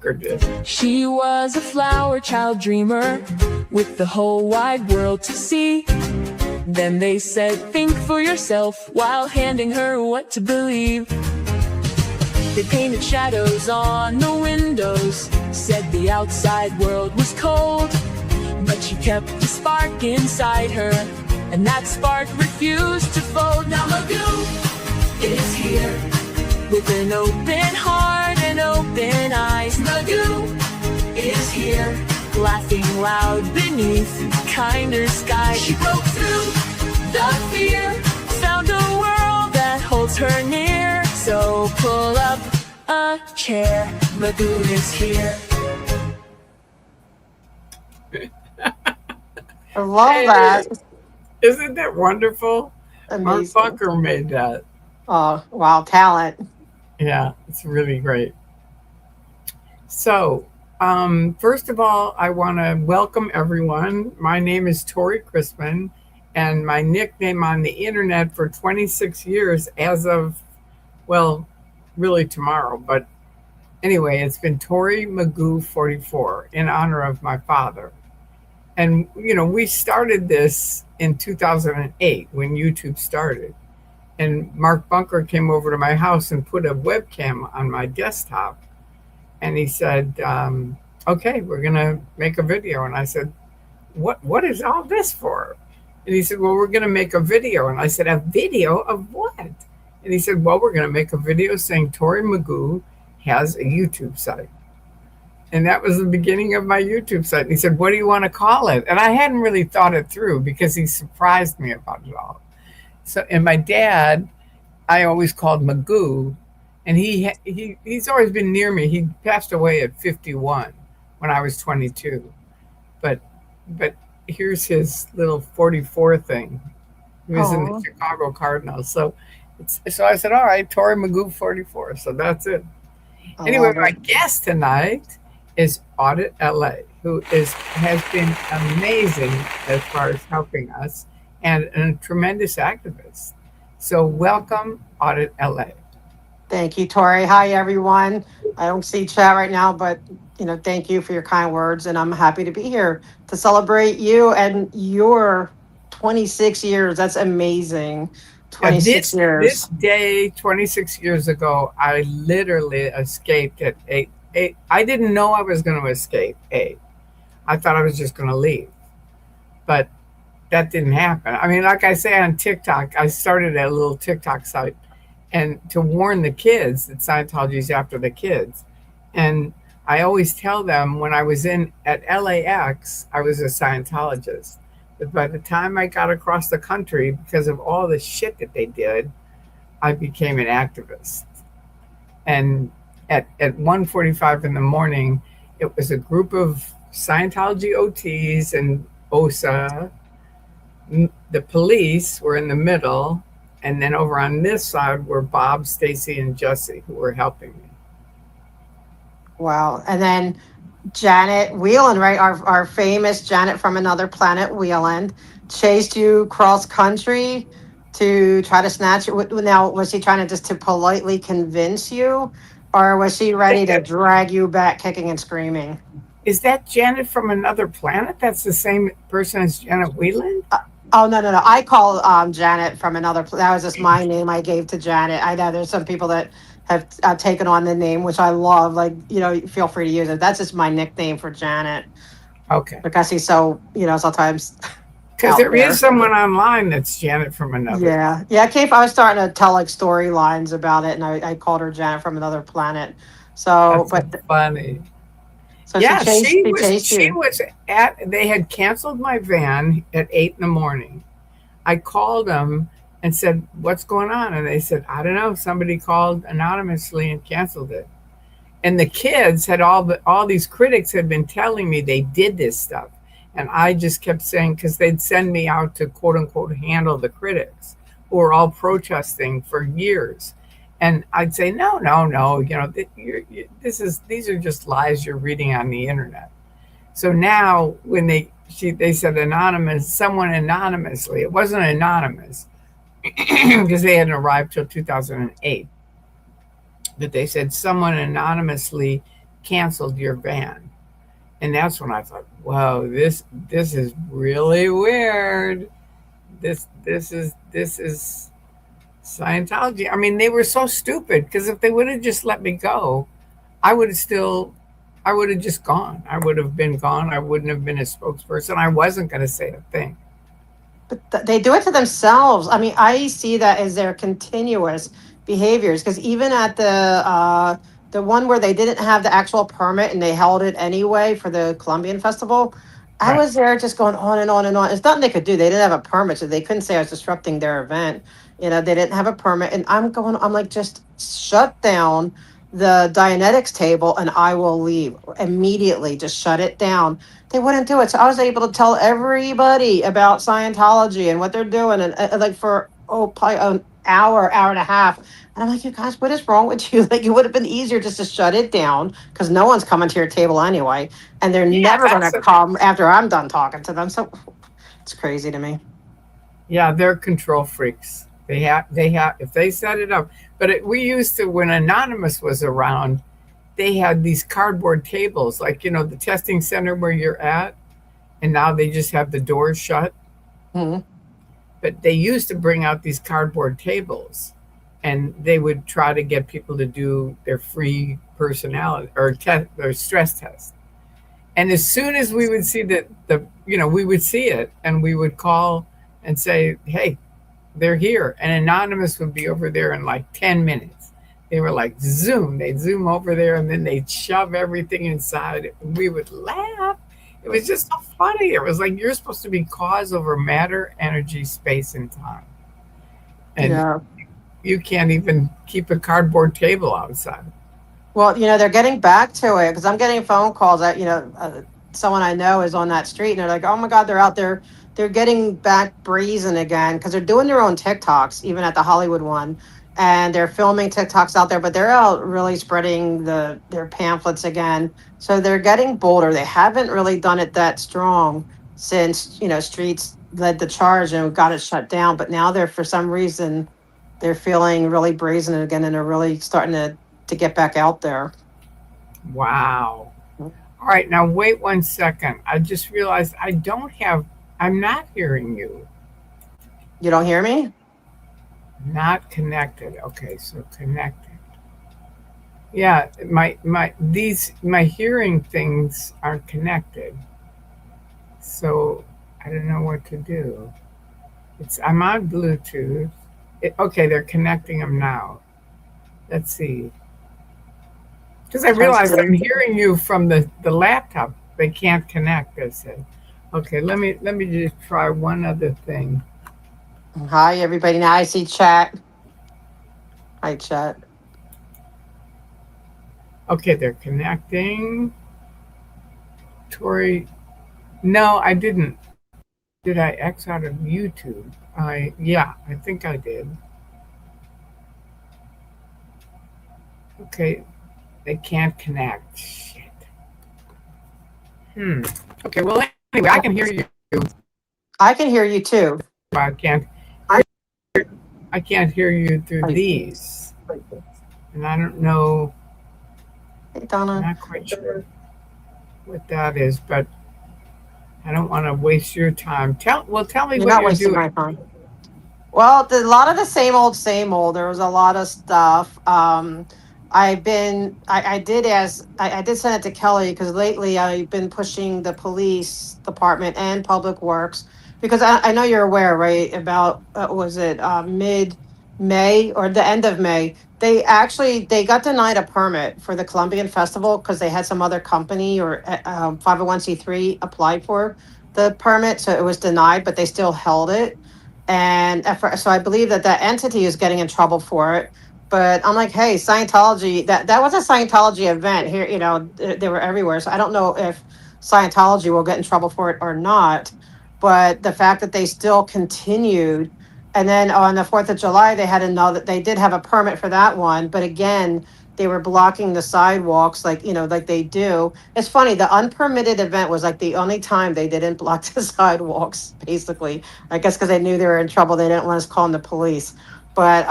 Bunker did. She was a flower child dreamer with the whole wide world to see. Then they said, think for yourself, while handing her what to believe. They painted shadows on the windows, said the outside world was cold. But she kept a spark inside her, and that spark refused to fold. Now Magoo is here, with an open heart and open eyes. Magoo is here, laughing loud beneath kinder skies. She broke through the fear, found a world that holds her near. So pull up a chair, Magoo is here. I love that. Isn't that wonderful? Mark Amazing. Bunker made that. Oh, wow, talent. Yeah, it's really great. So, first of all, I want to welcome everyone. My name is Tori Crispin, and my nickname on the internet for 26 years as of, well, really tomorrow, but anyway, it's been Tori Magoo 44 in honor of my father. And, you know, we started this in 2008 when YouTube started. And Mark Bunker came over to my house and put a webcam on my desktop. And he said, okay, we're going to make a video. And I said, what is all this for? And he said, well, we're going to make a video. And I said, a video of what? And he said, well, we're going to make a video saying Tori Magoo has a YouTube site. And that was the beginning of my YouTube site. And he said, what do you want to call it? And I hadn't really thought it through because he surprised me about it all. So, and my dad, I always called Magoo, and he's always been near me. He passed away at 51 when I was 22. But here's his little 44 thing. He was in the Chicago Cardinals. So I said, all right, Tori Magoo 44. So that's it. Anyway, my guest tonight is AuditLA, who has been amazing as far as helping us and a tremendous activist. So welcome, AuditLA. Thank you, Tori. Hi, everyone. I don't see chat right now, but thank you for your kind words, and I'm happy to be here to celebrate you and your 26 years. That's amazing. 26 years. This day, 26 years ago, I literally escaped at 8. I didn't know I was going to escape 8. I thought I was just going to leave. But that didn't happen. I mean, like I say on TikTok, I started a little TikTok site and to warn the kids that Scientology is after the kids. And I always tell them when I was at LAX, I was a Scientologist. But by the time I got across the country, because of all the shit that they did, I became an activist. And at 1:45 in the morning, it was a group of Scientology OTs and OSA. The police were in the middle. And then over on this side were Bob, Stacy, and Jesse, who were helping me. Wow. And then Janet Whelan, right? Our famous Janet from Another Planet, Whelan, chased you cross country to try to snatch it. Now, was she trying to just to politely convince you, or was she ready to drag you back kicking and screaming? Is that Janet from Another Planet? That's the same person as Janet Whelan? Oh, no. I call Janet from Another Planet. That was just my name I gave to Janet. I know there's some people that have taken on the name, which I love. Like, feel free to use it. That's just my nickname for Janet. Okay. Because he's so, sometimes. Because there is someone online that's Janet from Another. Yeah. I was starting to tell like storylines about it, and I called her Janet from Another Planet. So, that's so funny. So yeah, she was they had canceled my van at 8 in the morning. I called them and said, what's going on? And they said, I don't know. Somebody called anonymously and canceled it. And the kids had all these critics had been telling me they did this stuff. And I just kept saying, because they'd send me out to quote unquote handle the critics who were all protesting for years. And I'd say, no, these are just lies you're reading on the internet. So now when they said anonymous, someone anonymously, it wasn't anonymous because they hadn't arrived till 2008. But they said someone anonymously canceled your van. And that's when I thought, whoa, this is really weird. This is Scientology. I mean, they were so stupid because if they would have just let me go, I would have still, I would have just gone. I would have been gone. I wouldn't have been a spokesperson. I wasn't going to say a thing. But they do it to themselves. I mean, I see that as their continuous behaviors because even at the one where they didn't have the actual permit and they held it anyway for the Colombian festival, I Right. was there just going on and on and on. It's nothing they could do. They didn't have a permit, so they couldn't say I was disrupting their event. You know, they didn't have a permit, and I'm like, just shut down the Dianetics table, and I will leave immediately. Just shut it down. They wouldn't do it. So I was able to tell everybody about Scientology and what they're doing, and like for probably an hour, hour and a half. And I'm like, you guys, what is wrong with you? Like, it would have been easier just to shut it down because no one's coming to your table anyway, and they're Yeah, never going that's to a, come after I'm done talking to them. So it's crazy to me. yeah, they're control freaks. They have if they set it up. But we used to when Anonymous was around, they had these cardboard tables, like the testing center where you're at, and now they just have the doors shut. Mhm. But they used to bring out these cardboard tables, and they would try to get people to do their free personality or stress test. And as soon as we would see that we would see it, and we would call and say, "Hey, they're here," and Anonymous would be over there in like 10 minutes. They were like zoom. They'd zoom over there, and then they'd shove everything inside. And we would laugh. It was just so funny. It was like you're supposed to be cause over matter, energy, space, and time, and Yeah. you can't even keep a cardboard table outside. Well, they're getting back to it because I'm getting phone calls that, someone I know is on that street and they're like, oh my God, they're out there. They're getting back brazen again because they're doing their own TikToks, even at the Hollywood one. And they're filming TikToks out there, but they're out really spreading their pamphlets again. So they're getting bolder. They haven't really done it that strong since, Streets led the charge and got it shut down. But now they're, for some reason, they're feeling really brazen again and they're really starting to get back out there. Wow. All right, now wait 1 second. I just realized I'm not hearing you. You don't hear me? Not connected. Okay, so connected. Yeah, my hearing things aren't connected. So I don't know what to do. I'm on Bluetooth. Okay, they're connecting them now. Let's see. Because I Try to realized see. I'm hearing you from the laptop. They can't connect. I said, okay. Let me just try one other thing. Hi, everybody. Now I see chat. Hi, chat. Okay, they're connecting. Tori, no, I didn't. Did I X out of YouTube? Yeah, I think I did. Okay, they can't connect. Shit. Hmm. Okay. Well, anyway, I can hear you. I can hear you too. I can't. I can't hear you through Hi. these, and I don't know. Hey, I'm Donna. not quite sure what that is, but I don't want to waste your time. Tell me You're what not you're wasting doing. my time. Well, a lot of the same old, same old. There was a lot of stuff. I did I did send it to Kelly because lately I've been pushing the police department and public works because I know you're aware, right? About was it mid May or the end of May? They got denied a permit for the Colombian Festival because they had some other company or 501c3 applied for the permit, so it was denied, but they still held it and so I believe that entity is getting in trouble for it. But I'm like, hey, Scientology, that was a Scientology event here. They were everywhere. So I don't know if Scientology will get in trouble for it or not. But the fact that they still continued, and then on the 4th of July, they had another. They did have a permit for that one, but again, they were blocking the sidewalks, like they do. It's funny. The unpermitted event was like the only time they didn't block the sidewalks, basically. I guess because they knew they were in trouble. They didn't want us calling the police. But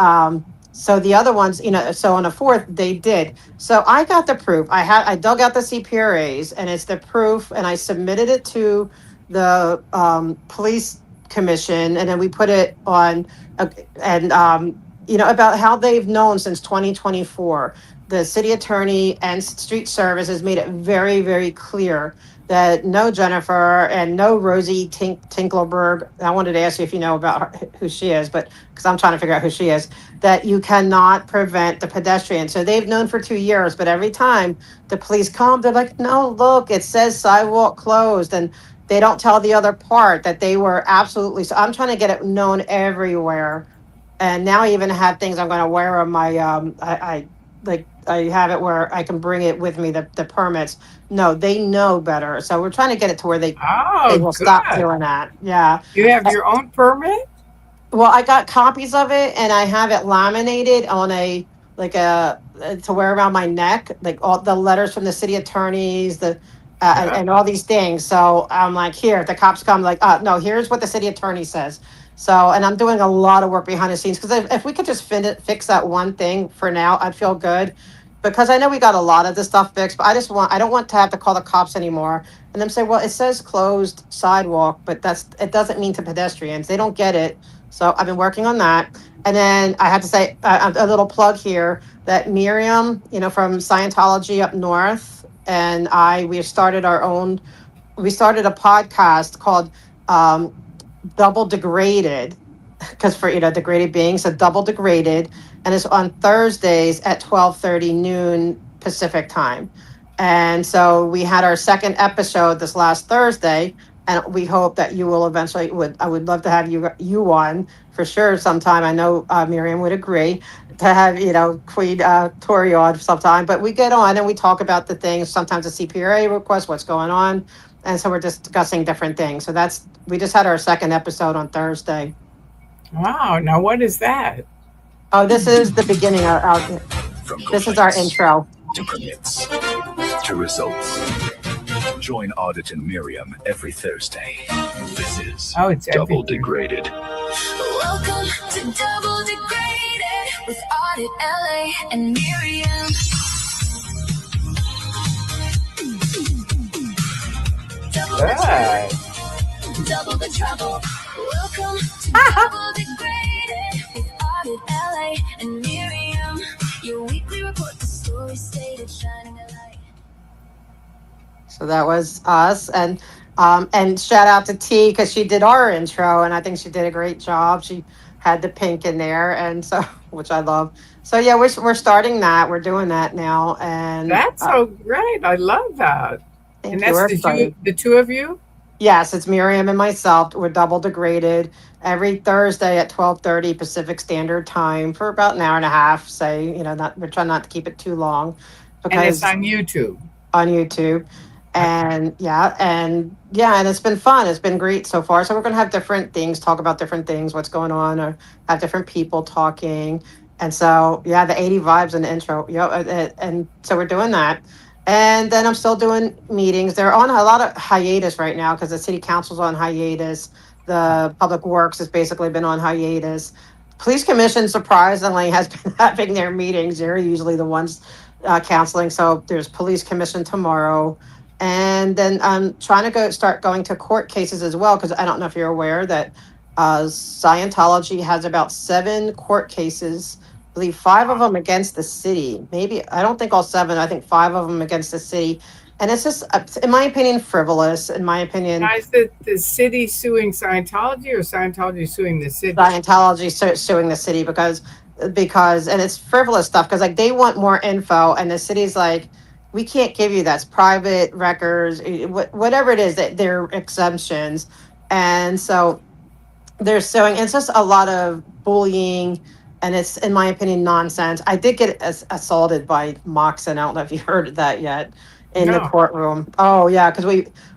So the other ones, so on a fourth, they did. So I got the proof. I dug out the CPRAs, and it's the proof, and I submitted it to the police commission, and then we put it on, and about how they've known since 2024. The city attorney and street service has made it very, very clear that no Jennifer and no Rosie Tinklerberg. I wanted to ask you if you know about her, who she is, but because I'm trying to figure out who she is, that you cannot prevent the pedestrian. So they've known for 2 years, but every time the police come, they're like, no, look, it says sidewalk closed. And they don't tell the other part that they were absolutely. So I'm trying to get it known everywhere. And now I even have things I'm going to wear on my, I have it where I can bring it with me, the permits. No, they know better. So we're trying to get it to where they Oh, will stop good. doing that. Yeah. You have your own permit? Well, I got copies of it and I have it laminated on to wear around my neck, like all the letters from the city attorneys, Yeah. and all these things. So I'm like, here, if the cops come, like, no, here's what the city attorney says. So, and I'm doing a lot of work behind the scenes because if we could just fix that one thing for now, I'd feel good. Because I know we got a lot of this stuff fixed, but I don't want to have to call the cops anymore and them say, well, it says closed sidewalk, but it doesn't mean to pedestrians. They don't get it. So I've been working on that. And then I have to say a little plug here that Miriam, from Scientology up north, and we started a podcast called Double Degraded, because for, degraded beings, so Double Degraded. And it's on Thursdays at 12:30 noon Pacific time. And so we had our second episode this last Thursday, and we hope that you will eventually I would love to have you on for sure sometime. I know Miriam would agree to have Queen Tori on sometime. But we get on and we talk about the things. Sometimes the CPRA request, what's going on, and so we're discussing different things. So we just had our second episode on Thursday. Wow. Now, what is that? Oh, this is the beginning. From This is our complaints intro. to permits to results. Join Audit and Miriam every Thursday. This is Oh, it's Double everything. Degraded. Welcome to Double Degraded with AuditLA and Miriam. Double the Good. double the trouble. Welcome to Double Degraded with AuditLA and Miriam. Your weekly report, the story stated, shining a light. So that was us, and shout out to T because she did our intro, and I think she did a great job. She had the pink in there, and so which I love. So yeah, we're starting that. We're doing that now, and That's so great. I love that. thank And you. that's We're excited. the two of you? Yes, it's Miriam and myself. We're Double Degraded every Thursday at 12:30 Pacific Standard Time for about an hour and a half. Say, we're trying not to keep it too long And it's because on YouTube. on YouTube. And and it's been fun. It's been great so far. So we're gonna have different things, talk about different things, what's going on, or have different people talking. And so the 80 vibes in the intro. And so we're doing that. And then I'm still doing meetings. They're on a lot of hiatus right now because the city council's on hiatus. The public works has basically been on hiatus. Police commission surprisingly has been having their meetings. They're usually the ones counseling. So there's police commission tomorrow. And then I'm trying to start going to court cases as well, because I don't know if you're aware that Scientology has about 7 court cases. I believe 5 of them against the city. Maybe, I don't think all 7. I think 5 of them against the city. And it's just, in my opinion, frivolous. In my opinion, Now, is it the city suing Scientology or Scientology suing the city? Scientology suing the city because and it's frivolous stuff because like they want more info and the city's like, we can't give you that's private records, whatever it is, that they're exemptions. And so they're suing. It's just a lot of bullying, and it's, in my opinion, nonsense. I did get assaulted by Moxon. I don't know if you heard of that yet in the No. courtroom. Oh yeah, because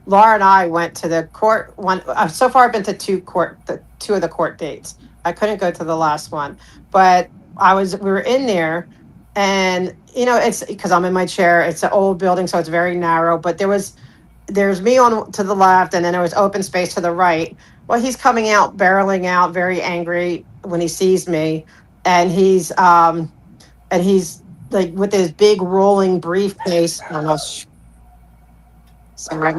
Laura and I went to the court one. So far, I've been to two of the court dates. I couldn't go to the last one, but we were in there, and it's because I'm in my chair. It's an old building, so it's very narrow. But there's me on to the left, and then there was open space to the right. Well, he's coming out, barreling out, very angry when he sees me. and he's like with his big rolling briefcase. Oh no, sorry,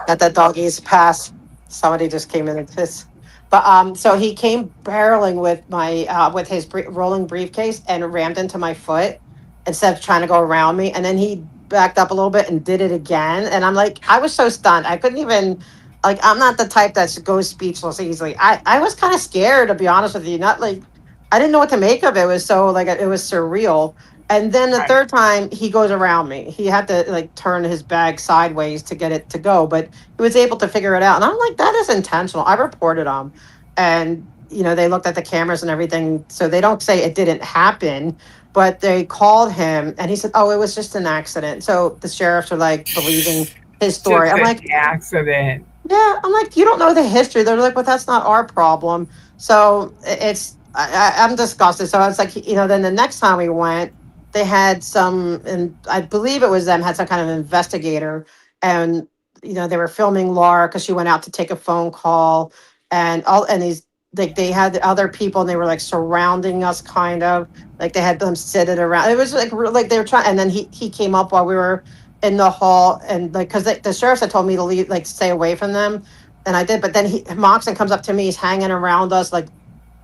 that doggy's pass. Somebody just came in and this. But so he came barreling with my with his rolling briefcase and rammed into my foot instead of trying to go around me. And then he backed up a little bit and did it again. And I'm like, I was so stunned. I couldn't even like I'm not the type that goes speechless easily. I was kind of scared to be honest with you. Not like I didn't know what to make of it. It was so like it was surreal. And then the Right. third time he goes around me. He had to like turn his bag sideways to get it to go, but he was able to figure it out. And I'm like, that is intentional. I reported him. And, they looked at the cameras and everything. So they don't say it didn't happen, but they called him and he said, oh, it was just an accident. So the sheriffs are like believing his story. Just I'm an like, accident. yeah, I'm like, you don't know the history. They're like, well, that's not our problem. So I'm disgusted. So I was like, then the next time we went, they had and I believe it was them, had some kind of investigator. And, they were filming Laura because she went out to take a phone call and these, like they had the other people and they were like surrounding us kind of like they had them sitting around. It was like, like they were trying. And then he came up while we were in the hall and like because the sheriffs had told me to leave like stay away from them and I did, but then Moxon comes up to me, he's hanging around us like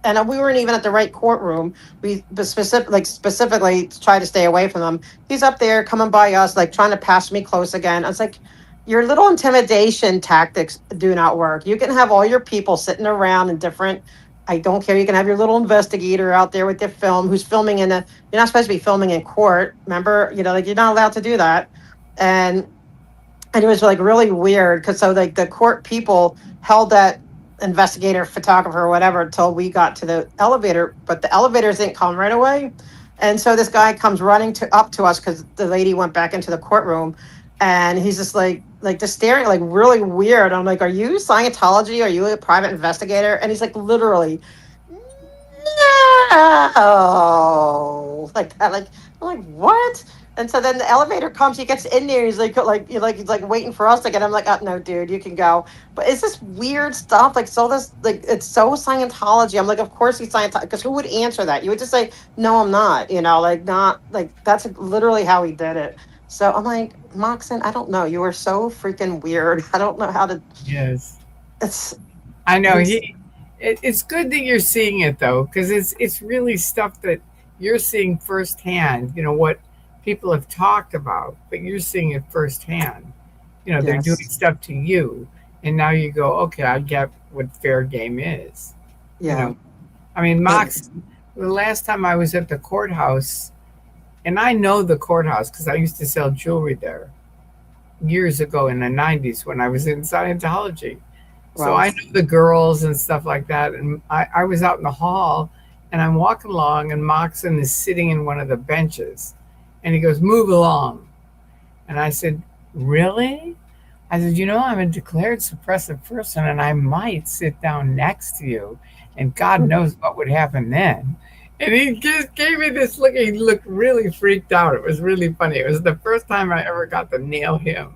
and we weren't even at the right courtroom. We specifically try to stay away from them. He's up there coming by us like trying to pass me close again. I was like, your little intimidation tactics do not work. You can have all your people sitting around in different, I don't care, you can have your little investigator out there with their film who's filming you're not supposed to be filming in court, remember, like you're not allowed to do that. And it was like really weird because so like the court people held that investigator, photographer, or whatever until we got to the elevator, but the elevators didn't come right away. And so this guy comes running up to us because the lady went back into the courtroom, and he's just like just staring like really weird. I'm like, are you Scientology? Are you a private investigator? And he's like, literally, no, like that. Like I'm like, what? And so then the elevator comes, he gets in there, he's he's like waiting for us to get. I'm like, oh, no, dude, you can go. But it's this weird stuff, like so this like it's so Scientology. I'm like, of course he's Scientology, because who would answer that? You would just say, no, I'm not. Like not like that's literally how he did it. So I'm like, Moxon, I don't know. You are so freaking weird. I don't know how to. Yes. It's I know he's it's good that you're seeing it though, because it's really stuff that you're seeing firsthand. What people have talked about, but you're seeing it firsthand. They're doing yes, stuff to you, and now you go, okay, I get what fair game is. You yeah, know, I mean, and Mox. The last time I was at the courthouse, and I know the courthouse because I used to sell jewelry there years ago in the '90s when I was in Scientology. So well, I know the girls and stuff like that. And I was out in the hall and I'm walking along and Moxon is sitting in one of the benches and he goes, move along. And I said, really? I said, I'm a declared suppressive person and I might sit down next to you. And God knows what would happen then. And he just gave me this look. He looked really freaked out. It was really funny. It was the first time I ever got to nail him.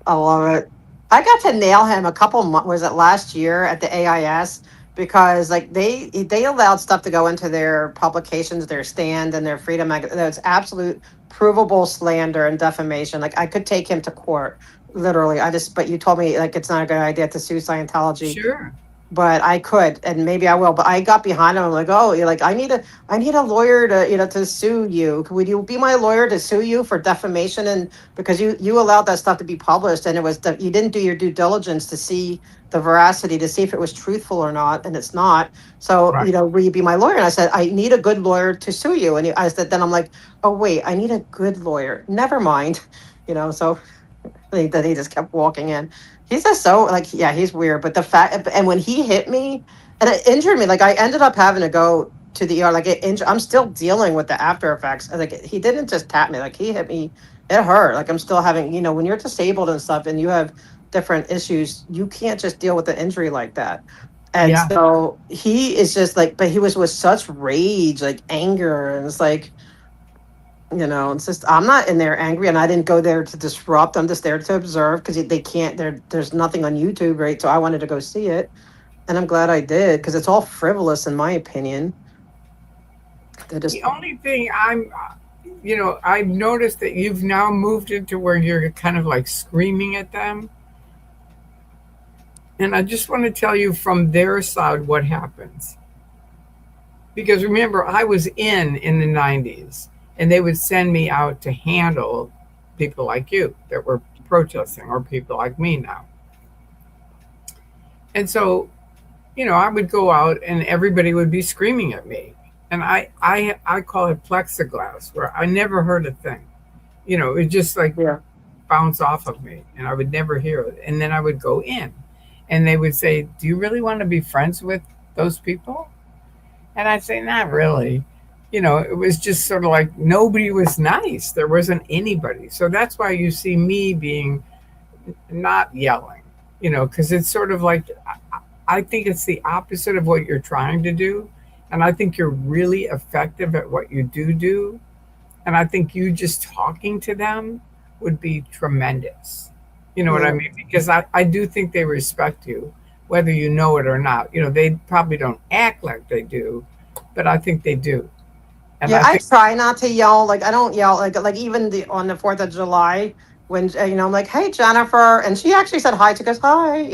I love it. I got to nail him a couple months, was it last year at the AIS? Because like they allowed stuff to go into their publications, their stand and their freedom that's absolute provable slander and defamation. Like I could take him to court, literally. But you told me like it's not a good idea to sue Scientology, Sure. but I could, and maybe I will. But I got behind him. I'm like, oh, you're like, I need a lawyer to, to sue you. Would you be my lawyer to sue you for defamation? And because you allowed that stuff to be published, and it was you didn't do your due diligence to see the veracity, to see if it was truthful or not, and it's not. So, Right. will you be my lawyer? And I said, I need a good lawyer to sue you. And I said, then I'm like, oh wait, I need a good lawyer. Never mind, So that he just kept walking in. He's just so like, yeah, he's weird. But the fact, and when he hit me and it injured me, like I ended up having to go to the ER. Like it injured. I'm still dealing with the after effects. Like he didn't just tap me. Like he hit me. It hurt. Like I'm still having. When you're disabled and stuff, and you have different issues, you can't just deal with the injury like that. And Yeah. so he is just like, but he was with such rage, like anger, and it's like it's just I'm not in there angry, and I didn't go there to disrupt. I'm just there to observe because they can't. There's nothing on YouTube, right? So I wanted to go see it, and I'm glad I did because it's all frivolous in my opinion. They The just only thing I've noticed that you've now moved into where you're kind of like screaming at them. And I just want to tell you from their side what happens. Because remember, I was in the 90s, and they would send me out to handle people like you that were protesting, or people like me now. And so, I would go out and everybody would be screaming at me. And I call it plexiglass, where I never heard a thing. It just like yeah. bounce off of me, and I would never hear it. And then I would go in, and they would say, "Do you really want to be friends with those people?" And I'd say, "Not really." It was just sort of like nobody was nice. There wasn't anybody. So that's why you see me being not yelling, because it's sort of like I think it's the opposite of what you're trying to do. And I think you're really effective at what you do. And I think you just talking to them would be tremendous. You know what I Yeah. mean? Because I do think they respect you, whether you know it or not. They probably don't act like they do, but I think they do. And Yeah, I I think, try not to yell. Like I don't yell. Like even the on the 4th of July when I'm like, "Hey Jennifer," and she actually said hi. She goes, "Hi,"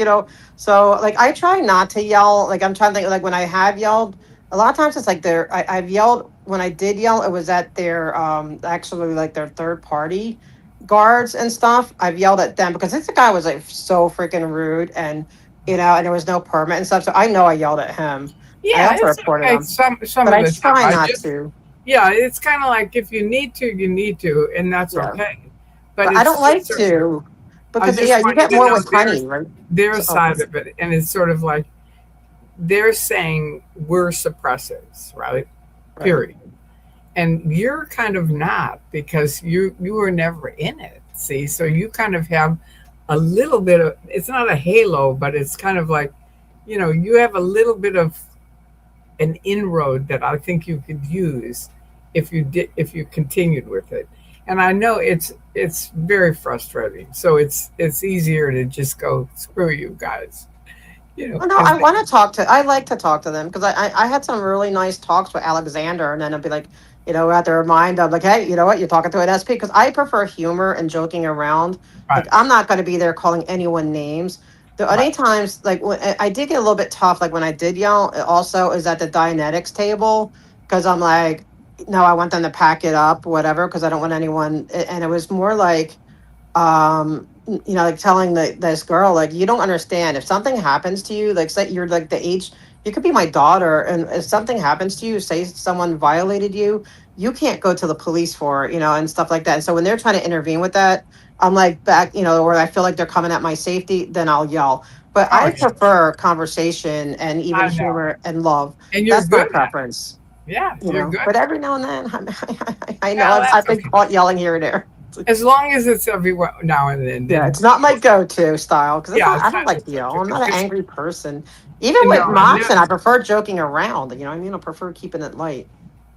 So like I try not to yell. Like I'm trying to think. Like when I have yelled, a lot of times it's like I've yelled when I did yell. It was at their actually like their third party guards and stuff. I've yelled at them because this guy was like so freaking rude and and there was no permit and stuff. So I know I yelled at him. I yeah, also it's reported okay him, some but of I the time. try I not just, to. yeah, it's kind of like if you need to, you need to, and that's Yeah. okay. But But I don't it's like just sort of, to I because just yeah, you want you get to more know with honey, right? their So oh, side of it. And it's sort of like they're saying we're suppressives, right? right. Period. And you're kind of not, because you were never in it. See, so you kind of have a little bit of, it's not a halo, but it's kind of like, you have a little bit of an inroad that I think you could use if you continued with it. And I know it's very frustrating. So it's easier to just go screw you guys, Oh no, because I want to talk to. I like to talk to them because I had some really nice talks with Alexander, and then I'd be like, we have to remind them like, hey, you know what, you're talking to an SP because I prefer humor and joking around. Like right, I'm not going to be there calling anyone names. The only right, times like when I did get a little bit tough, like when I did yell, also is at the Dianetics table because I'm like, no, I want them to pack it up, whatever, because I don't want anyone. And it was more like like telling this girl, like, you don't understand. If something happens to you, like, say you're like the age, you could be my daughter, and if something happens to you, say someone violated you, you can't go to the police for it, and stuff like that. And so when they're trying to intervene with that, I'm like back, or I feel like they're coming at my safety, then I'll yell. But oh I yeah, prefer conversation and even I know. humor and love. And you're That's my good at it. preference, Yeah, you're good but at every it. now and then I know Well, I've that's been okay. caught yelling here and there. As long as it's every now and Yeah, then it's not my go-to style because it's yeah, not. I don't like to it's yell. okay. I'm not an Because angry person. Even no, with and Moxon, I that's, prefer joking around. You know what I mean? I prefer keeping it light.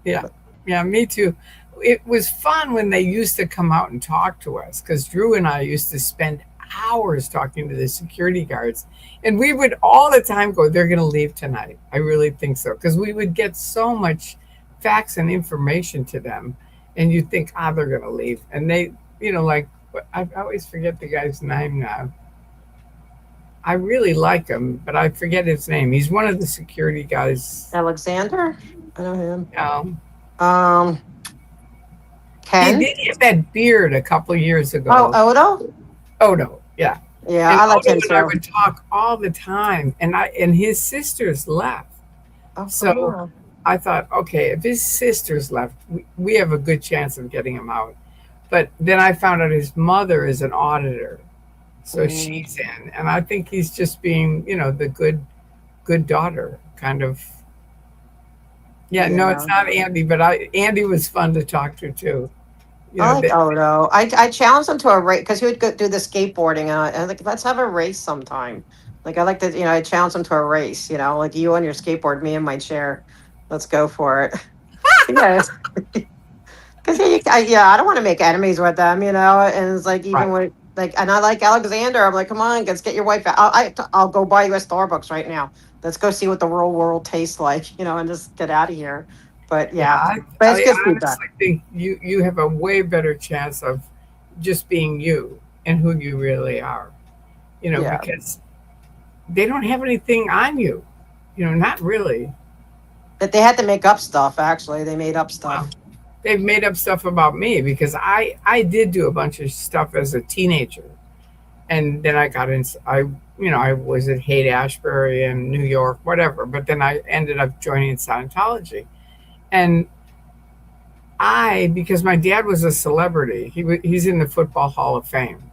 yeah, But yeah, me too. It was fun when they used to come out and talk to us, because Drew and I used to spend hours talking to the security guards, and we would all the time go, "They're going to leave tonight." I really think so, because we would get so much facts and information to them, and you think, "Ah, they're going to leave," and they, like, I always forget the guy's name now. I really like him, but I forget his name. He's one of the security guys. Alexander, I know him. Um, Um, he Ken. did have that beard a couple of years Oh, ago. Odo. Odo, yeah. Yeah, And I like Odo him and I too. would talk all the time, and his sisters left. Oh, for So real. I thought, okay, if his sisters left, we have a good chance of getting him out. But then I found out his mother is an auditor, so Mm, she's in, and I think he's just being, the good daughter kind of. Yeah, no, it's yeah, not Andy, but Andy was fun to talk to too. You I know, like they, Odo. I challenged him to a race because he would go do the skateboarding, and like, let's have a race sometime. Like I like to, I challenge him to a race. Like you on your skateboard, me in my chair. Let's go for it. Yeah. Because I don't want to make enemies with them, And it's like even right. with like, and I like Alexander. I'm like, come on, let's get your wife out. I'll go buy you a Starbucks right now. Let's go see what the real world tastes like, and just get out of here. But Yeah, yeah, but it's I good feedback. honestly think you have a way better chance of just being you and who you really are. Yeah, Because they don't have anything on you. Not really. but they had to make up stuff. Actually, they made up Well, stuff. they've made up stuff about me because I did do a bunch of stuff as a teenager, and then I got in. I was at Haight Ashbury in New York, whatever. But then I ended up joining Scientology, and because my dad was a celebrity, he's in the Football Hall of Fame,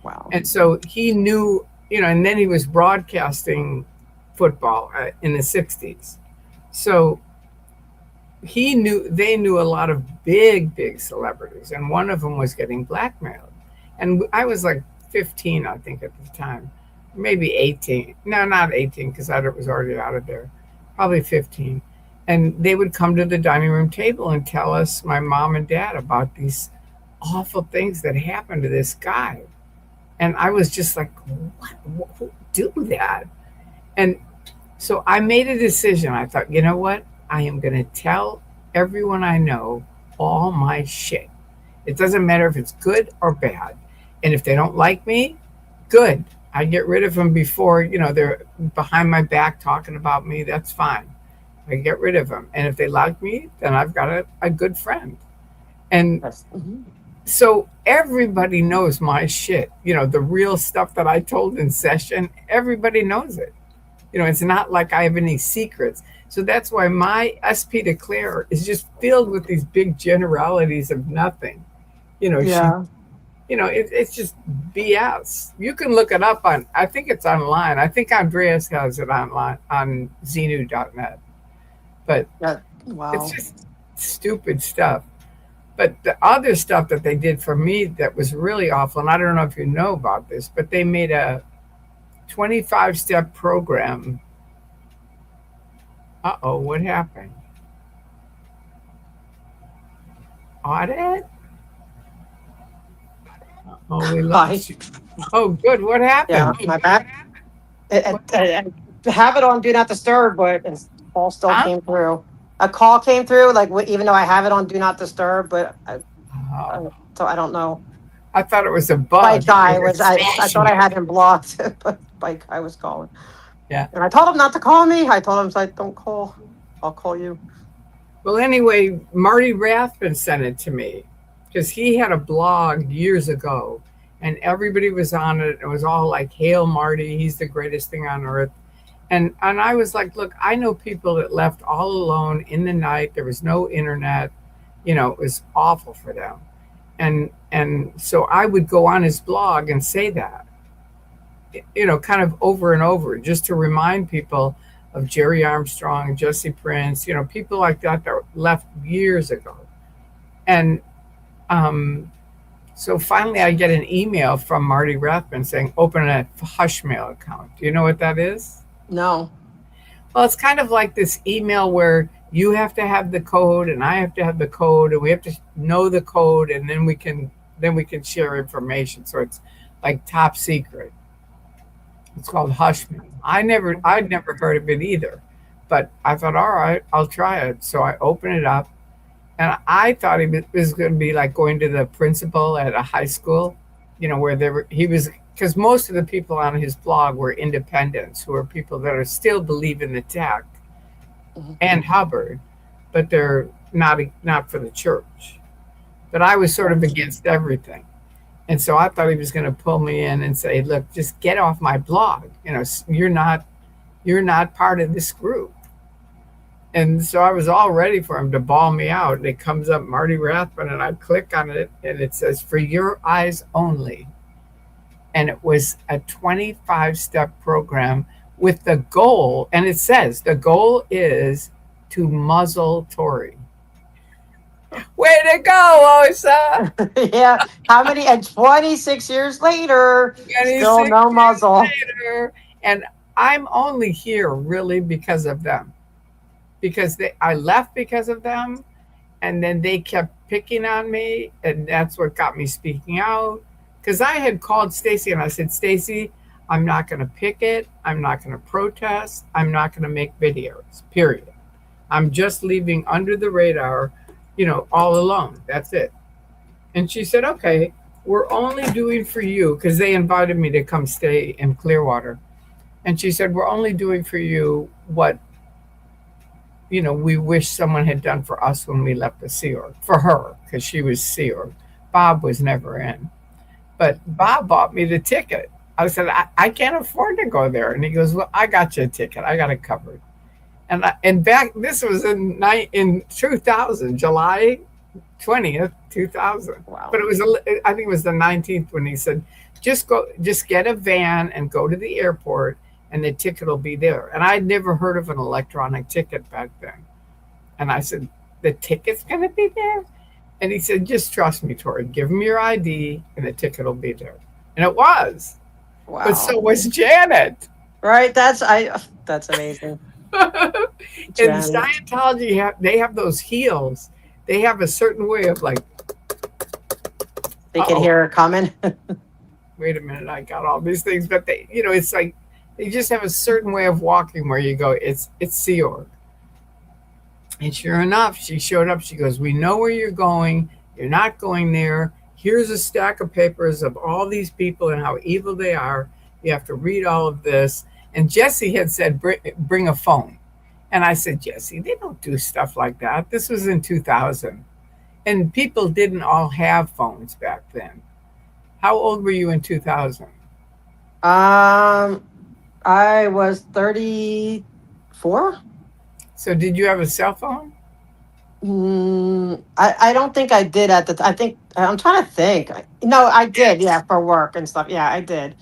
Wow. and so he knew, and then he was broadcasting football in the '60s, so they knew a lot of big celebrities, and one of them was getting blackmailed, and I was like 15, I think, at the time, maybe 18. No, not 18, because I was already out of there, probably 15. And they would come to the dining room table and tell us, my mom and dad, about these awful things that happened to this guy. And I was just like, what who do that? And so I made a decision. I thought, you know what? I am going to tell everyone I know all my shit. It doesn't matter if it's good or bad. And if they don't like me, good. I get rid of them before, they're behind my back talking about me. That's fine. I get rid of them. And if they like me, then I've got a good friend. And Yes. Mhm. so everybody knows my shit. The real stuff that I told in session, everybody knows it. It's not like I have any secrets. So that's why my SP Declare is just filled with these big generalities of nothing. She, Yeah. it's just BS. You can look it up I think it's online. I think Andreas has it online on Xenu.net. But Yeah. it's Wow. just stupid stuff. But the other stuff that they did for me that was really awful, and I don't know if you know about this, but they made a 25-step program. Uh-oh, what happened? Audit? Oh, we Hi. lost you. Oh, good. What Yeah, happened? my bad. I have it on Do Not Disturb, but it's call still Huh? came through. A call came through, like even though I have it on Do Not Disturb, but Oh, so I don't know. I thought it was a Bike bug. They guy were was I smashing thought I it. had him blocked, but bike guy was calling, Yeah. and I told him not to call me. I told him, like, don't call. I'll call you. Well, anyway, Marty Rathbun sent it to me because he had a blog years ago, and everybody was on it. It was all like, "Hail Marty, he's the greatest thing on earth." And I was like, "Look, I know people that left all alone in the night. There was no internet. It was awful for them." And so I would go on his blog and say that, kind of over and over, just to remind people of Jerry Armstrong, Jesse Prince, people like that left years ago. And so finally I get an email from Marty Rathbun saying, open a Hushmail account. Do you know what that is? No. Well, it's kind of like this email where you have to have the code and I have to have the code, and we have to know the code, and then we can share information. So it's like top secret. It's called Hushman. I'd never heard of it either, but I thought, all right, I'll try it. So I opened it up, and I thought it was going to be like going to the principal at a high school, where he was, because most of the people on his blog were independents, who are people that are still believe in the tech and Hubbard, but they're not for the church. But I was sort of against everything. And so I thought he was going to pull me in and say, "Look, just get off my blog. You're not part of this group." And so I was all ready for him to bawl me out. And it comes up Marty Rathbun, and I click on it, and it says, "For your eyes only." And it was a 25-step program with the goal, and it says the goal is to muzzle Tory. Way to go, Osa! Yeah. How many? And 26 years later, still 26 no muzzle. later, and I'm only here really because of them. Because I left because of them, and then they kept picking on me, and that's what got me speaking out. Because I had called Stacy and I said, "Stacy, I'm not going to picket. I'm not going to protest. I'm not going to make videos, period. I'm just leaving under the radar, all alone. That's it. And she said, okay, we're only doing for you, because they invited me to come stay in Clearwater. And she said, we're only doing for you what, we wish someone had done for us when we left the Sea Org. For her, because she was Sea Org. Bob was never in. But Bob bought me the ticket. I said, I can't afford to go there. And he goes, well, I got you a ticket. I got it covered. And back, this was in 2000, July 20th, 2000. Wow. But I think it was the 19th when he said, just get a van and go to the airport and the ticket will be there. And I'd never heard of an electronic ticket back then. And I said, the ticket's going to be there? And he said, just trust me, Tori, give him your ID and the ticket will be there. And it was. Wow. But so was Janet. Right. That's amazing. In Scientology, they have those heels. They have a certain way of like. They can hear her coming. Wait a minute, I got all these things, but they, it's like they just have a certain way of walking where you go, it's Sea Org. And sure enough, she showed up. She goes, we know where you're going. You're not going there. Here's a stack of papers of all these people and how evil they are. You have to read all of this. And Jesse had said, bring a phone. And I said, Jesse, they don't do stuff like that. This was in 2000. And people didn't all have phones back then. How old were you in 2000? I was 34. So did you have a cell phone? I don't think I did I think, I'm trying to think. No, I did. Yeah. For work and stuff. Yeah, I did.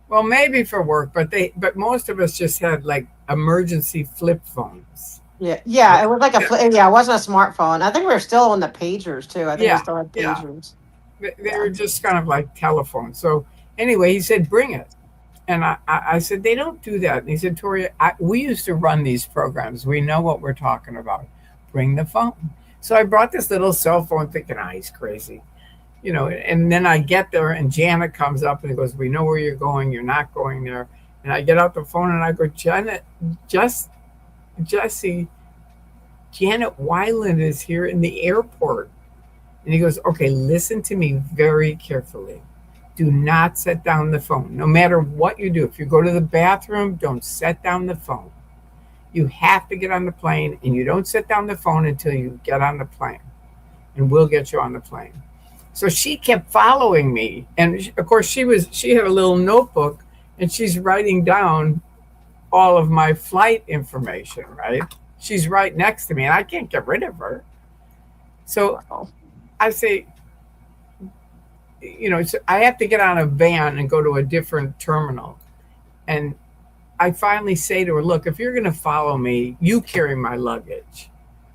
Well, maybe for work, but most of us just had like emergency flip phones. Yeah. Yeah. It was like it wasn't a smartphone. I think we were still on the pagers too. I think we still had pagers. They were just kind of like telephones. So anyway, he said, bring it. And I said, they don't do that. And he said, Tori, we used to run these programs. We know what we're talking about. Bring the phone. So I brought this little cell phone thinking, he's crazy. And then I get there and Janet comes up and he goes, we know where you're going. You're not going there. And I get out the phone and I go, Jesse, Janet Weiland is here in the airport. And he goes, okay, listen to me very carefully. Do not set down the phone. No matter what you do, if you go to the bathroom, don't set down the phone. You have to get on the plane, and you don't set down the phone until you get on the plane, and we'll get you on the plane. So she kept following me, and of course she had a little notebook, and she's writing down all of my flight information, right? She's right next to me, and I can't get rid of her. So I say, so I have to get on a van and go to a different terminal. And I finally say to her, look, if you're going to follow me, you carry my luggage.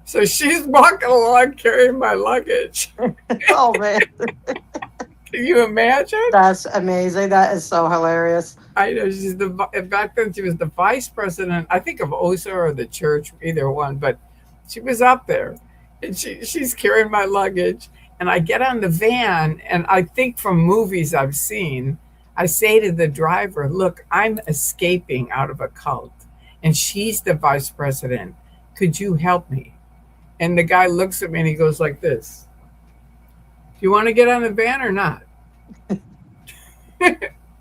So she's walking along carrying my luggage. Oh, man. Can you imagine? That's amazing. That is so hilarious. I know. Back then she was the vice president, I think, of OSA or the church, either one. But she was up there. And she's carrying my luggage. And I get on the van, and I think from movies I've seen, I say to the driver, look, I'm escaping out of a cult, and she's the vice president. Could you help me? And the guy looks at me, and he goes like this. Do you want to get on the van or not?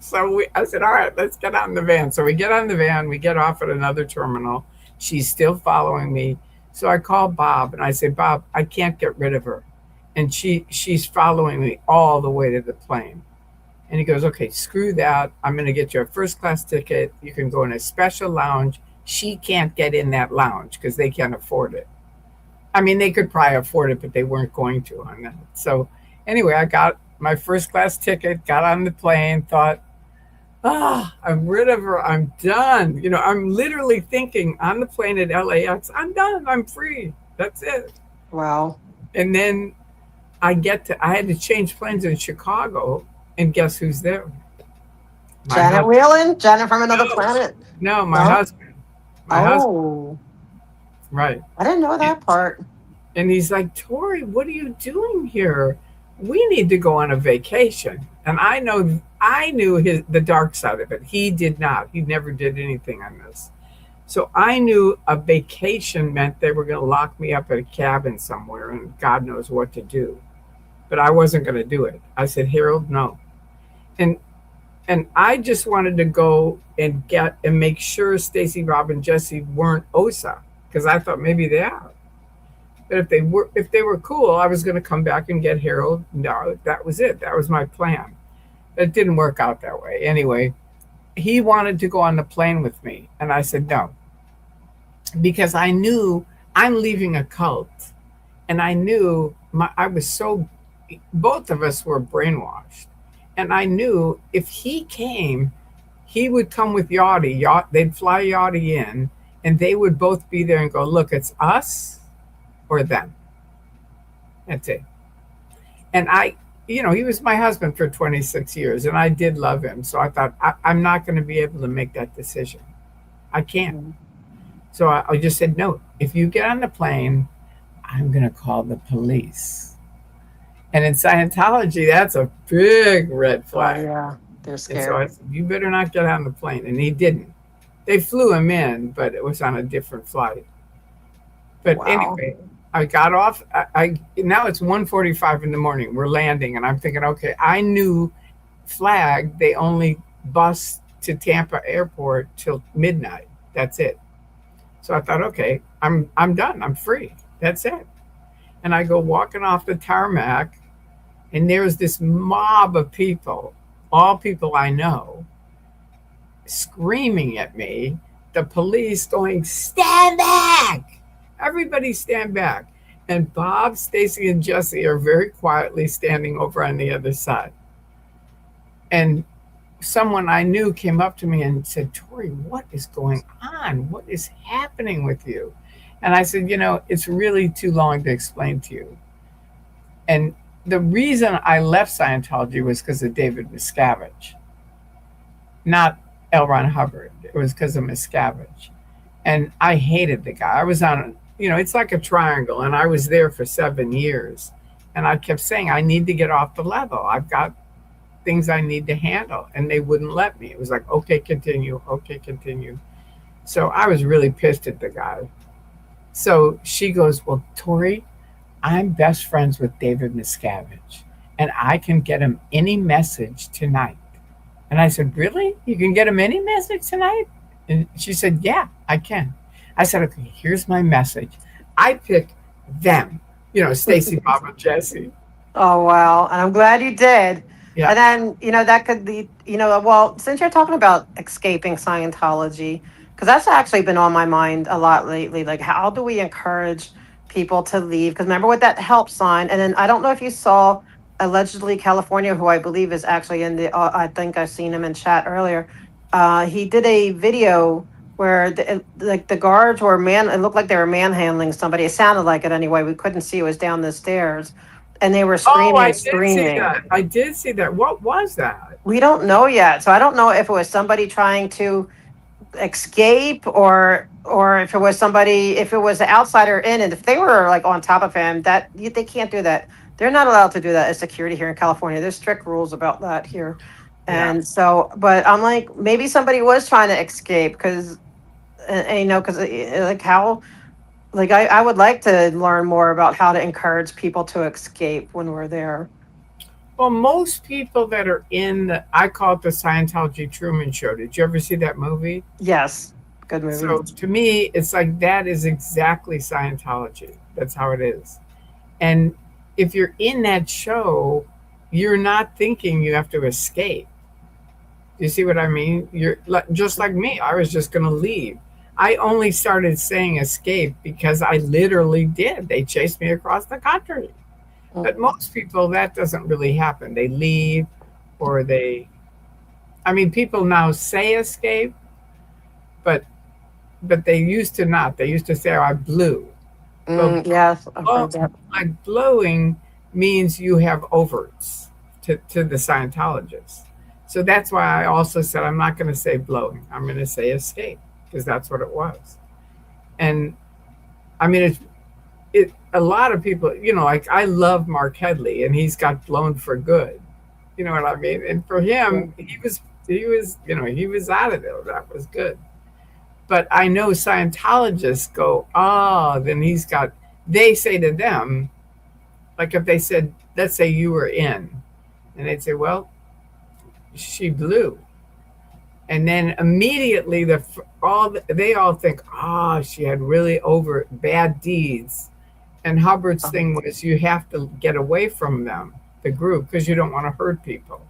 So I said, all right, let's get on the van. So we get on the van. We get off at another terminal. She's still following me. So I call Bob, and I say, Bob, I can't get rid of her. And she's following me all the way to the plane. And he goes, okay, screw that. I'm going to get you a first class ticket. You can go in a special lounge. She can't get in that lounge because they can't afford it. I mean, they could probably afford it, but they weren't going to on that. So anyway, I got my first class ticket, got on the plane, thought, I'm rid of her. I'm done. I'm literally thinking on the plane at LAX, I'm done. I'm free. That's it. Wow. And then I had to change planes in Chicago, and guess who's there? Janet Whelan? Janet from another planet? No, my husband. My husband. Right. I didn't know that part. And he's like, Tori, what are you doing here? We need to go on a vacation. And I knew the dark side of it. He did not. He never did anything on this. So I knew a vacation meant they were going to lock me up at a cabin somewhere and God knows what to do. But I wasn't going to do it. I said, Harold, no. And I just wanted to go and get and make sure Stacy, Bob, and Jesse weren't OSA because I thought maybe they are. But if they were cool, I was going to come back and get Harold. No, that was it. That was my plan. It didn't work out that way. Anyway, he wanted to go on the plane with me, and I said no because I knew I'm leaving a cult, and I knew I was so. Both of us were brainwashed, and I knew if he came, he would come with Yachty. They'd fly Yachty in, and they would both be there and go, "Look, it's us or them." That's it. And he was my husband for 26 years, and I did love him. So I thought, I'm not going to be able to make that decision. I can't. So I just said, no, if you get on the plane, I'm going to call the police. And in Scientology, that's a big red flag. Oh, yeah. They're And scared. so I said, you better not get on the plane. And he didn't. They flew him in, but it was on a different flight. But Wow. anyway, I got off. Now it's 1:45 in the morning. We're landing, and I'm thinking, okay, I knew flag. They only bus to Tampa Airport till midnight. That's it. So I thought, okay, I'm done. I'm free. That's it. And I go walking off the tarmac, and there's this mob of people, all people I know, screaming at me. The police going, stand back. Everybody stand back. And Bob, Stacy, and Jesse are very quietly standing over on the other side. And someone I knew came up to me and said, Tori, what is going on? What is happening with you? And I said, it's really too long to explain to you. And the reason I left Scientology was because of David Miscavige, not L. Ron Hubbard. It was because of Miscavige. And I hated the guy. I was on, it's like a triangle, and I was there for 7 years. And I kept saying, I need to get off the level. I've got things I need to handle. And they wouldn't let me. It was like, okay, continue. Okay, continue. So I was really pissed at the guy. So she goes, well, Tori, I'm best friends with David Miscavige, and I can get him any message tonight. And I said, really? You can get him any message tonight? And she said, yeah, I can. I said, okay, here's my message. I pick them, Stacy, Bob, and Jesse. Oh, wow. And I'm glad you did. Yeah. And then, that could lead, well, since you're talking about escaping Scientology, because that's actually been on my mind a lot lately. Like, how do we encourage people to leave? Because remember with that help sign. And then I don't know if you saw allegedly California, who I believe is actually in the, I think I've seen him in chat earlier. He did a video where the guards were it looked like they were manhandling somebody. It sounded like it anyway. We couldn't see. It was down the stairs. And they were screaming and screaming. I did see that. What was that? We don't know yet. So I don't know if it was somebody trying to escape or if it was an outsider in, and if they were like on top of him, they can't do that. They're not allowed to do that as security here in California. There's strict rules about that here. And so, but I'm like, maybe somebody was trying to escape because like how, like I would like to learn more about how to encourage people to escape when we're there. Well, most people that are I call it the Scientology Truman Show. Did you ever see that movie? Yes. Good movie. So to me, it's like that is exactly Scientology. That's how it is. And if you're in that show, you're not thinking you have to escape. You see what I mean? You're just like me. I was just going to leave. I only started saying escape because I literally did. They chased me across the country. But most people, that doesn't really happen. They leave or people now say escape, but they used to not. They used to say, I blew. Yes. Like blowing means you have overts to the Scientologists. So that's why I also said, I'm not going to say blowing. I'm going to say escape because that's what it was. And a lot of people, like I love Mark Headley and he's got blown for good. You know what I mean? And for him, he was out of there. That was good. But I know Scientologists go, oh, then they say to them, like if they said, let's say you were in, and they'd say, well, she blew. And then immediately they all think, oh, she had really over bad deeds. And Hubbard's thing was you have to get away from them, the group, because you don't want to hurt people.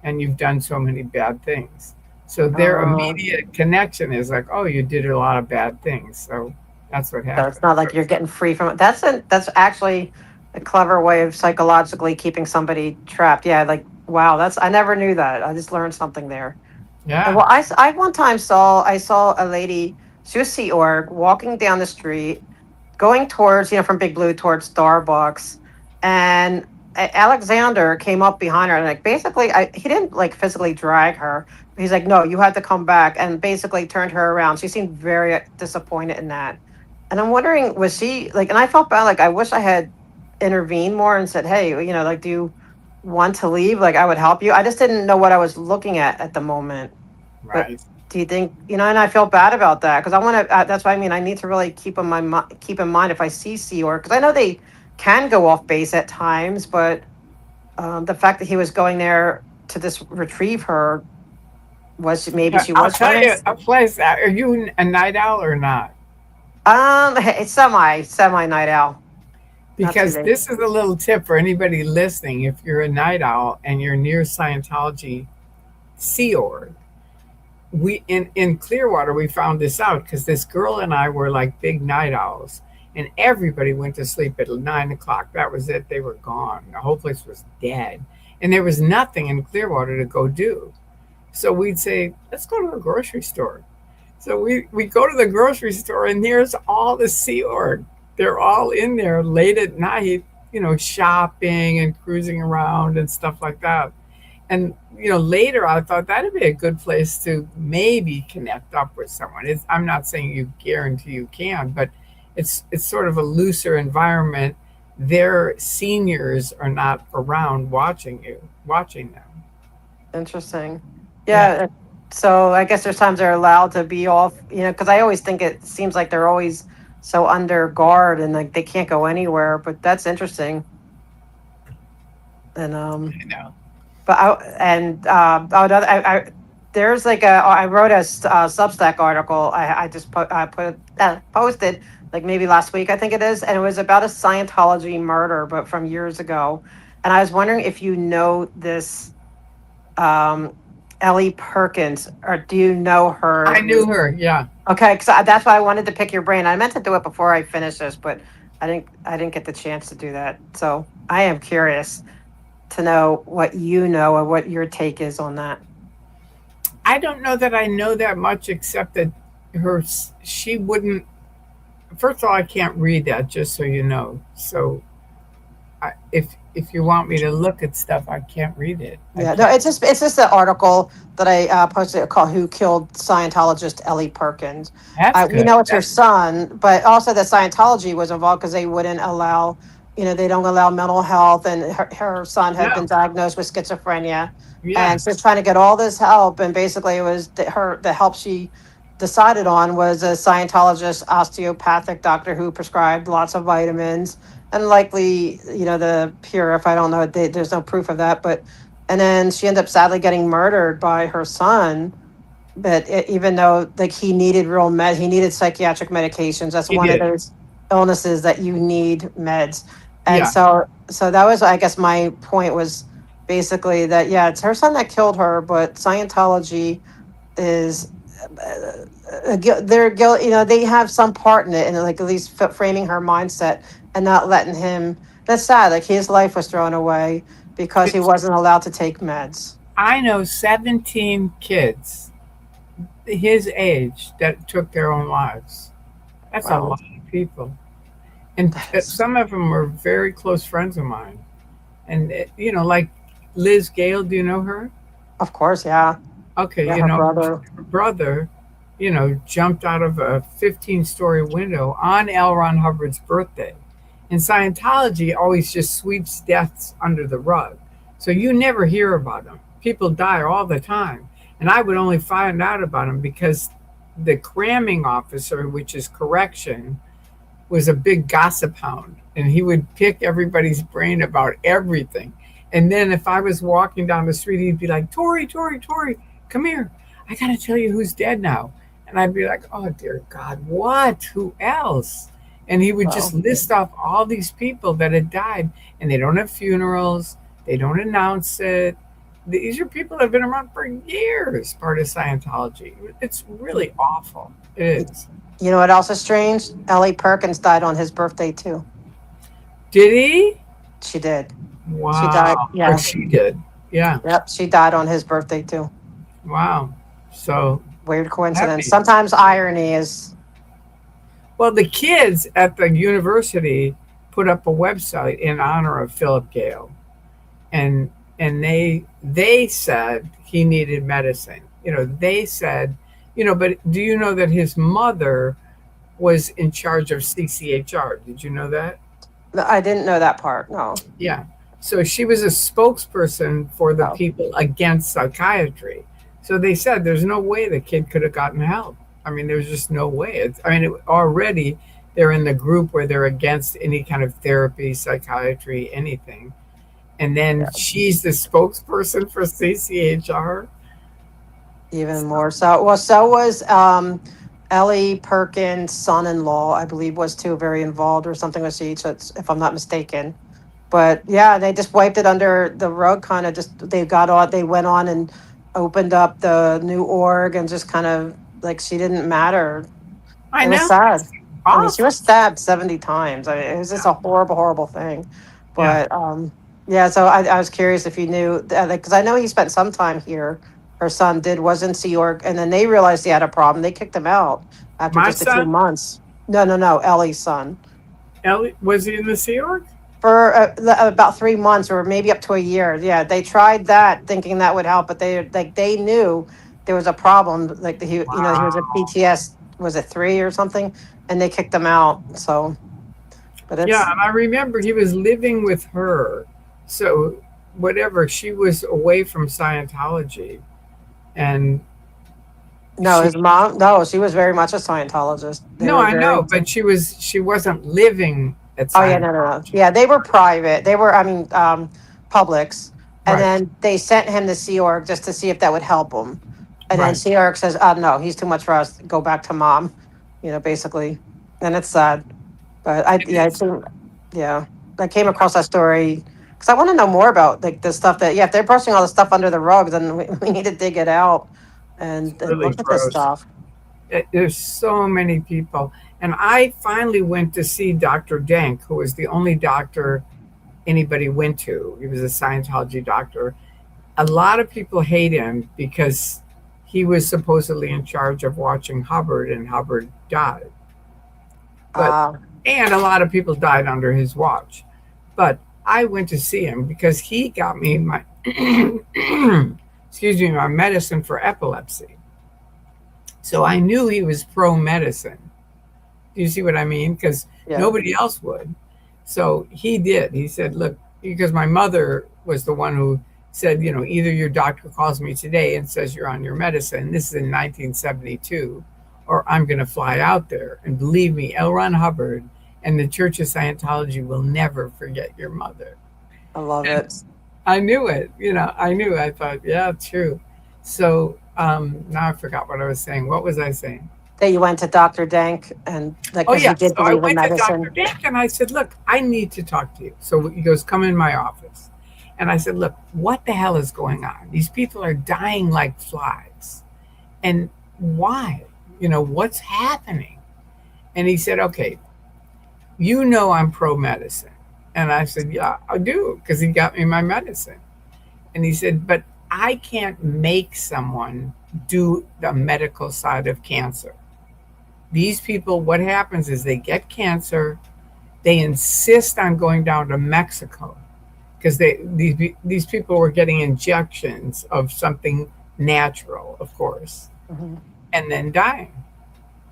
And you've done so many bad things. So their Uh, immediate connection is like, oh, you did a lot of bad things. So that's what so it's happened. not like you're getting free from it. That's actually a clever way of psychologically keeping somebody trapped. Yeah, like wow, that's I never knew that. I just learned something there. And Yeah. well, I one time saw a lady. She was Sea Org walking down the street, going towards from Big Blue towards Starbucks, and Alexander came up behind her and like basically he didn't like physically drag her. He's like, no, you have to come back, and basically turned her around. She seemed very disappointed in that. And I'm wondering, was she like, and I felt bad, like I wish I had intervened more and said, hey, like, do you want to leave? Like I would help you. I just didn't know what I was looking at the moment. But Right. do you think, and I feel bad about that because I want to, that's what I mean. I need to really keep in mind if I see Seor, because I know they can go off base at times, but the fact that he was going there to just retrieve her maybe Yeah, she I'll was tell you friends. a place. Are you a night owl or not? It's semi night owl, not too Because late. this is a little tip for anybody listening. If you're a night owl and you're near Scientology Sea Org, we in Clearwater we found this out because this girl and I were like big night owls, and everybody went to sleep at 9 o'clock. That was it. They were gone. The whole place was dead, and there was nothing in Clearwater to go do. So we'd say, let's go to the grocery store. So we go to the grocery store, and here's all the Sea Org. They're all in there late at night, shopping and cruising around and stuff like that. And later I thought that'd be a good place to maybe connect up with someone. I'm not saying you guarantee you can, but it's sort of a looser environment. Their seniors are not around watching them. Interesting. Yeah. Yeah. So I guess there's times they're allowed to be off, because I always think it seems like they're always so under guard and like they can't go anywhere. But that's interesting. And I know. but there's like I wrote a Substack article. I just posted like maybe last week I think it is, and it was about a Scientology murder, but from years ago. And I was wondering if you know this um, Ellie Perkins, or do you know I her? knew her. Yeah. Okay, because that's why I wanted to pick your brain. I meant to do it before I finished this, but I didn't get the chance to do that. So I am curious to know what you know or what your take is on that. I don't know that I know that much except that she wouldn't. First of all, I can't read that, just so you know. So if you want me to look at stuff, I can't read it. I Yeah, no, can't. it's just an article that I posted called "Who Killed Scientologist Ellie Perkins." That's We good. know it's her son, but also that Scientology was involved because they wouldn't allow, they don't allow mental health, and her son had been No. diagnosed with schizophrenia, and Yes. she's trying to get all this help, and basically it was the help she decided on was a Scientologist osteopathic doctor who prescribed lots of vitamins and likely, the pure, if I don't know, there's no proof of that, but and then she ended up sadly getting murdered by her son. But even though like he needed psychiatric medications. That's He one of did. those illnesses that you need meds. And Yeah. so that was, I guess, my point was basically that yeah, it's her son that killed her, but Scientology is they're guilt. They have some part in it, and like at least framing her mindset and not letting him. That's sad. Like his life was thrown away because he It's, wasn't allowed to take meds. I know 17 kids his age that took their own lives. That's a Wow. lot of people. And That's, some of them were very close friends of mine. And, like Liz Gale, do you know her? of course, yeah, Okay, yeah. Her brother. her brother, jumped out of a 15-story window on L. Ron Hubbard's birthday. And Scientology always just sweeps deaths under the rug. So you never hear about them. People die all the time. And I would only find out about them because the cramming officer, which is correction, was a big gossip hound, and he would pick everybody's brain about everything. And then if I was walking down the street, he'd be like, Tori, Tori, Tori, come here. I got to tell you who's dead now. And I'd be like, oh, dear God, what? Who else? And he would just list off all these people that had died, and they don't have funerals. They don't announce it. These are people that have been around for years, part of Scientology. It's really awful. It is. You know what else is strange? Ellie Perkins died on his birthday too. Did he? She did. Wow. She died. Yeah. Or she did. Yeah. Yep. She died on his birthday too. Wow. So weird coincidence. Happy. Sometimes irony is. Well, the kids at the university put up a website in honor of Philip Gale, and they said he needed medicine. They said, but do you know that his mother was in charge of CCHR? Did you know that? I didn't know that part. No. Yeah. So she was a spokesperson for the people against psychiatry. So they said there's no way the kid could have gotten help. I mean, there's just no way. Already they're in the group where they're against any kind of therapy, psychiatry, anything. And then she's the spokesperson for CCHR. Even more so. Well, so was Ellie Perkins' son-in-law, I believe, was too very involved or something with each, if I'm not mistaken. But yeah, they just wiped it under the rug, kind of they went on and opened up the new org and just kind of like she didn't matter. I know. It was sad. I mean, she was stabbed 70 times. It was just a horrible, horrible thing. But so I was curious if you knew, because I know he spent some time here. Her son was in Sea Org, and then they realized he had a problem. They kicked him out after just a few months. No, Ellie's son. Ellie, was he in the Sea Org? For about 3 months or maybe up to a year. Yeah, they tried that thinking that would help, but they knew there was a problem. Like he was a PTS, was it 3 or something, and they kicked him out. So, but and I remember he was living with her, so whatever, she was away from Scientology, and his mom. No, she was very much a Scientologist. I know, but she wasn't living. Oh yeah, no. Yeah, they were private. They were, Publix, and then they sent him to Sea Org just to see if that would help him. And then Sea Org says, "Oh no, he's too much for us. Go back to mom." Basically, and it's sad. But I came across that story because I want to know more about the stuff that if they're brushing all the stuff under the rug, then we need to dig it out and really look at this stuff. There's so many people. And I finally went to see Dr. Denk, who was the only doctor anybody went to. He was a Scientology doctor. A lot of people hate him because he was supposedly in charge of watching Hubbard, and Hubbard died. And a lot of people died under his watch. But I went to see him because he got me my my medicine for epilepsy. So I knew he was pro-medicine. Do you see what I mean? Because nobody else would. So he did. He said, look, because my mother was the one who said, either your doctor calls me today and says you're on your medicine, this is in 1972, or I'm going to fly out there. And believe me, L. Ron Hubbard and the Church of Scientology will never forget your mother. I love it. I knew it. I thought, yeah, true. So now I forgot what I was saying. What was I saying? That you went to Dr. Denk and So I went to Dr. Denk and I said, look, I need to talk to you. So he goes, come in my office. And I said, look, what the hell is going on? These people are dying like flies. And why? What's happening? And he said, okay, I'm pro-medicine. And I said, yeah, I do, because he got me my medicine. And he said, but I can't make someone do the medical side of cancer. These people, what happens is they get cancer, they insist on going down to Mexico because these people were getting injections of something natural, of course, and then dying.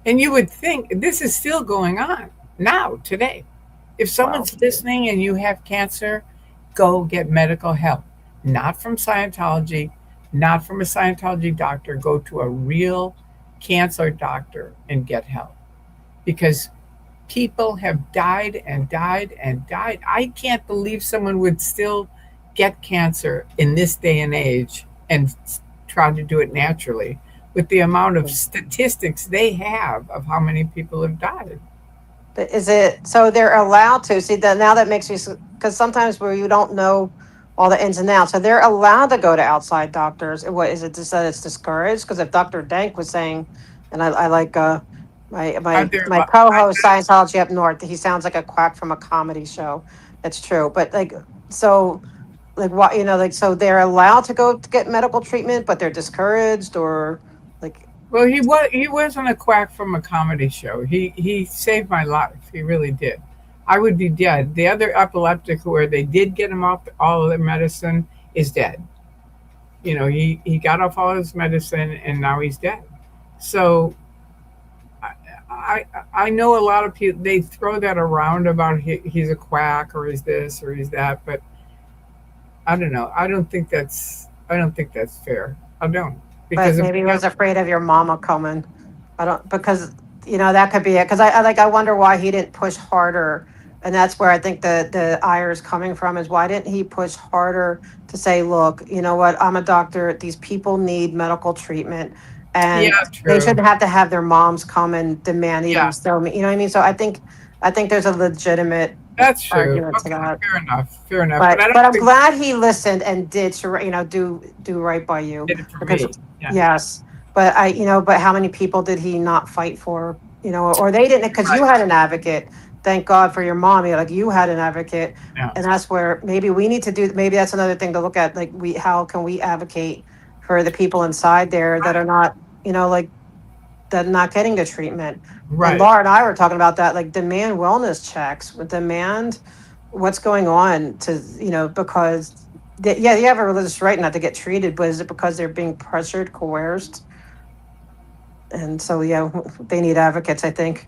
And you would think this is still going on now, today. If someone's listening and you have cancer, go get medical help. Not from Scientology, not from a Scientology doctor. Go to a real cancel a doctor and get help, because people have died and died and died. I can't believe someone would still get cancer in this day and age and try to do it naturally with the amount of statistics they have of how many people have died. But is it so they're allowed to see that now? That makes me, because sometimes where you don't know all the ins and outs, so they're allowed to go to outside doctors. What is it, just that it's discouraged? Because if Dr. Dank was saying, and I like my Are my there, my co-host Scientology up north, he sounds like a quack from a comedy show. That's true, but like, so like what, like, so they're allowed to go to get medical treatment, but they're discouraged, or like, well, he wasn't a quack from a comedy show. He saved my life. He really did. I would be dead. The other epileptic where they did get him off all of their medicine is dead. He got off all his medicine and now he's dead. So I know a lot of people, they throw that around about he's a quack or he's this or he's that, but I don't know. I don't think that's fair. I don't, but because if maybe he was afraid of your mama coming. I don't, because that could be it. Because I wonder why he didn't push harder, and that's where I think the ire is coming from. Is why didn't he push harder to say, look, you know what? I'm a doctor. These people need medical treatment, yeah, and they true. shouldn't have to have their moms come and demand even Yeah, so. You know what I mean? So I think there's a legitimate that's true. argument to Okay, that. fair enough. Fair enough. But But I don't but I'm think glad he listened and did do right by you, he did it for because me. Yeah, yes, but but how many people did he not fight for? Or they didn't, because you right. had an advocate. Thank God for your mommy. Like, you had an advocate, Yeah, and that's where maybe we need to do. Maybe that's another thing to look at. Like, how can we advocate for the people inside there that are right, not, like, that not getting the treatment. And right. Laura and I were talking about that, like, demand wellness checks, demand what's going on to, because yeah, you have a religious right not to get treated, but is it because they're being pressured, coerced? And so, yeah, they need advocates, I think.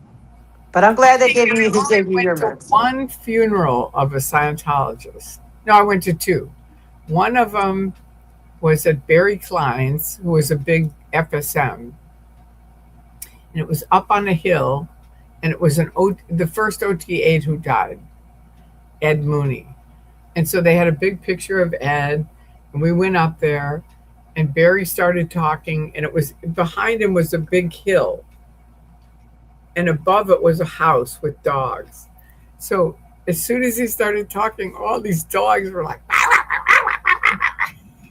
But I'm glad they See, gave and you, I he only gave you went your to meds. So. one funeral of a Scientologist. No, I went to two. One of them was at Barry Klein's, who was a big FSM, and it was up on a hill, and it was the first OT8 who died, Ed Mooney. And so they had a big picture of Ed, and we went up there, and Barry started talking, and it was behind him was a big hill, and above it was a house with dogs. So as soon as he started talking, all these dogs were like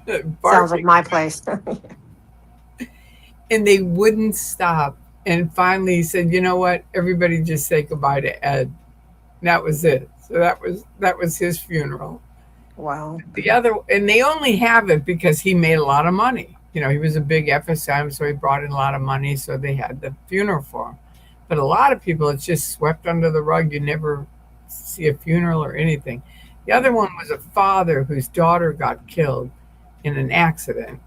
Sounds like barking, my place. and they wouldn't stop. And finally, he said, "You know what? Everybody just say goodbye to Ed." And that was it. So that was his funeral. Wow. The other, and they only have it because he made a lot of money. He was a big FSM, so he brought in a lot of money. So they had the funeral for him. But a lot of people, it's just swept under the rug. You never see a funeral or anything. The other one was a father whose daughter got killed in an accident,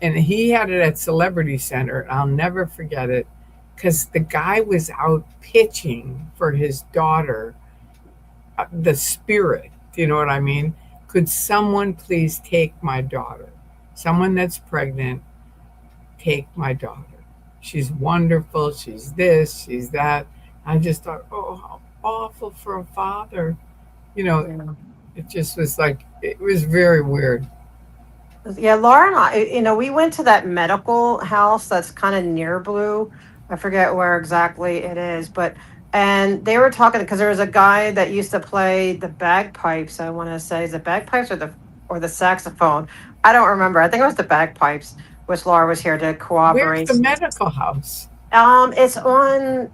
and he had it at Celebrity Center. And I'll never forget it because the guy was out pitching for his daughter, the spirit. Do you know what I mean? Could someone please take my daughter? Someone that's pregnant, take my daughter. She's wonderful. She's this, she's that. I just thought, oh, how awful for a father. You know, Yeah. it just was like, it was very weird. Yeah, Laura and I, we went to that medical house that's kind of near Blue. I forget where exactly it is, and they were talking because there was a guy that used to play the bagpipes. I want to say, is it bagpipes or the saxophone? I don't remember. I think it was the bagpipes, which Laura was here to Where's the cooperate. medical house? It's on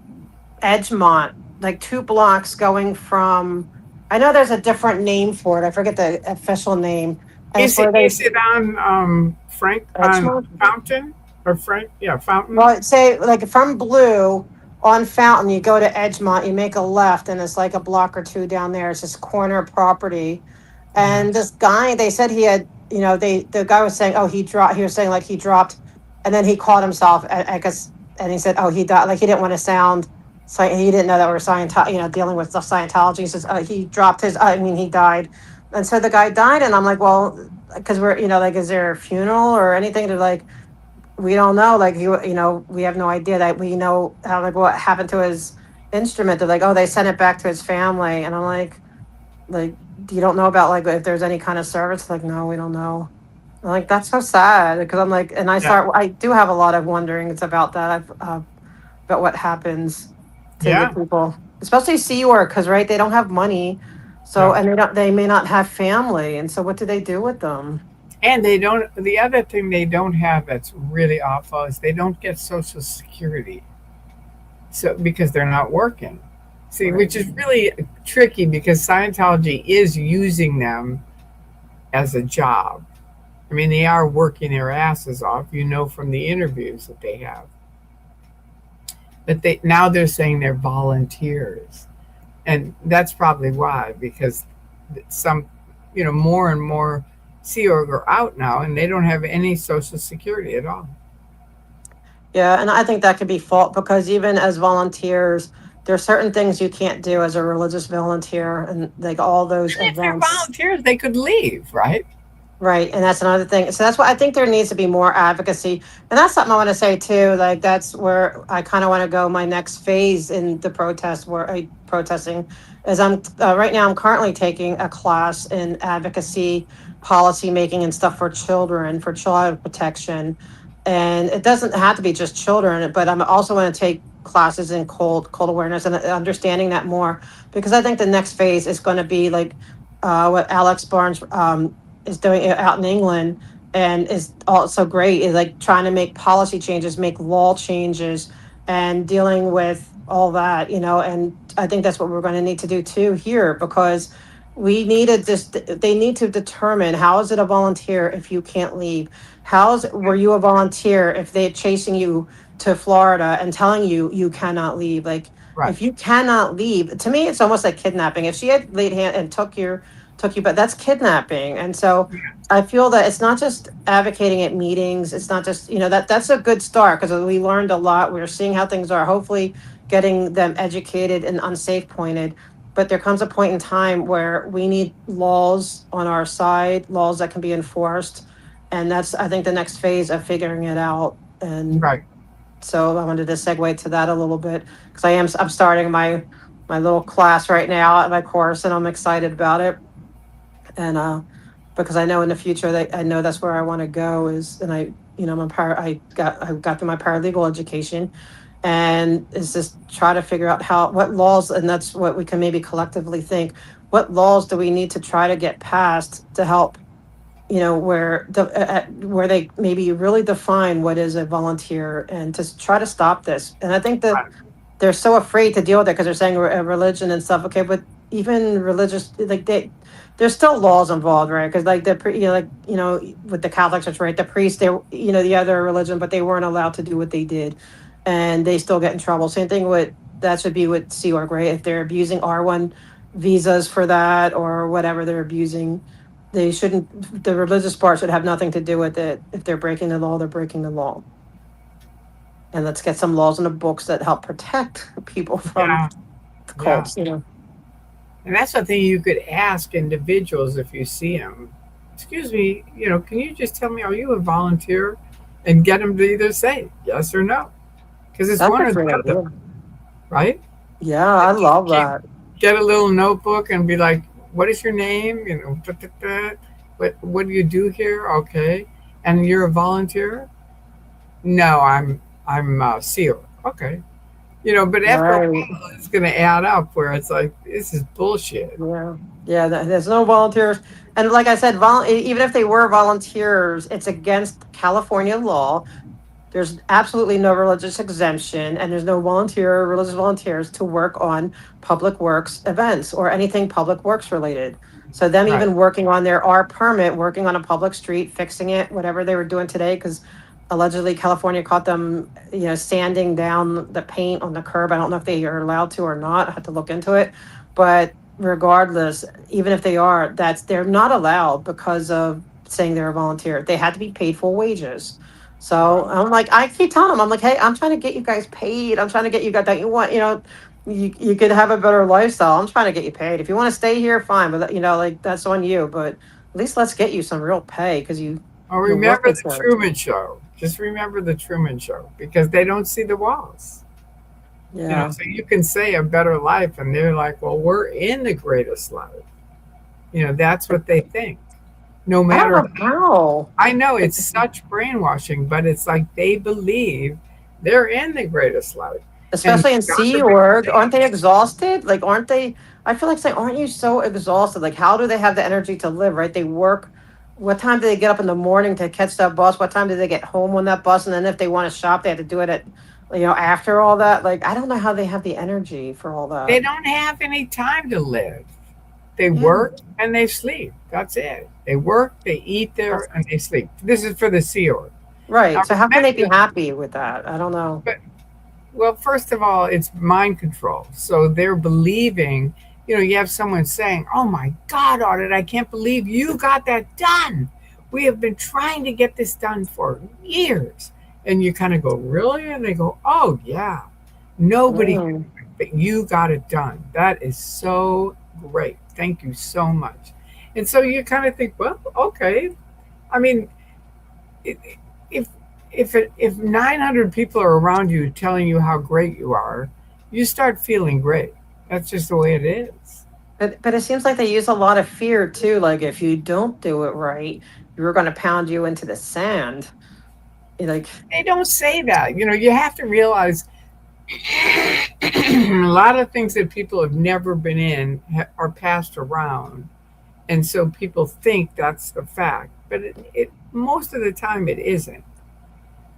Edgemont, like 2 blocks going from. I know there's a different name for it. I forget the official name, and it's Is it where they is it on Frank on Edgemont. Fountain or Frank? Yeah, Fountain. Well, say like from Blue on Fountain, you go to Edgemont, you make a left, and it's like a block or two down there. It's this corner property, Yeah. and this guy, they said he had, the guy was saying, oh, he dropped. He was saying like he dropped, and then he caught himself, I guess, and he said, oh, he died. Like, he didn't want to sound. He didn't know that we're dealing with the Scientology. He says he dropped his. I mean, he died, and so the guy died, and I'm like, well, because we're, like, is there a funeral or anything to like? we don't know. Like we have no idea that we know how like what happened to his instrument. They're like, oh, they sent it back to his family, and I'm like, you don't know about like if there's any kind of service? Like, no, we don't know. I'm like, that's so sad because I'm like, and Yeah. I do have a lot of wonderings about that. About what happens to the Yeah. people, especially Sea Org, because right, they don't have money, so No. and they may not have family, and so what do they do with them? And they don't, the other thing they don't have that's really awful is they don't get Social Security. So, because they're not working. See, Right. which is really tricky because Scientology is using them as a job. I mean, they are working their asses off, from the interviews that they have. But they're saying they're volunteers. And that's probably why, because some, more and more Sea Org are out now and they don't have any Social Security at all. Yeah, and I think that could be fault because even as volunteers, there are certain things you can't do as a religious volunteer, and like all those And if they're events. volunteers, they could leave, right? Right. And that's another thing. So that's why I think there needs to be more advocacy. And that's something I want to say too. Like that's where I kind of want to go my next phase in the protest where I protesting is I'm right now I'm currently taking a class in advocacy, policy making and stuff for child protection. And it doesn't have to be just children, but I'm also want to take classes in cold awareness and understanding that more because I think the next phase is going to be like what Alex Barnes is doing it out in England and is also great is like trying to make policy changes, make law changes, and dealing with all that, and I think that's what we're going to need to do too here because we need to just they need to determine how is it a volunteer if you can't leave? Were you a volunteer if they're chasing you to Florida and telling you you cannot leave? Like Right. if you cannot leave, to me it's almost like kidnapping. If she had laid hand and took you, but that's kidnapping. And so I feel that it's not just advocating at meetings. It's not just, that's a good start because we learned a lot. We're seeing how things are, hopefully getting them educated and unsafe pointed. But there comes a point in time where we need laws on our side, laws that can be enforced. And that's, I think, the next phase of figuring it out. And Right. so I wanted to segue to that a little bit because I'm starting my little class right now at my course and I'm excited about it and because I know in the future that I know that's where I want to go is and I got through my paralegal education and is just try to figure out how what laws and that's what we can maybe collectively think what laws do we need to try to get passed to help where they maybe really define what is a volunteer and to try to stop this and I think that Right. they're so afraid to deal with it because they're saying religion and stuff. Okay, but even religious, like there's still laws involved, right? Because like with the Catholics, it's right. The priests, the other religion, but they weren't allowed to do what they did, and they still get in trouble. Same thing with that should be with Sea Org, right? If they're abusing R1 visas for that or whatever they're abusing, they shouldn't. The religious part should have nothing to do with it. If they're breaking the law, they're breaking the law. And let's get some laws in the books that help protect people from Yeah. the Yeah. cults. And that's something you could ask individuals if you see them. Excuse me, can you just tell me, are you a volunteer? And get them to either say yes or no. Because it's That's one a or great the other, idea. right? Yeah, I love that. Get a little notebook and be like, what is your name? What do you do here? Okay. And you're a volunteer? No, I'm a SEAL. Okay. But after a Right. while, it's going to add up where it's like, this is bullshit. Yeah. Yeah. There's no volunteers. And like I said, even if they were volunteers, it's against California law. There's absolutely no religious exemption, and there's no religious volunteers to work on public works events or anything public works related. So them Right. even working on their R permit, working on a public street, fixing it, whatever they were doing today, because allegedly California caught them, sanding down the paint on the curb. I don't know if they are allowed to or not. I had to look into it, but regardless, even if they are, they're not allowed because of saying they're a volunteer. They had to be paid full wages. So Right. I'm like, I keep telling them, I'm like, hey, I'm trying to get you guys paid. I'm trying to get you guys that you want, you could have a better lifestyle. I'm trying to get you paid. If you want to stay here, fine, but like that's on you. But at least let's get you some real pay because Or you're remember working the for it. Truman Show. Just remember the Truman Show, because they don't see the walls. Yeah. So you can say a better life, and they're like, well, we're in the greatest life. That's what they think. No I don't matter, know how. I know it's such brainwashing, but it's like they believe they're in the greatest life. And Especially in God Sea forbid Org, they, aren't they exhausted? Like, aren't they? I feel like saying, aren't you so exhausted? Like, how do they have the energy to live? Right? They work. What time do they get up in the morning to catch that bus? What time do they get home on that bus? And then if they want to shop, they have to do it at, after all that. Like, I don't know how they have the energy for all they that. don't have any time to live. They Yeah. work and they sleep. That's it. They work, they eat there, and they sleep. This is for the Sea Org. Now Right. So how can they be remember, happy with that? I don't know. but well, first of all, it's mind control. So they're believing, you have someone saying, oh my God, Audit, I can't believe you got that done. We have been trying to get this done for years. And you kind of go, really? And they go, oh, yeah. Nobody, Mm. but you got it done. That is so great. Thank you so much. And so you kind of think, well, okay. I mean, it, if if 900 people are around you telling you how great you are, you start feeling great. That's just the way it is. But it seems like they use a lot of fear too. Like if you don't do it right, you're going to pound you into the sand. Like, They don't say that. You have to realize a lot of things that people have never been in are passed around, and so people think that's the fact, but it most of the time it isn't,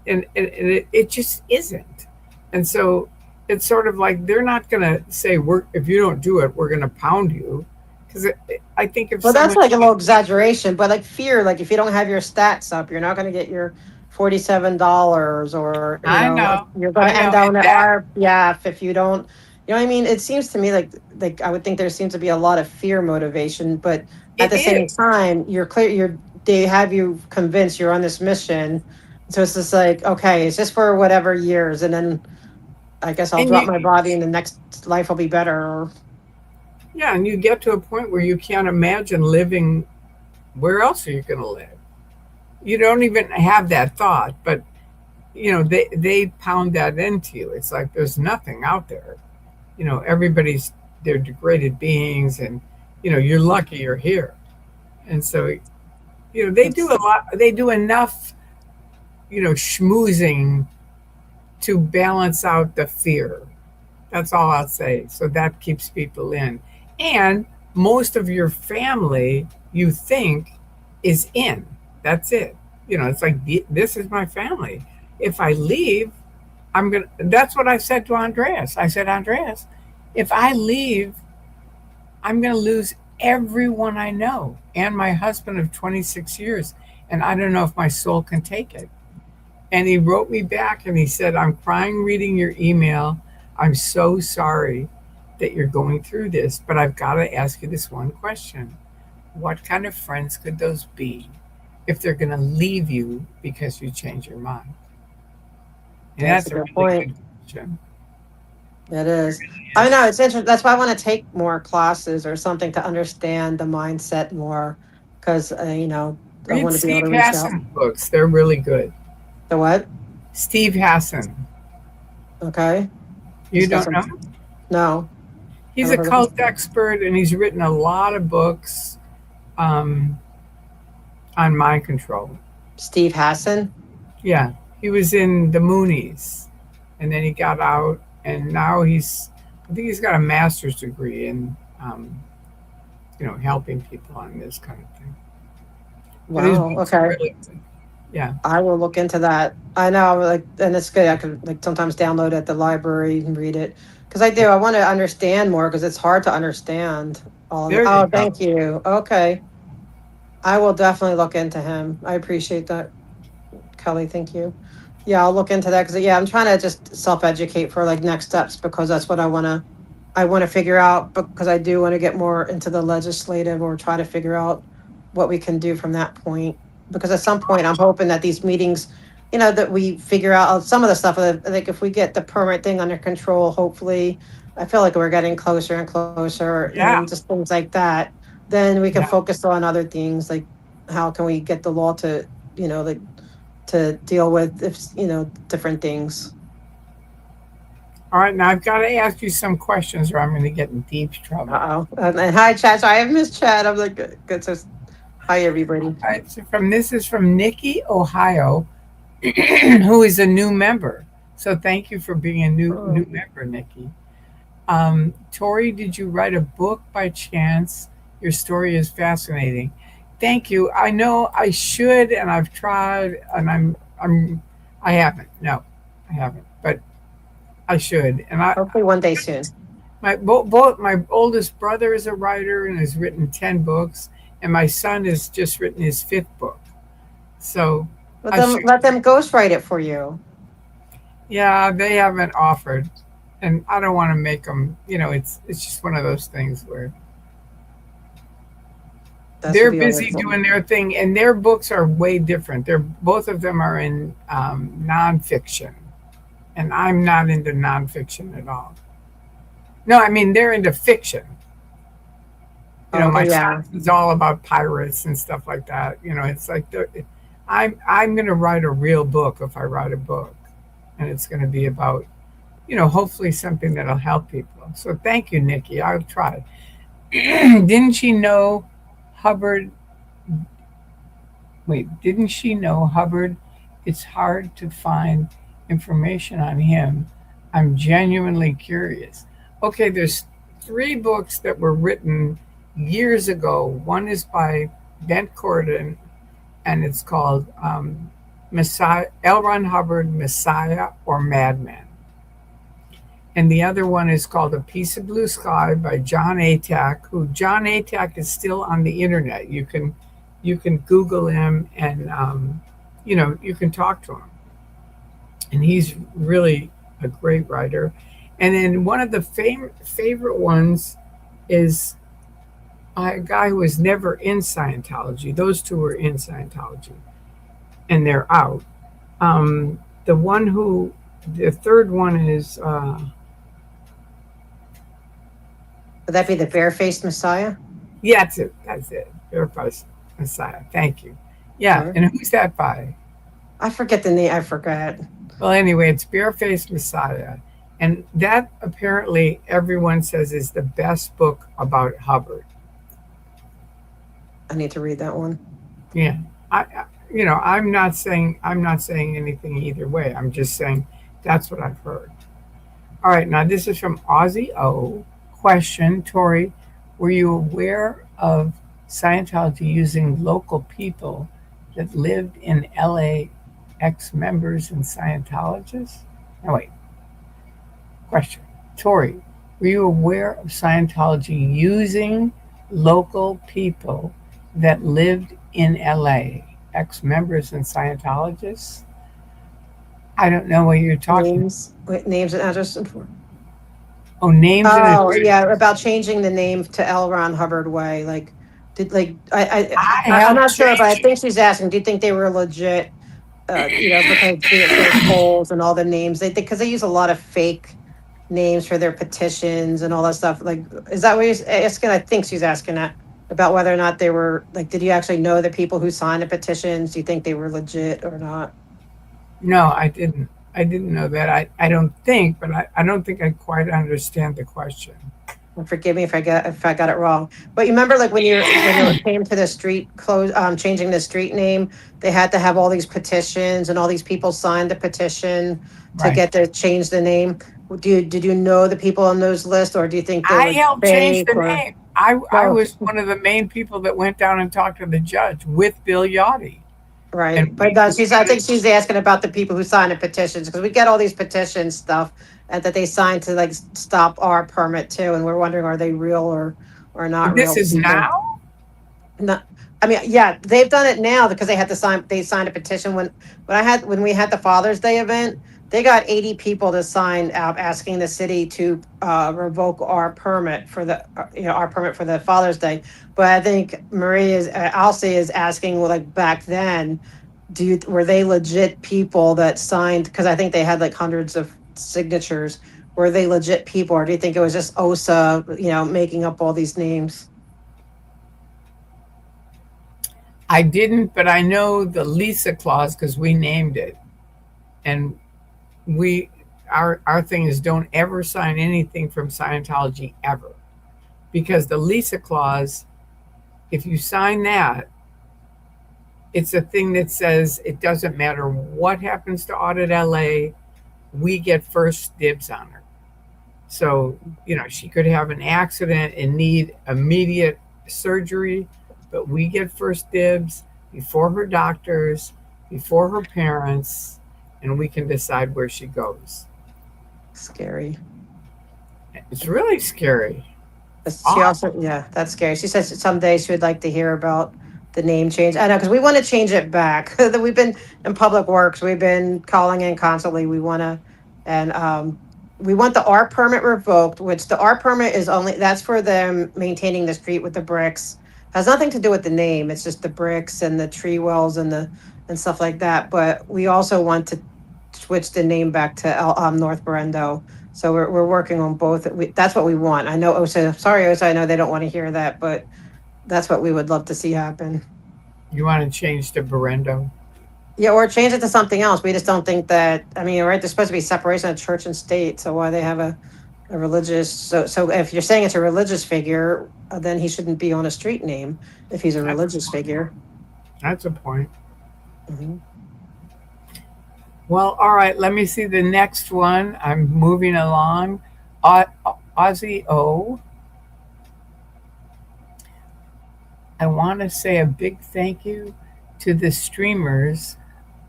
and it just isn't. And so it's sort of like they're not going to say, we're if you don't do it, we're going to pound you, because I think if well, that's someone, like a little exaggeration. But like fear, like if you don't have your stats up, you're not going to get your $47, or I know, you're going I to end know, down and at that RPF if you don't. You know what I mean? It seems to me like I would think there seems to be a lot of fear motivation, but at it the same is. time, you're clear. They have you convinced you're on this mission. So it's just like, okay, it's just for whatever years, and then I guess I'll And drop you, my body, and the next life will be better. yeah, and you get to a point where you can't imagine living. Where else are you going to live? You don't even have that thought, but they pound that into you. It's like there's nothing out there. Everybody's they're degraded beings, and you're lucky you're here. And so they do It's a lot. They do enough schmoozing to balance out the fear. That's all I'll say. So that keeps people in. And most of your family, you think, is in. That's it. It's like, this is my family. If I leave, that's what I said to Andreas. I said, Andreas, if I leave, I'm going to lose everyone I know and my husband of 26 years. And I don't know if my soul can take it. And he wrote me back and he said, I'm crying reading your email. I'm so sorry that you're going through this, but I've got to ask you this one question. What kind of friends could those be if they're going to leave you because you change your mind? And that's a that's a good really point. good question. It is. I Yes. know it's interesting. That's why I want to take more classes or something to understand the mindset more, because I Read want to be able Steve to reach out. Hassan's books. They're really good. The what? Steve Hassan. Okay. You He's got don't some. know? No, He's never a heard of him. cult expert and he's written a lot of books um, on mind control. Steve Hassan. Yeah, he was in the Moonies, and then he got out, and now I think he's got a master's degree in, helping people on this kind of thing. But his Wow. books are Okay. really good. Yeah, I will look into that. I know, like, and it's good. I could like sometimes download at the library and read it because I do. I want to understand more because it's hard to understand all. there you Oh, go. thank you. Okay, I will definitely look into him. I appreciate that, Kelly. Thank you. Yeah, I'll look into that because yeah, I'm trying to just self-educate for like next steps because that's what I want to. I want to figure out because I do want to get more into the legislative or try to figure out what we can do from that point. Because at some point, I'm hoping that these meetings, that we figure out some of the stuff. Like if we get the permit thing under control, hopefully, I feel like we're getting closer and closer, Yeah, and just things like that. Then we can yeah, focus on other things like how can we get the law to, like to deal with, if different things. All right, now I've got to ask you some questions or I'm going to get in deep trouble. Uh-oh. And hi, Chad. So I have missed Chad. I'm like, good. So, hi, everybody. All right, so this is from Nikki, Ohio, who is a new member. So thank you for being a new member, Nikki. Tori, did you write a book by chance? Your story is fascinating. Thank you. I know I should, and I've tried, and I haven't. No, I haven't, but I should. And Hopefully one day soon. both my oldest brother is a writer and has written 10 books, and my son has just written his 5th book. So Let them ghostwrite it for you. Yeah, they haven't offered, and I don't want to make them. It's just one of those things where they're busy doing their thing, and their books are way different. Both of them are in nonfiction, and I'm not into nonfiction at all. No, I mean they're into fiction. My son is all about pirates and stuff like that. It's like I'm going to write a real book if I write a book, and it's going to be about hopefully something that'll help people. So thank you, Nikki. I'll try. Didn't she know Hubbard? Didn't she know Hubbard? It's hard to find information on him. I'm genuinely curious. Okay, there's 3 books that were written years ago. One is by Bent Corden, and it's called Messiah, L. Ron Hubbard, Messiah or Madman. And the other one is called A Piece of Blue Sky by John Atack, who John Atack is still on the internet. You can Google him, and you can talk to him. And he's really a great writer. And then one of the favorite ones is a guy who was never in Scientology. Those 2 were in Scientology, and they're out. The 3rd one is. Would that be the Barefaced Messiah? Yeah, that's it. Barefaced Messiah. Thank you. Yeah, sure. And who's that by? I forget the name. I forgot. Well, anyway, it's Barefaced Messiah. And that apparently everyone says is the best book about Hubbard. I need to read that one. Yeah. I'm not saying anything either way. I'm just saying that's what I've heard. All right, now this is from Aussie O. Question, Tori, were you aware of Scientology using local people that lived in LA, ex-members and Scientologists? No, wait. Question, Tori, were you aware of Scientology using local people that lived in LA, ex-members and Scientologists? I don't know what you're talking about. Names and addresses. Oh, names and addresses. Yeah, about changing the name to L. Ron Hubbard Way. I'm not sure, but I think she's asking, do you think they were legit? Because there's polls and all the names. Because they use a lot of fake names for their petitions and all that stuff. Is that what he's asking? I think she's asking that about whether or not they were did you actually know the people who signed the petitions? Do you think they were legit or not? No, I didn't. I didn't know that. I don't think, but I don't think I quite understand the question. Well, forgive me if I got it wrong. But you remember, when you came to the street changing the street name, they had to have all these petitions, and all these people signed the petition to get to change the name. Did you know the people on those lists, or do you think I helped change the name? I was one of the main people that went down and talked to the judge with Bill Yachty. Right, but I think she's asking about the people who signed the petitions, because we get all these petition stuff and that they signed to stop our permit too, and we're wondering, are they real or not real? This is people. Now? No, I mean, yeah, they've done it now because they had to sign. They signed a petition when we had the Father's Day event. They got 80 people to sign out asking the city to revoke our permit for the Father's Day. But I think Alcee is asking, back then, were they legit people that signed? Because I think they had hundreds of signatures. Were they legit people, or do you think it was just OSA, making up all these names? I didn't, but I know the Lisa clause because we named it, and we our thing is don't ever sign anything from Scientology ever, because the Lisa clause, if you sign that, it's a thing that says it doesn't matter what happens to Audit LA, we get first dibs on her. So, she could have an accident and need immediate surgery, but we get first dibs before her doctors, before her parents, and we can decide where she goes. Scary. It's really scary. She also, yeah, that's scary. She says someday she would like to hear about the name change. I know, because we want to change it back. We've been in public works. We've been calling in constantly. We want to, and we want the R permit revoked, which the R permit is only, that's for them maintaining the street with the bricks. Has nothing to do with the name. It's just the bricks and the tree wells and stuff like that. But we also want to switch the name back to North Berendo. So we're working on both. That's what we want. I know OSA, sorry, OSA, I know they don't want to hear that, but that's what we would love to see happen. You want to change to Berendo? Yeah, or change it to something else. We just don't think that, I mean, right, there's supposed to be separation of church and state. So why they have a religious, so if you're saying it's a religious figure, then he shouldn't be on a street name if he's a religious figure. That's a point. Mm-hmm. Well, all right, let me see the next one. I'm moving along. Aussie O. I want to say a big thank you to the streamers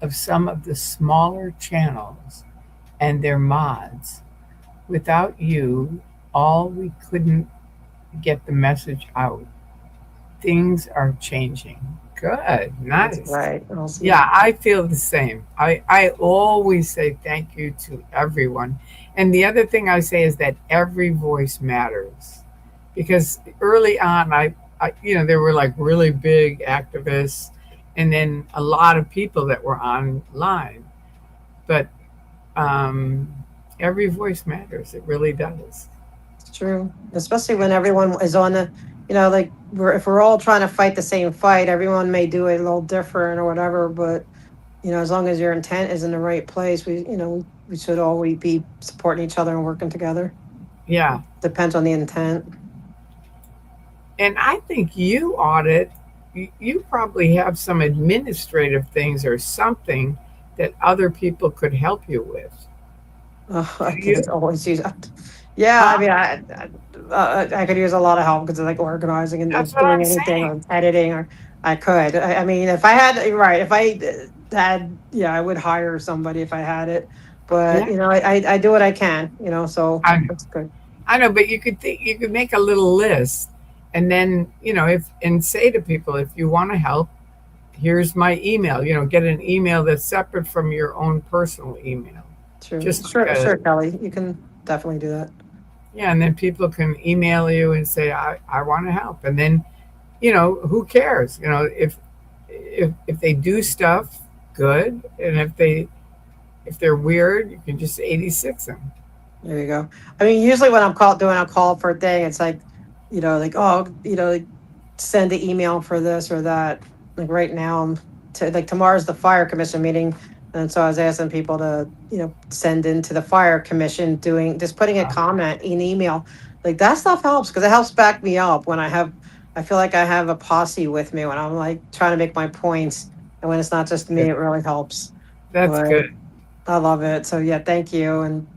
of some of the smaller channels and their mods. Without you, we couldn't get the message out. Things are changing. Good, nice. That's right. Awesome. Yeah, I feel the same. I always say thank you to everyone. And the other thing I say is that every voice matters. Because early on, there were like really big activists and then a lot of people that were online. But every voice matters. It really does. It's true, especially when everyone is on the, like if we're all trying to fight the same fight, everyone may do it a little different or whatever. But as long as your intent is in the right place, we should always be supporting each other and working together. Yeah, depends on the intent. And I think you you probably have some administrative things or something that other people could help you with. I could always use that. Yeah, I mean, I could use a lot of help because like organizing and That's what doing I'm anything saying. or editing, or I could. I mean, if I had, right, if I had, yeah, I would hire somebody if I had it. But Yeah. I do what I can. So I that's good. I know, but you could make a little list, and then and say to people, if you want to help, here's my email. Get an email that's separate from your own personal email. True. Just Sure, Kelly. You can definitely do that. Yeah, and then people can email you and say, I want to help. And then, who cares? If they do stuff, good. And if they're weird, you can just 86 them. There you go. I mean, usually when I'm doing a call for a thing, it's like, like send the email for this or that. Like right now, tomorrow's the fire commission meeting. And so I was asking people to, send into the fire commission just putting a comment in email. Like that stuff helps because it helps back me up when I feel like I have a posse with me when I'm like trying to make my points. And when it's not just me, it really helps. That's good. I love it. So yeah, thank you. And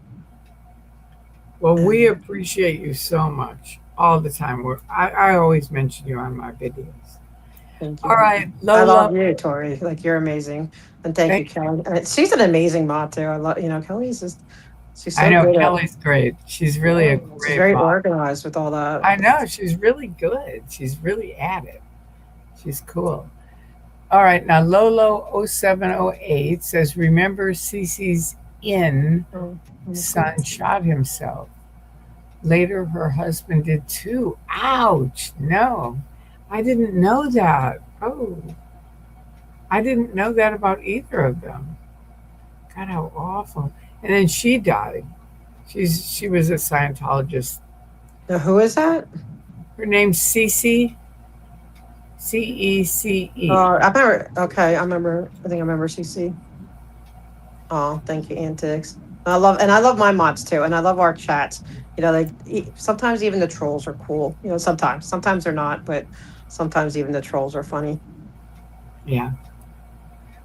well, we appreciate you so much all the time. I always mention you on my videos. Thank you. All right, Lola. I love you, Tori. Like you're amazing. And thank you, Kelly. She's an amazing mom too. I love, Kelly's just, she's so I know good Kelly's great. She's really she's very mom. organized with all that. I know, she's really good. She's really at it. She's cool. All right, now Lolo0708 says, remember Cece's son shot himself. Later, her husband did too. Ouch. No, I didn't know that. Oh, I didn't know that about either of them. God, how awful. And then she died. She was a Scientologist. Now, who is that? Her name's Cece. CECE. I remember. Okay, I remember. I think I remember CC. Oh, thank you, Antics. I love my mods too, and I love our chats. Sometimes even the trolls are cool. Sometimes they're not, but sometimes even the trolls are funny. Yeah.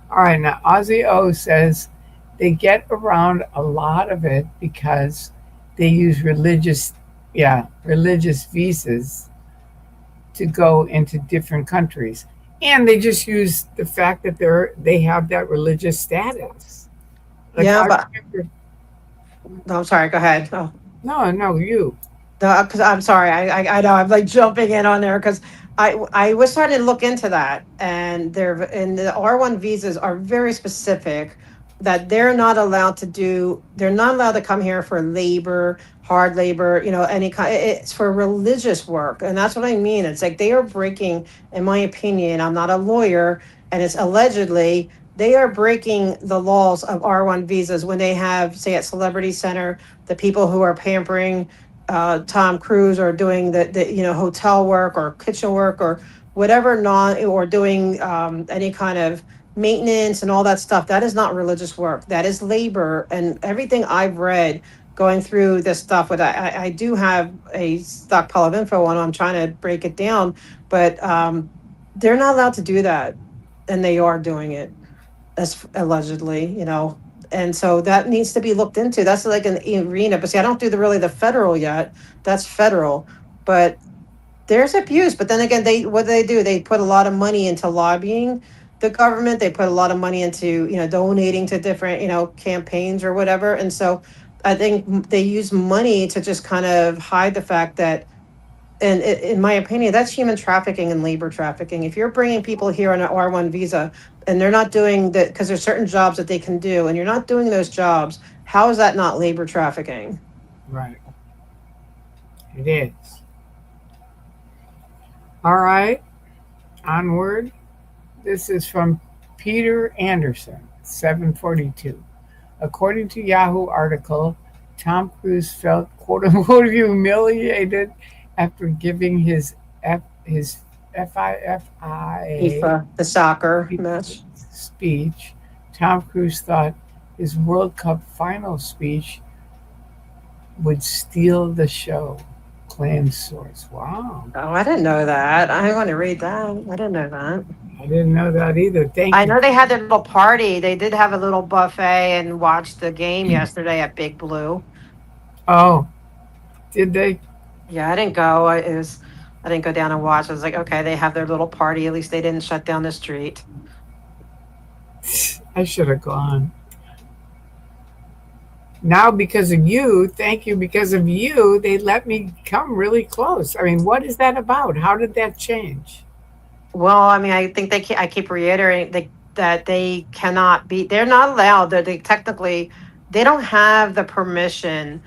All right. Now, Ozzy O says they get around a lot of it because they use religious visas to go into different countries. And they just use the fact that they have that religious status. Like Yeah, I but remember, no, I'm sorry. Go ahead. Oh. no, you. No, because I'm sorry. I know I'm like jumping in on there because I was starting to look into that, and the R1 visas are very specific that they're not allowed to do. They're not allowed to come here for labor, hard labor, any kind. It's for religious work, and that's what I mean. It's like they are breaking, in my opinion. I'm not a lawyer, and it's allegedly they are breaking the laws of R1 visas when they have, say, at Celebrity Center, the people who are pampering Tom Cruise or doing the hotel work or kitchen work or whatever non or doing any kind of maintenance and all that stuff. That is not religious work. That is labor. And everything I've read going through this stuff with I do have a stockpile of info on. I'm trying to break it down, but they're not allowed to do that, and they are doing it as allegedly. And so that needs to be looked into. That's like an arena. But see, I don't do the federal yet. That's federal. But there's abuse. But then again, what do? They put a lot of money into lobbying the government. They put a lot of money into, donating to different, campaigns or whatever. And so I think they use money to just kind of hide the fact that, and in my opinion, that's human trafficking and labor trafficking. If you're bringing people here on an R1 visa and they're not doing that because there's certain jobs that they can do, and you're not doing those jobs, how is that not labor trafficking? Right. It is. All right. Onward. This is from Peter Anderson, 742. According to Yahoo article, Tom Cruise felt quote unquote humiliated after giving his FIFA FIFA, the soccer match. speech. Tom Cruise thought his World Cup final speech would steal the show, claims source. Wow. Oh, I didn't know that. I want to read that. I didn't know that. I didn't know that either. Thank I you. know they had their little party. They did have a little buffet and watched the game yesterday at Big Blue. Oh, did they? Yeah, I didn't go. I didn't go down and watch. I was like, okay, they have their little party. At least they didn't shut down the street. I should have gone. Now, because of you, thank you, because of you, they let me come really close. I mean, what is that about? How did that change? Well, I mean, I think I keep reiterating that they cannot be. They're not allowed. They technically they don't have the permission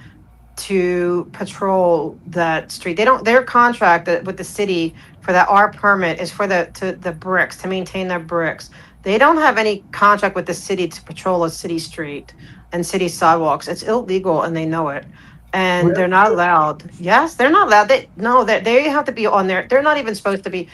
to patrol that street. They don't. Their contract with the city for that R permit is for the bricks to maintain their bricks. They don't have any contract with the city to patrol a city street and city sidewalks. It's illegal, and they know it. And they're not allowed. Yes, they're not allowed. They have to be on there. They're not even supposed to be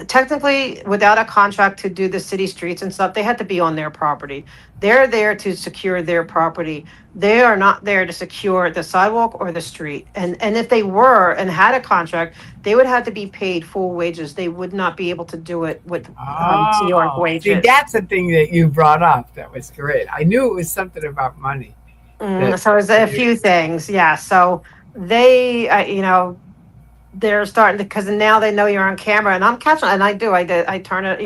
technically without a contract to do the city streets and stuff. They had to be on their property. They're there to secure their property. They are not there to secure the sidewalk or the street. And if they were and had a contract, they would have to be paid full wages. They would not be able to do it with New York Oh, see, wages. that's the thing that you brought up. That was great. I knew it was something about money. So it's a few things. Yeah. So they, they're starting to, because now they know you're on camera, and I'm catching, and I do. I turn it.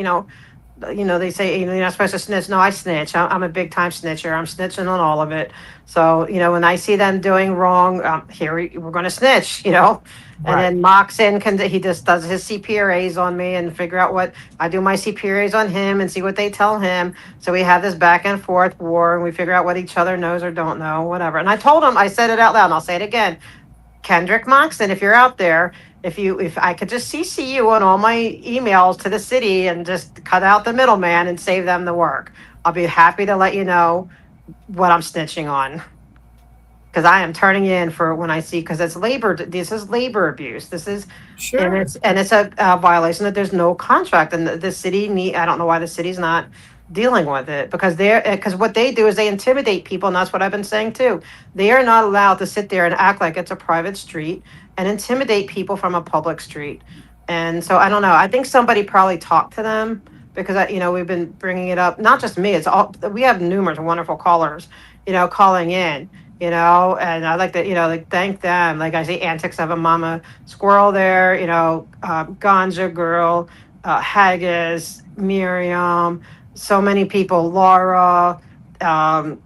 They say you're not supposed to snitch. No, I snitch. I'm a big time snitcher. I'm snitching on all of it. So when I see them doing wrong, we're going to snitch. And Right. then Moxon he just does his CPRAs on me and figure out what I do my CPRAs on him and see what they tell him. So we have this back and forth war, and we figure out what each other knows or don't know, whatever. And I told him, I said it out loud, and I'll say it again. Kendrick Moxon, if you're out there, if I could just CC you on all my emails to the city and just cut out the middleman and save them the work, I'll be happy to let you know what I'm snitching on. because I am turning in for when I see, because it's labor. This is labor abuse. This is, and Sure. it's a violation that there's no contract, and the city need. I don't know why the city's not dealing with it, because because what they do is they intimidate people, and that's what I've been saying too. They are not allowed to sit there and act like it's a private street and intimidate people from a public street. And so I don't know. I think somebody probably talked to them, because we've been bringing it up. Not just me. It's all, we have numerous wonderful callers, calling in, and I like to, like, thank them. Like, I see Antics of a Mama Squirrel there, Ganja Girl, Haggis, Miriam, so many people, Laura, um,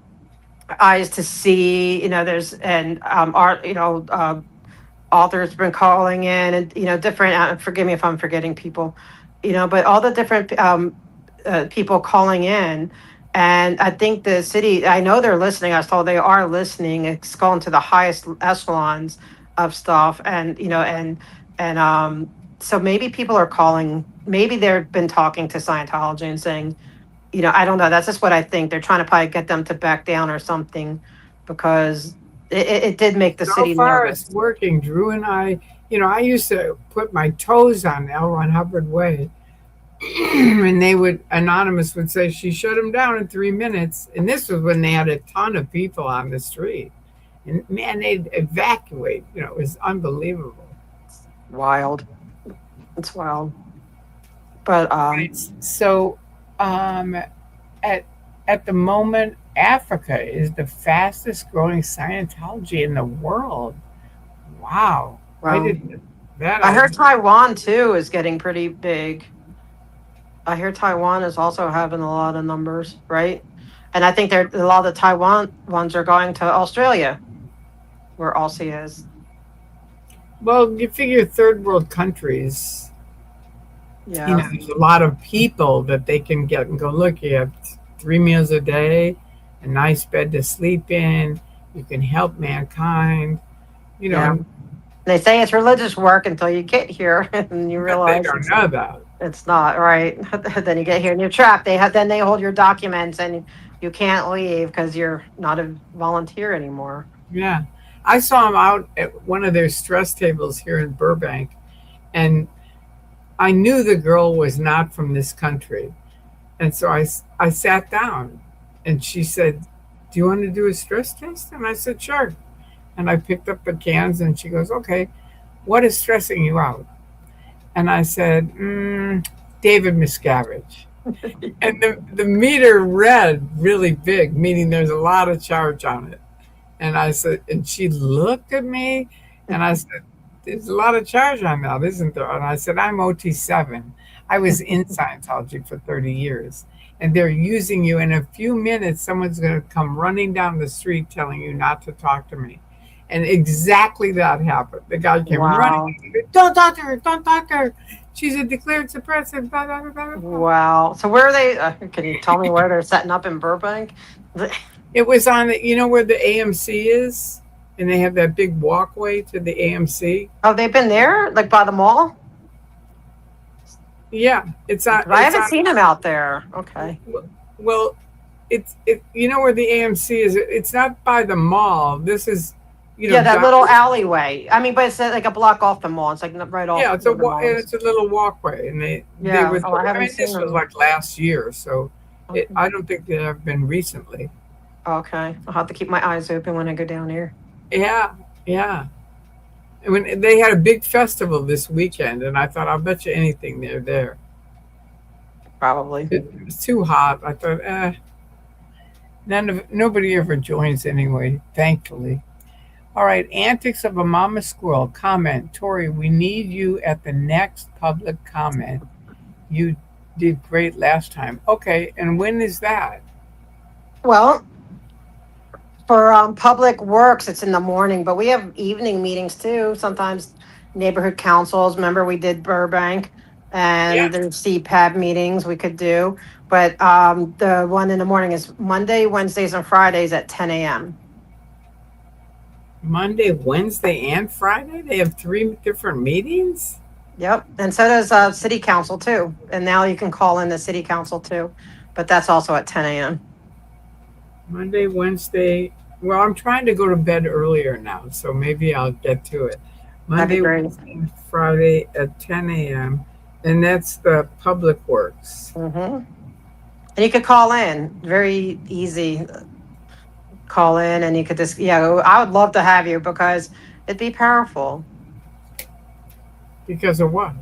Eyes to See, there's, and art, authors been calling in, and different, forgive me if I'm forgetting people, but all the different people calling in. And I think the city, I know they're listening. I was told they are listening. It's going to the highest echelons of stuff. And, so maybe people are calling, maybe they've been talking to Scientology and saying, I don't know. That's just what I think. They're trying to probably get them to back down or something, because it did make the So city far, it's nervous. working. Drew and I used to put my toes on L. Ron Hubbard Way, and they would, Anonymous would say, she shut him down in 3 minutes. And this was when they had a ton of people on the street. And man, they'd evacuate. It was unbelievable. Wild. It's wild. But Right. So, at at the moment, Africa is the fastest growing Scientology in the world. Wow. I well, didn't that I I heard Taiwan too is getting pretty big. I hear Taiwan is also having a lot of numbers, right? And I think a lot of the Taiwan ones are going to Australia, where Aussie is. well, you figure third world countries, Yeah. there's a lot of people that they can get and go, look, you have 3 meals a day, a nice bed to sleep in, you can help mankind, Yeah. and They say it's religious work until you get here and you but they realize don't know that. it's not right. Then you get here and you're trapped. Then they hold your documents and you can't leave because you're not a volunteer anymore. Yeah. I saw them out at one of their stress tables here in Burbank, and I knew the girl was not from this country. And so I sat down, and she said, do you want to do a stress test? And I said, sure. And I picked up the cans, and she goes, okay, what is stressing you out? And I said, David Miscavige. And the meter read really big, meaning there's a lot of charge on it. And I said, and she looked at me, and I said, there's a lot of charge on that, isn't there? And I said, I'm OT7. I was in Scientology for 30 years. And they're using you. In a few minutes, someone's going to come running down the street telling you not to talk to me. And exactly that happened. The guy came Wow. running. Don't talk to her. Don't talk to her. She's a declared suppressive. Blah, blah, blah, blah, blah. Wow. So where are they? Can you tell me where they're setting up in Burbank? It was on the, where the AMC is? And they have that big walkway to the AMC. Oh, they've been there, like by the mall? Yeah, it's on. I It's haven't on. seen them out there. Okay. Well, where the AMC is. It's not by the mall. This is, Yeah, that down, little alleyway. I mean, but it's like a block off the mall. It's like right off yeah. the mall. It's a little walkway, and they Yeah. were. Oh, I I haven't mean, seen this was them. like last year, so Okay. I don't think they have been recently. Okay. I'll have to keep my eyes open when I go down here. Yeah, yeah. And when they had a big festival this weekend, and I thought, I'll bet you anything they're there. Probably. It was too hot. I thought, nobody ever joins anyway, thankfully. All right, Antics of a Mama Squirrel. Comment. Tori, we need you at the next public comment. You did great last time. Okay, and when is that? Well, for public works, it's in the morning, but we have evening meetings too. Sometimes neighborhood councils. Remember, we did Burbank, Yeah, and there's CPAB meetings we could do. But the one in the morning is Monday, Wednesdays, and Fridays at 10 a.m. Monday, Wednesday, and Friday? They have 3 different meetings? Yep, and so does city council too. And now you can call in the city council too, but that's also at 10 a.m. Monday, Wednesday. Well, I'm trying to go to bed earlier now, so maybe I'll get to it. That'd be Monday, great. Wednesday, and Friday at 10 a.m. And that's the Public Works. And you could call in. Very easy. Call in, and you could just, yeah, I would love to have you because it'd be powerful Because of what?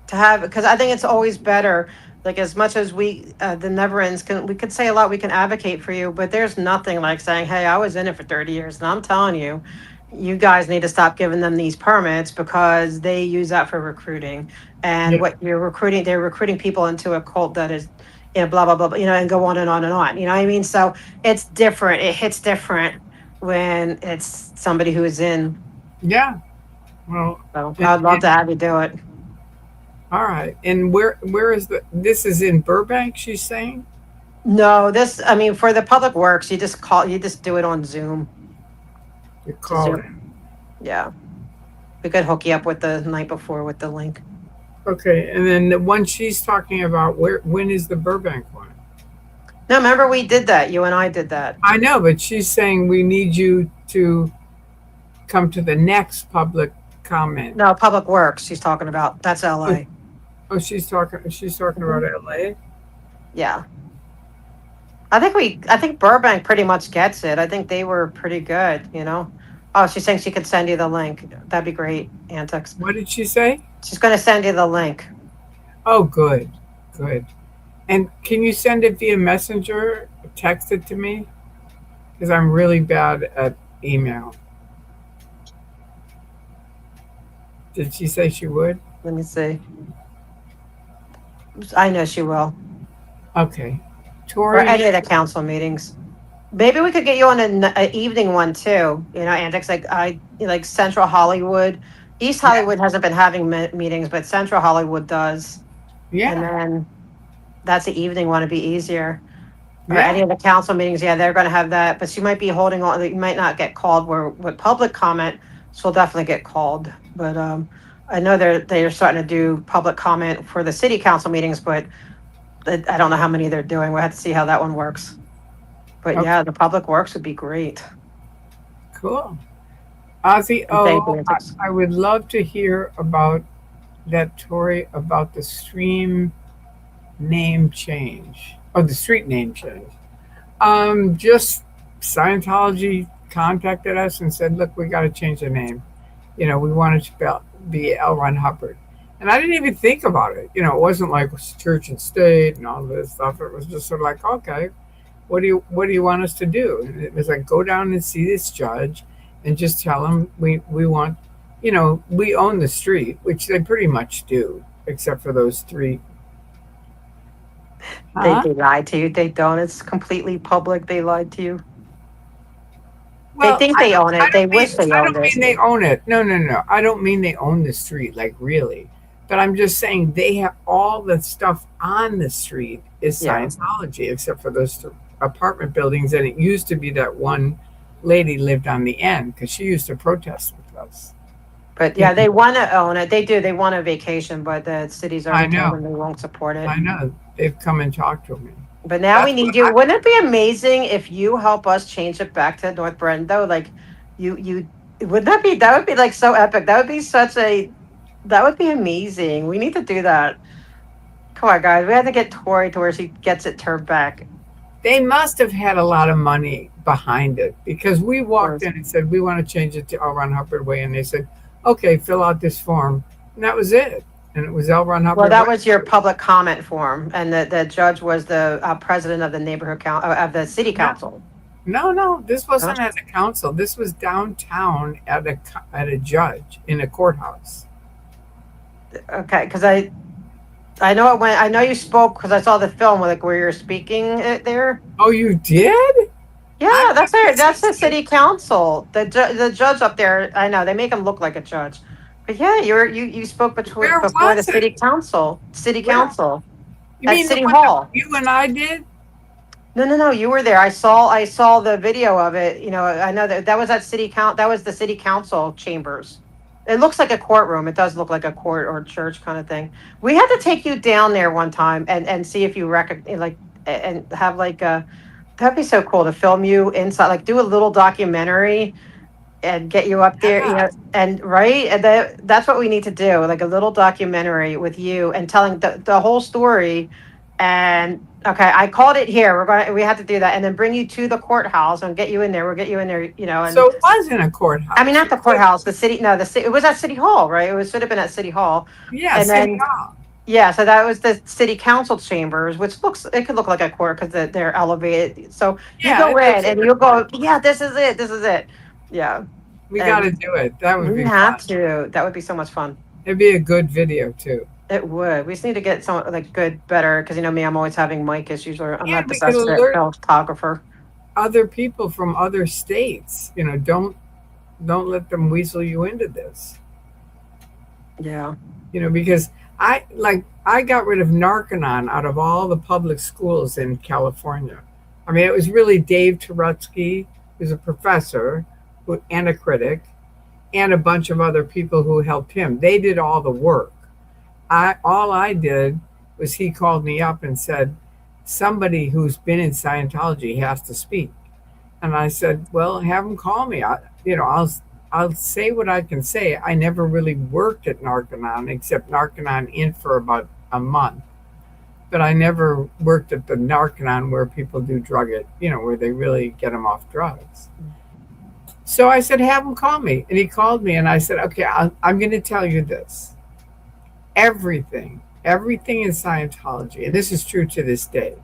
to have, because I think it's always better. Like as much as we, the never ends, we could say a lot, we can advocate for you, but there's nothing like saying, hey, I was in it for 30 years and I'm telling you, you guys need to stop giving them these permits because they use that for recruiting. And Yeah. what you're recruiting, they're recruiting people into a cult that is, blah, blah, blah, blah, and go on and on and on. You know what I mean? So it's different. It hits different when it's somebody who is in. Yeah. Well, So and, I'd love to have you do it. all right. And where is this is in Burbank, she's saying? No, I mean, for the public works, you just do it on Zoom. You To call it. Zoom. Yeah. We could hook you up with the night before with the link. Okay. And then the one she's talking about, when is the Burbank one? No, remember we did that. You and I did that. I know, but she's saying we need you to come to the next public comment. No, public works she's talking about. That's LA. Oh, she's talking about LA? Yeah. I think Burbank pretty much gets it. I think they were pretty good, Oh, she's saying she could send you the link. That'd be great, Antics. What did she say? She's going to send you the link. Oh, good. Good. And can you send it via messenger? Text it to me? Because I'm really bad at email. Did she say she would? Let me see. I know she will. Okay. Or Tori, any of the council meetings. Maybe we could get you on an evening one too. Antics like Central Hollywood. East Hollywood hasn't been having meetings, but Central Hollywood does. And yeah. then that's the evening one to be easier. Or Yeah. any of the council meetings, yeah, they're going to have that. But she might be holding on. You might not get called with public comment. She'll definitely get called. But I know they're starting to do public comment for the city council meetings, but I don't know how many they're doing. We'll have to see how that one works. But Okay. yeah, the public works would be great. Cool. Ozzy, Thank you, oh, Antics. I would love to hear about that, Tori, about the stream name change. Oh, the street name change. Just Scientology contacted us and said, look, we got to change the name. We want it to be L. Ron Hubbard. And I didn't even think about it. It wasn't like church and state and all this stuff. It was just sort of like, okay, what do you want us to do? And it was like, go down and see this judge and just tell him we want, we own the street, which they pretty much do, except for those three. Huh? They lied to you. They don't. It's completely public. They lied to you. Well, They think they own it. They wish they I owned don't it. mean they own it. No, no, no. I don't mean they own the street, like really. But I'm just saying they have all the stuff on the street is Yeah. Scientology, except for those apartment buildings. And it used to be that one lady lived on the end because she used to protest with us. But yeah, they want to own it. They do. They want a vacation, but the city's I already know. told them they won't support it. I know they've come and talked to me. But now we That's need what you. Wouldn't it be amazing if you help us change it back to North Brendo? Like you would that would be like so epic. That would be that would be amazing. We need to do that. Come on, guys. We have to get Tori to where she gets it turned back. They must have had a lot of money behind it because we walked in and said, we want to change it to L. Ron Hubbard Way. And they said, okay, fill out this form. And that was it. And it was L. Ron Hubbard Well, that Way. was your public comment form, and the judge was the president of the neighborhood of the city council. No, this wasn't at a council. This was downtown at a judge in a courthouse. Okay, because I know it went. I know you spoke because I saw the film where you were speaking there. Oh, you did? Yeah, that's the city council. The judge up there. I know they make him look like a judge, but yeah, you spoke before the city council. City council at City Hall. You and I did? No. You were there. I saw the video of it. I know that was at that was the city council chambers. It looks like a courtroom. It does look like a court or church kind of thing. We had to take you down there one time and see if you recognize and have like That'd be so cool to film you inside, like do a little documentary and get you up there, Yeah. and right, and that's what we need to do, like a little documentary with you and telling the whole story. And okay, I called it here. We have to do that, and then bring you to the courthouse and get you in there. We'll get you in there, and So it was in a I mean, courthouse. not the So, courthouse, the city. No, the city. It was at City Hall, right? Should have been at City Hall, yeah, and City then Hall. yeah, so that was the city council chambers, which it could look like a court because they're elevated. So you Yeah, go it looks in like and a you'll go, court. yeah, this is it, this is it. Yeah, We got and to do it. That would we be have fun. to. That would be so much fun. It'd be a good video too. It would. We just need to get some like good, better, because me, I'm always having mic issues, or I'm not And the we could best alert photographer. other people from other states. Don't let them weasel you into this. Yeah. Because I got rid of Narconon out of all the public schools in California. I mean, it was really Dave Turutsky, who's a professor and a critic, and a bunch of other people who helped him. They did all the work. All I did was he called me up and said, somebody who's been in Scientology has to speak. And I said, well, have him call me. I'll say what I can say. I never really worked at Narconon except Narconon in for about a month. But I never worked at the Narconon where people do drug it, where they really get them off drugs. So I said, have him call me. And he called me and I said, okay, I'm going to tell you this. Everything in Scientology, and this is true to this day,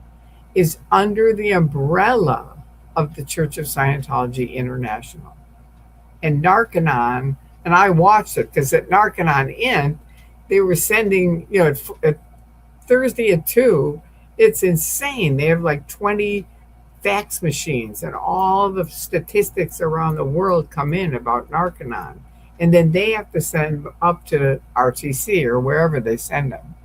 is under the umbrella of the Church of Scientology International. And Narconon, and I watched it because at Narconon Inn, they were sending, at Thursday at 2, it's insane. They have like 20 fax machines and all the statistics around the world come in about Narconon. And then they have to send up to RTC or wherever they send them.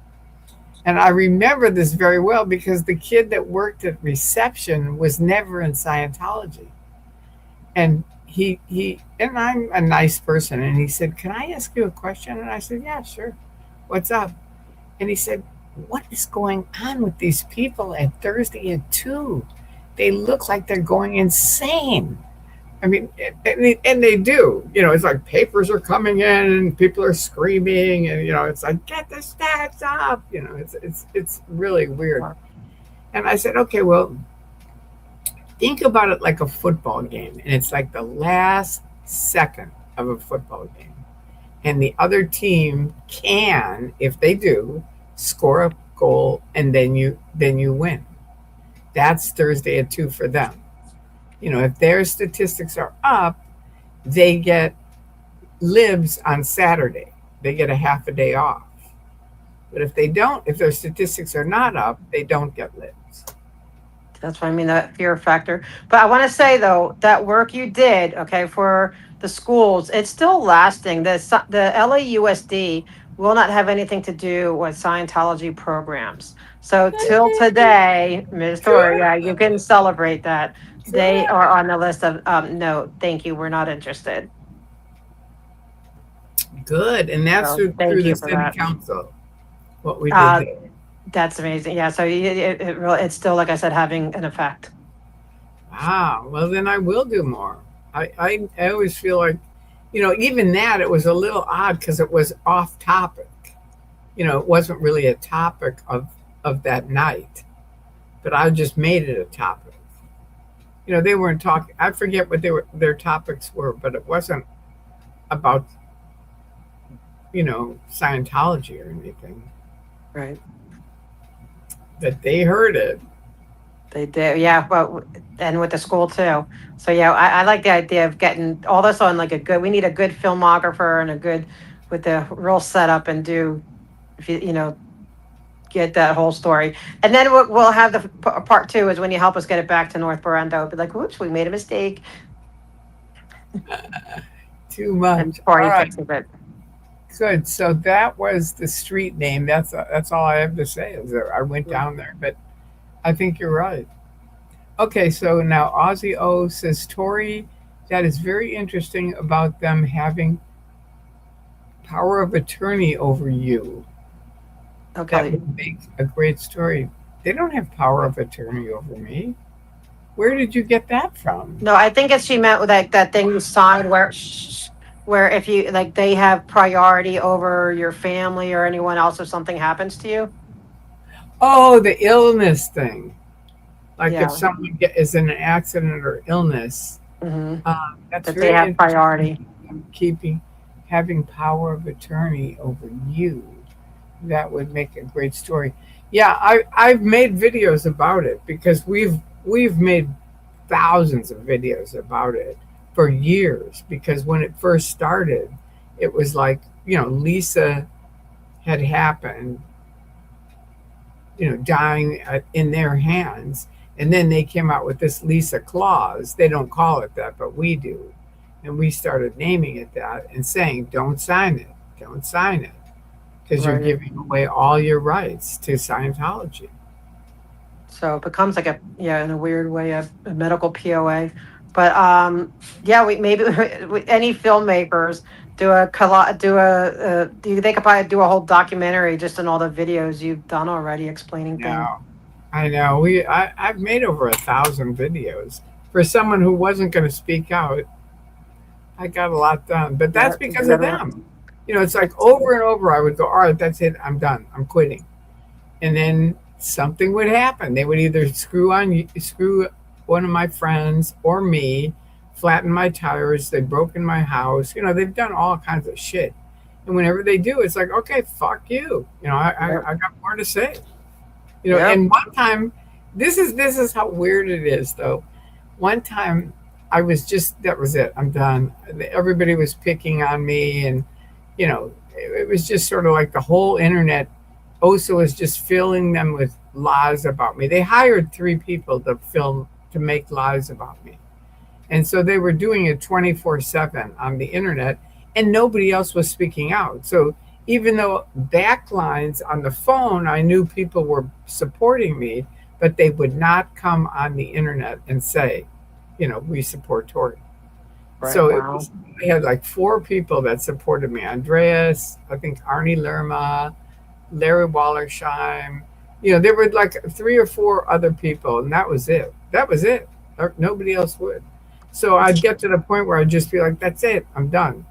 And I remember this very well because the kid that worked at reception was never in Scientology. And he and I'm a nice person, and he said, can I ask you a question? And I said, yeah, sure. What's up? And he said, what is going on with these people at Thursday at 2? They look like they're going insane. I mean, and they do. It's like papers are coming in and people are screaming, and it's like, get the stats up. It's really weird. And I said, okay, well, think about it like a football game, and it's like the last second of a football game, and the other team can, if they do, score a goal, and then you win. That's Thursday at 2 for them. If their statistics are up, they get libs on Saturday. They get a half a day off. But if their statistics are not up, they don't get libs. That's what I mean, that fear factor. But I want to say though, that work you did, okay, for the schools, it's still lasting. The LAUSD will not have anything to do with Scientology programs. So till today, Ms. Tori, yeah, you can celebrate that. They are on the list of no, thank you, we're not interested. Good, and that's So through thank the you for city that. council. What we did there. That's amazing. Yeah, so it really, it's still, like I said, having an effect. Wow. Well, then I will do more. I always feel like, even that, it was a little odd because it was off topic. It wasn't really a topic of that night, but I just made it a topic. They weren't talking. I forget what their topics were, but it wasn't about, Scientology or anything. Right. But they heard it. They do, yeah. But and with the school too. So yeah, I like the idea of getting all this on like we need a good filmographer and a good with the real setup and if get that whole story. And then we'll have the part 2 is when you help us get it back to North Berendo. Be like, whoops, we made a mistake. Too much. And before All you right. fix it. Good. So that was the street name. That's all I have to say. Is that I went down there, but I think you're right. Okay, so now Ozzy O says, Tori, that is very interesting about them having power of attorney over you. That Okay. would make a great story. They don't have power of attorney over me. Where did you get that from? No, I think she meant with that thing you signed where if you like they have priority over your family or anyone else if something happens to you. Oh, the illness thing. Like if Yeah. someone is in an accident or illness, Hmm. that's That they very have priority. interesting. Having power of attorney over you. That would make a great story. Yeah, I've made videos about it because we've made thousands of videos about it for years because when it first started, it was like, Lisa had happened, dying in their hands. And then they came out with this Lisa clause. They don't call it that, but we do. And we started naming it that and saying, don't sign it. Don't sign it. Because you're Right. giving away all your rights to Scientology. So it becomes like in a weird way, a medical POA. But yeah, we maybe any filmmakers they could probably do a whole documentary just on all the videos you've done already explaining things. No, I know. I've made over 1,000 videos. For someone who wasn't going to speak out, I got a lot done. But Yeah, that's because of them. It's like over and over I would go, all right, that's it. I'm done. I'm quitting. And then something would happen. They would either screw one of my friends or me, flatten my tires, they've broken my house. They've done all kinds of shit. And whenever they do, it's like, okay, fuck you. Yep. I got more to say. Yep. And one time, this is how weird it is though. One time I was just, that was it. I'm done. Everybody was picking on me, and it was just sort of like the whole internet also was just filling them with lies about me. They hired 3 people to make lies about me. And so they were doing it 24/7 on the internet, and nobody else was speaking out. So even though backlines on the phone, I knew people were supporting me, but they would not come on the internet and say, we support Tori. Right. So Wow. I had like 4 people that supported me. Andreas, I think Arnie Lerma, Larry Wallersheim. There were like 3 or 4 other people, and that was it. That was it. Nobody else would. So I'd get to the point where I'd just be like, that's it. I'm done.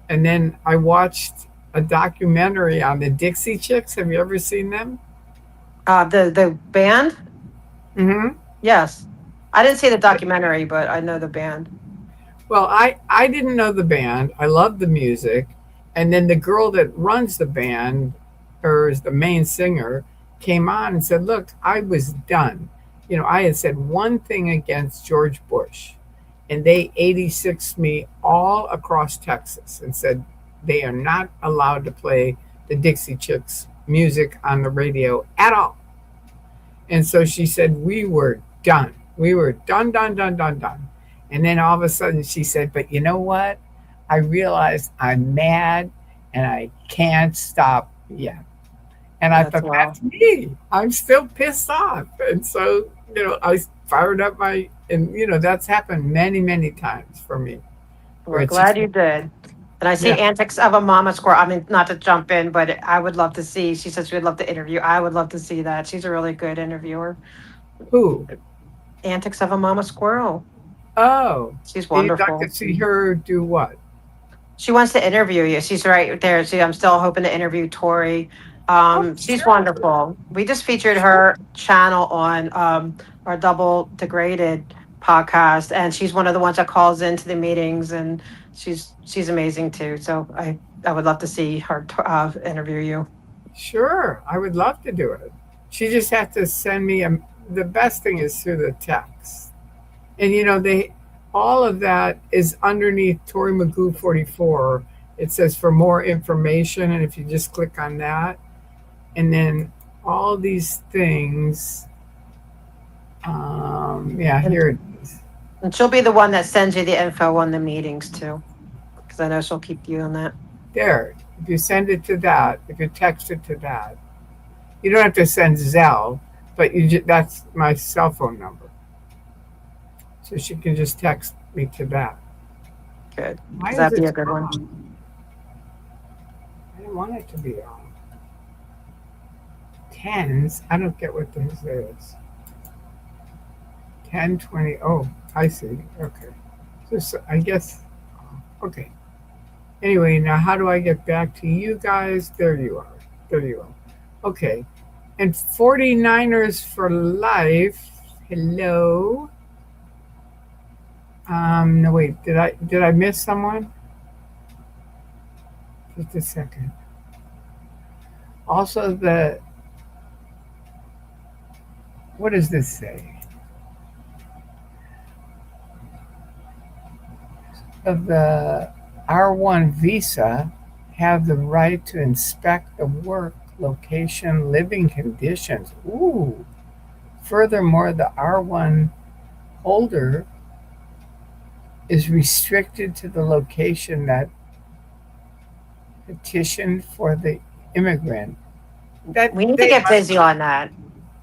And then I watched a documentary on the Dixie Chicks. Have you ever seen them? The band. Mm-hmm. Yes, I didn't see the documentary, but I know the band. Well, I didn't know the band. I loved the music. And then the girl that runs the band, or is the main singer, came on and said, look, I was done. I had said one thing against George Bush, and they 86 me all across Texas and said they are not allowed to play the Dixie Chicks music on the radio at all. And so she said, we were done. We were done, done, done, done, done. And then all of a sudden she said, but you know what? I realized I'm mad and I can't stop yet. And I That's thought, wow. that's me. I'm still pissed off. And so, I fired up that's happened many, many times for me. Where We're it's just, glad you did. And I see yeah, Antics of a Mama Squirrel. I mean, not to jump in, but I would love to see. She said she would love to interview. I would love to see that. She's a really good interviewer. who? Antics of a Mama Squirrel. Oh, She's you'd like to wonderful. see her do what? She wants to interview you. She's right there. I'm still hoping to interview Tori. Oh, She's sure, wonderful. We just featured sure. her channel on our Double Degraded podcast, and she's one of the ones that calls into the meetings, and she's amazing too. So I would love to see her interview you. Sure, I would love to do it. She just has to send me the best thing is through the text. And they all of that is underneath Tori Magoo 44. It says for more information, and if you just click on that, and then all these things, yeah, And, here it is. and she'll be the one that sends you the info on the meetings too, because I know she'll keep you on that. There. If you send it to that, if you text it to that, you don't have to send Zelle, but that's my cell phone number. So she can just text me to that. Good, Why because is that'd be it a good one. on? I didn't want it to be on. Tens? I don't get what this is. 10:20. Oh, I see. Okay. Just, I guess, okay. Anyway, now how do I get back to you guys? There you are. There you are. Okay. And 49ers for life. Hello. No, wait. Did I miss someone? Just a second. Also, what does this say? Of the R1 visa have the right to inspect the work, location, living conditions. Ooh. Furthermore, the R1 holder is restricted to the location that petitioned for the immigrant. That We need to get busy on that.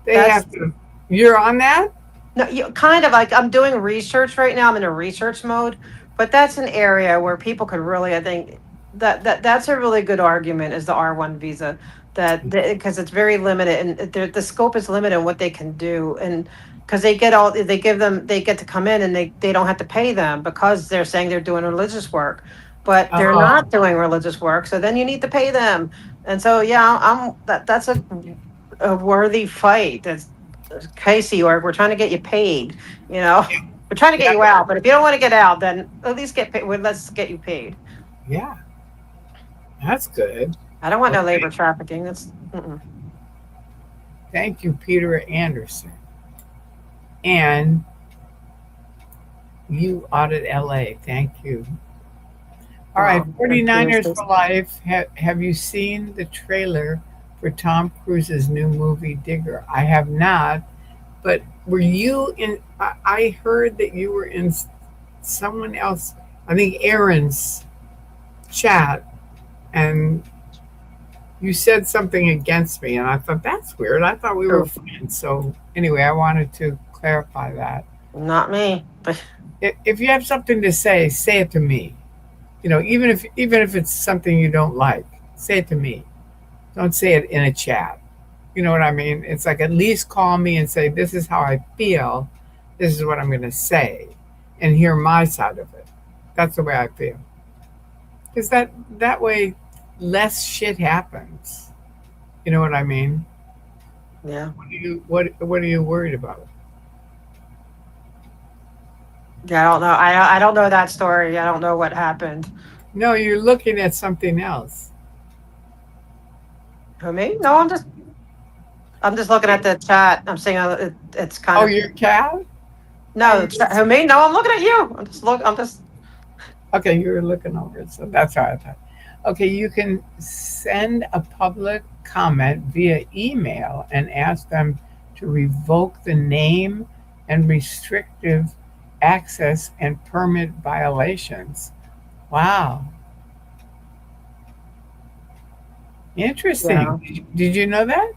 they That's have to. You're on that? no, you kind of like I'm doing research right now. I'm in a research mode, but that's an area where people could really, I think that's a really good argument is the R1 visa that because it's very limited and the scope is limited in what they can do and because they get to come in and they don't have to pay them because they're saying they're doing religious work, but they're Oh, not doing religious work. So then you need to pay them, and so yeah, that's a worthy fight. That's Casey, or we're trying to get you paid. You know, we're trying to get yeah, you out, but if you don't want to get out, then at least get paid. Well, let's get you paid. yeah. That's good. I don't want no Okay. labor trafficking. That's Thank you, Peter Anderson. And you audit LA. Thank you. All right, well, 49ers for life. Have you seen the trailer for Tom Cruise's new movie Digger? I have not, but were you in? I heard that you were in someone else, I think Aaron's chat, and you said something against me, and I thought that's weird. I thought we were friends. So anyway, I wanted to clarify that. not me. But If you have something to say it to me. You know, even if it's something you don't like, say it to me. Don't say it in a chat. You know what I mean? It's like at least call me and say, this is how I feel. This is what I'm going to say, and hear my side of it. That's the way I feel. Because that way, less shit happens. You know what I mean? yeah, What are you worried about? yeah. I don't know. I don't know that story. I don't know what happened. No, you're looking at something else. Who me? No, I'm just looking at the chat. I'm saying it's kind Oh, of your cat? no. Who me? No, I'm looking at you. I'm just. Okay, you were looking over it, so that's how I thought. Okay, you can send a public comment via email and ask them to revoke the name and restrictive access and permit violations. Wow, Yeah. interesting. Did you know that?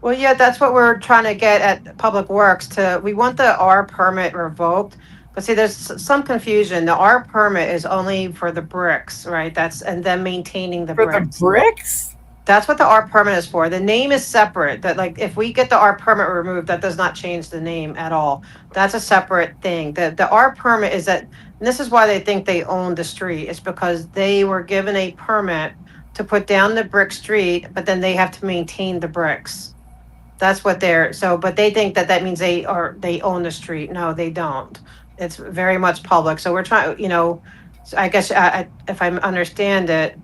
Well, yeah, that's what we're trying to get at Public Works we want the R permit revoked. But see, there's some confusion. The R permit is only for the bricks, right? And then maintaining the For the bricks. bricks? That's what the R permit is for. The name is separate. That like if we get the R permit removed, that does not change the name at all. That's a separate thing. The R permit is that, and this is why they think they own the street. It's because they were given a permit to put down the brick street, but then they have to maintain the bricks. That's what but they think that means they own the street. No, they don't. It's very much public. So we're trying, so I guess if I understand it,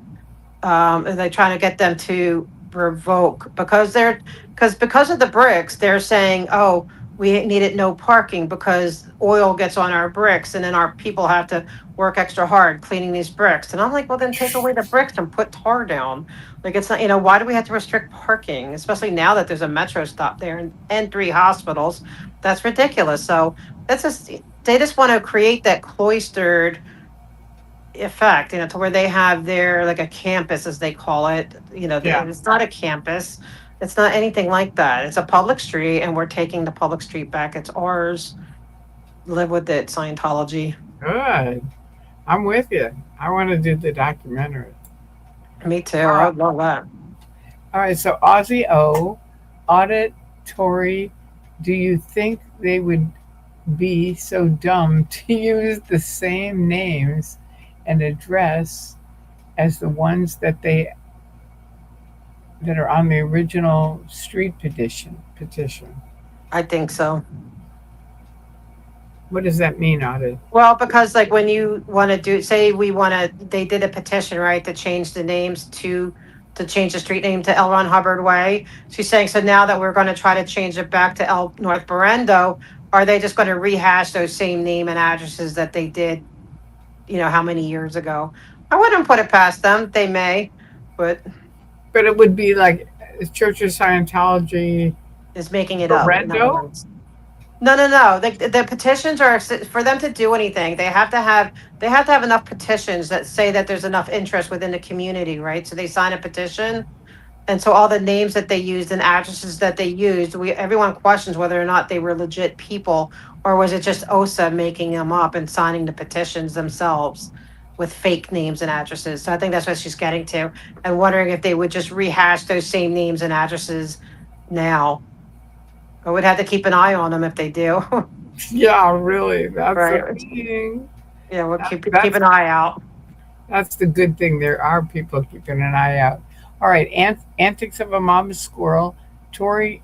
they're trying to get them to revoke because of the bricks. They're saying, oh, we needed no parking because oil gets on our bricks, and then our people have to work extra hard cleaning these bricks. And I'm like, well, then take away the bricks and put tar down. Like it's not, why do we have to restrict parking, especially now that there's a metro stop there and 3 hospitals? That's ridiculous. So they just want to create that cloistered effect, to where they have their like a campus as they call it. Yeah. It's not a campus. It's not anything like that. It's a public street, and we're taking the public street back. It's ours. Live with it, Scientology. Good. I'm with you. I want to do the documentary. Me too. I would love that. All right, so Aussie O, audit Tory, do you think they would be so dumb to use the same names and address as the ones that are on the original street petition? I think so. What does that mean, Audit? Well, because like when you want to do, say they did a petition, right, to change the names to change the street name to L. Ron Hubbard Way. She's saying, so now that we're going to try to change it back to L. North Berendo, are they just going to rehash those same name and addresses that they did, how many years ago? I wouldn't put it past them. They may, but But it would be like Church of Scientology, it's making it up. In other Berendo? words. No, no, no. The petitions are for them to do anything. They have to have enough petitions that say that there's enough interest within the community, right? So they sign a petition, and so all the names that they used and addresses that they used, everyone questions whether or not they were legit people, or was it just OSA making them up and signing the petitions themselves with fake names and addresses? So I think that's what she's getting to, and wondering if they would just rehash those same names and addresses now. I would have to keep an eye on them if they do. Yeah, really. That's Right. the thing. Yeah, we'll keep That's an eye out. that's the good thing. There are people keeping an eye out. All right, antics of a mama squirrel. Tori,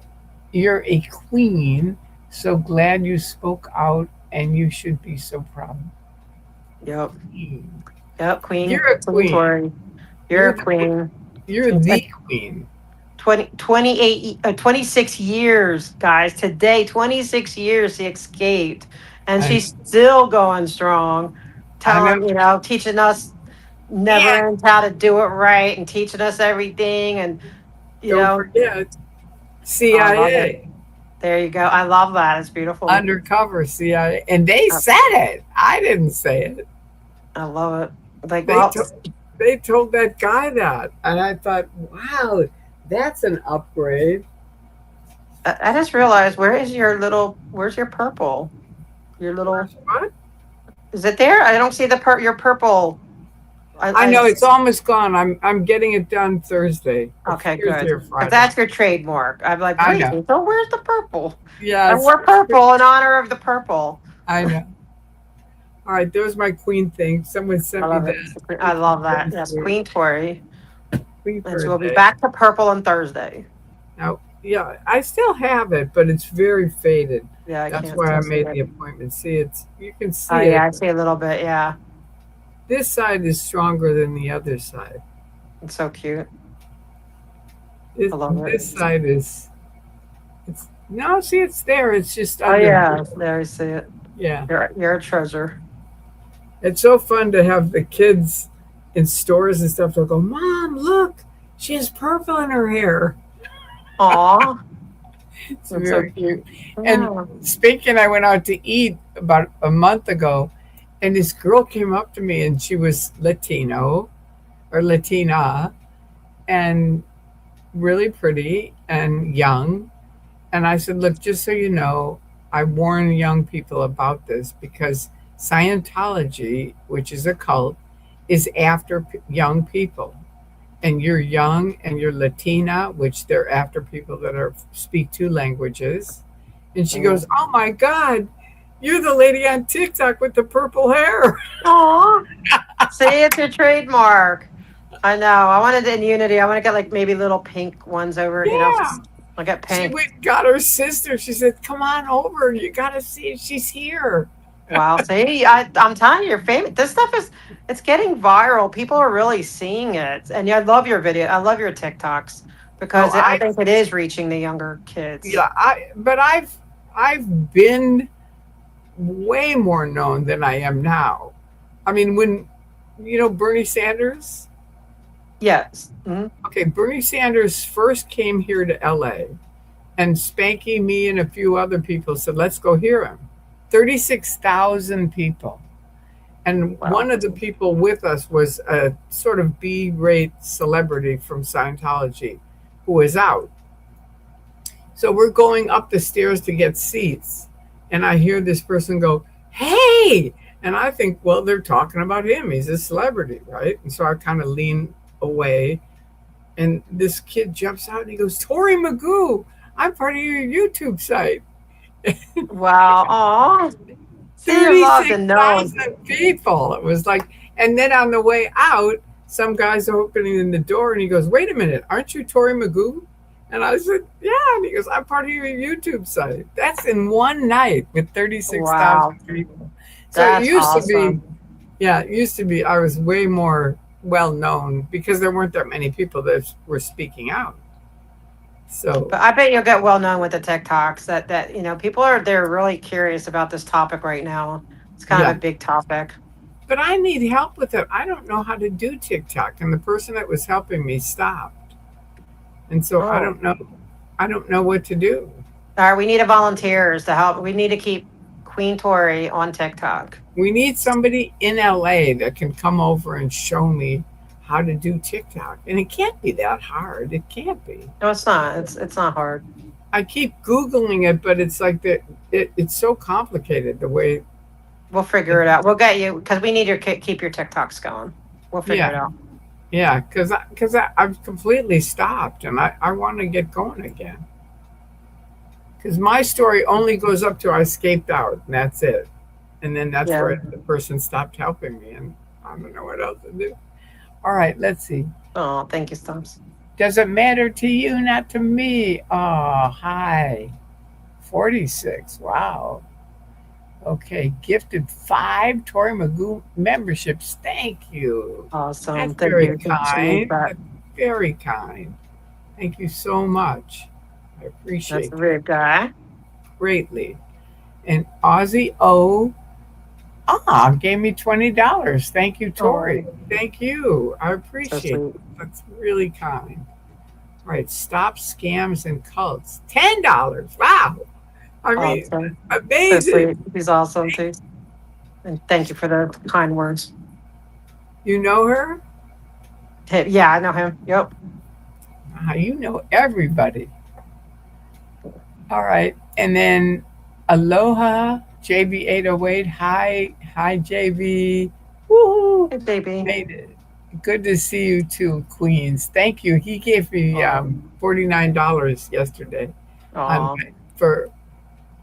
you're a queen. So glad you spoke out, and you should be so proud. Yep. Queen. Yep. Queen. You're a queen. Tori. You're a queen. You're the queen. 26 years, guys. Today, 26 years she escaped. And I- she's still going strong. I know. Teaching us never Yeah. ends how to do it right and teaching us everything. And, Don't forget, I love CIA, there you go. I love that. It's beautiful. undercover CIA, and they said it. I didn't say it. I love it. Like, They well, they told that guy that, and I thought, wow, that's an upgrade. I just realized, where's your purple? Your little, What? is it there? I don't see your purple. I know it's almost gone. I'm getting it done Thursday. Okay, Thursday or good. Friday. If that's your trademark, I'm like, I wait, know. so where's the purple? I Yes, wore purple in honor of the purple. I know. All right, there's my queen thing. Someone sent I love me it. that. I love that. Yes, Thursday. Queen Tori. Queen And so we'll be Thursday. back to purple on Thursday. Now, yeah, I still have it, but it's very faded. Yeah, I That's can't why I see made it. the appointment. See, you can see Oh it. yeah, I see a little bit. Yeah, This side is stronger than the other side. it's so cute. This, I love it. this side is. It's no, see, it's there. It's just Oh under. yeah, there you see it. Yeah. You're a treasure. It's so fun to have the kids in stores and stuff. They'll go, Mom, look, she has purple in her hair. Aw, It's that's very so cute. yeah. And speaking, I went out to eat about a month ago, and this girl came up to me, and she was Latino or Latina, and really pretty and young. And I said, look, just so you know, I warn young people about this because Scientology, which is a cult, is after young people. And you're young and you're Latina, which they're after people that speak two languages. And she goes, oh my God, you're the lady on TikTok with the purple hair. Aw, see, it's your trademark. I know. I wanted it in Unity. I want to get like maybe little pink ones over. Yeah. I'll get She pink. went and got her sister. She said, come on over. You got to see if she's here. Wow. See, I'm telling you, you're famous. This stuff it's getting viral. People are really seeing it. And yeah, I love your video. I love your TikToks because Oh, I think it is reaching the younger kids. Yeah, but I've been way more known than I am now. I mean, when Bernie Sanders. Yes. Mhm. Okay, Bernie Sanders first came here to LA, and Spanky, me, and a few other people said, let's go hear him. 36,000 people. And Wow. one of the people with us was a sort of B-rate celebrity from Scientology who was out. So we're going up the stairs to get seats, and I hear this person go, hey! And I think, well, they're talking about him. He's a celebrity, right? And so I kind of lean away, and this kid jumps out and he goes, Tori Magoo, I'm part of your YouTube site. Wow. Oh, see, you're loved and known. 36,000 people. It was like, and then on the way out, some guy's opening in the door and he goes, "Wait a minute, aren't you Tori Magoo?" And I said, "Yeah." And he goes, "I'm part of your YouTube site." That's in one night with Wow. 36,000 people. So it That's used to be, awesome. yeah, it used to be, I was way more well known because there weren't that many people that were speaking out. But So, I bet you'll get well known with the TikToks that people they're really curious about this topic right now. It's kind of yeah. a big topic. But I need help with it. I don't know how to do TikTok. And the person that was helping me stopped. And so I Oh. don't know. I don't know what to do. All right, we need a volunteers to help. We need to keep Queen Tori on TikTok. We need somebody in LA that can come over and show me how to do TikTok. And it can't be that hard. It can't be. No, it's not. It's not hard. I keep Googling it, but it's like it's so complicated the way. We'll figure it out. We'll get you because we need your keep your TikToks going. We'll figure it Yeah. out. Yeah. I've completely stopped and I want to get going again. Because my story only goes up to I escaped out and that's it. And then that's Yeah. where the person stopped helping me and I don't know what else to do. All right, let's see. Oh, thank you, Stumps. Does it matter to you, not to me? Oh, hi. 46. Wow. Okay, gifted 5 Tori Magoo memberships. Thank you. Awesome. That's Thank very you. Thank you so much kind. for that. That's very kind. Thank you so much. I That's appreciate a that rude guy. greatly. And Aussie O gave me $20. Thank you, Tori. Oh, Thank you. I so appreciate sweet. it. That's really kind. All right, stop scams and cults. $10. Wow. I mean, Awesome. So sweet. amazing. He's awesome too. And thank you for the kind words. You know her? Yeah, I know him. Yep. You know everybody. All right. And then Aloha JB808. Hi JB. Woohoo. Hey, baby. Made it. Good to see you too, Queens. Thank you. He gave me Oh, $49 yesterday on oh, for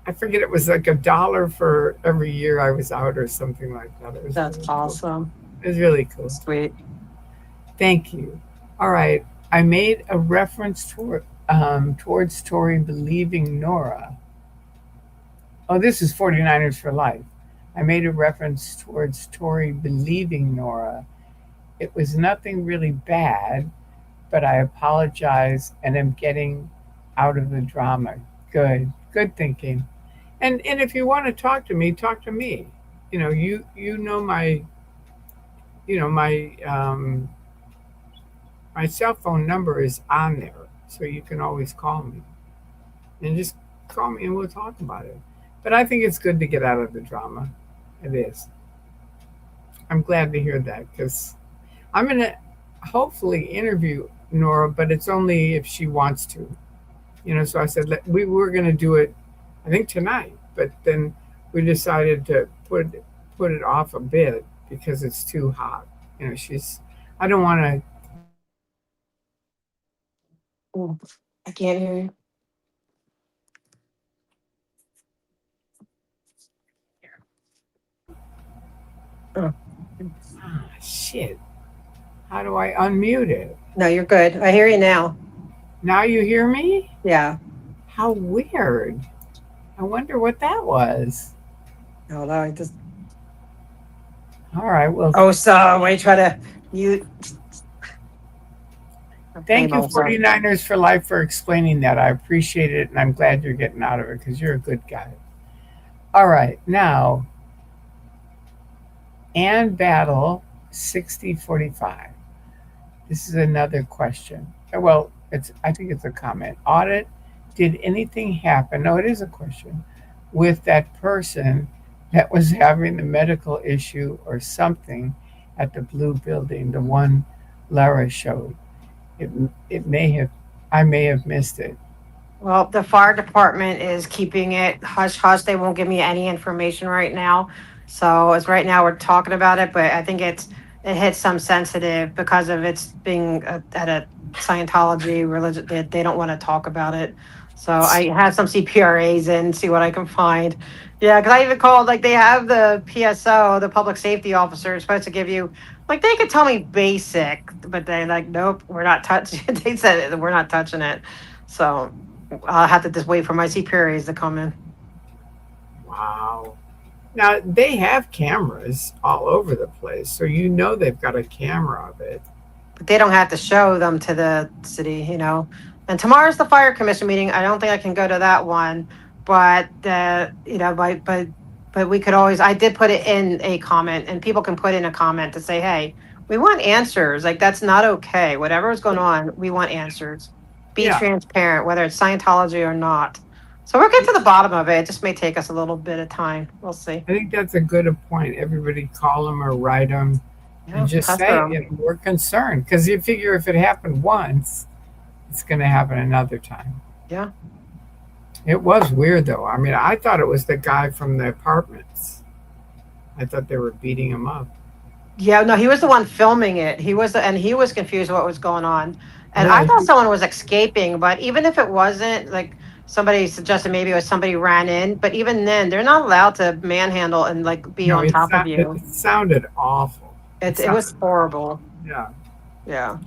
I forget, it was like $1 for every year I was out or something like that. It was that's really cool. awesome. It was really cool. Sweet. Thank you. All right. I made a reference towards Tori believing Nora. Oh, this is 49ers for life. I made a reference towards Tori believing Nora. It was nothing really bad, but I apologize and am getting out of the drama. Good thinking. And if you want to talk to me, talk to me. You know my my cell phone number is on there, so you can always call me and just call me and we'll talk about it. But I think it's good to get out of the drama. It is. I'm glad to hear that because I'm gonna hopefully interview Nora, but it's only if she wants to. So I said we were gonna do it, I think tonight, but then we decided to put it off a bit because it's too hot. She's. I don't want to. Oh, I can't hear you. Oh. Shit. How do I unmute it? No, you're good. I hear you now. Now you hear me? Yeah. How weird. I wonder what that was. No, I just. All right. Well, Oh, so I try to mute. thank you, Myself. 49ers for life, for explaining that. I appreciate it, and I'm glad you're getting out of it because you're a good guy. All right. Now, and battle 6045. This is another question. Well, I think it's a comment. Audit, did anything happen? No, it is a question. With that person that was having the medical issue or something at the blue building, the one Lara showed. It may have, I may have missed it. Well, the fire department is keeping it hush hush. They won't give me any information right now. So as right now we're talking about it, but I think it hits some sensitive because of it's being at a Scientology religion. They don't want to talk about it. So I have some CPRAs in, see what I can find. Yeah, because I even called, like, they have the PSO, the public safety officer, is supposed to give you, like, they could tell me basic, but they're like, nope, we're not touching it. They said we're not touching it. So I'll have to just wait for my CPRAs to come in. Wow. Now they have cameras all over the place, so you know they've got a camera of it. But they don't have to show them to the city, And tomorrow's the fire commission meeting. I don't think I can go to that one, but but we could always. I did put it in a comment, and people can put in a comment to say, "Hey, we want answers. Like that's not okay. Whatever is going on, we want answers. Be Yeah, transparent, whether it's Scientology or not." So we'll get to the bottom of it. It just may take us a little bit of time. We'll see. I think that's a good point. Everybody call them or write them and Yeah, just pester say, 'em. we're concerned, because you figure if it happened once, it's going to happen another time. Yeah. It was weird though. I mean, I thought it was the guy from the apartments. I thought they were beating him up. Yeah, no, he was the one filming it. And he was confused what was going on. And I Yeah, thought someone was escaping, but even if it wasn't, like somebody suggested maybe it was somebody ran in, but even then, they're not allowed to manhandle and like be no, on top of you. it sounded awful. It was horrible. Yeah. Yeah.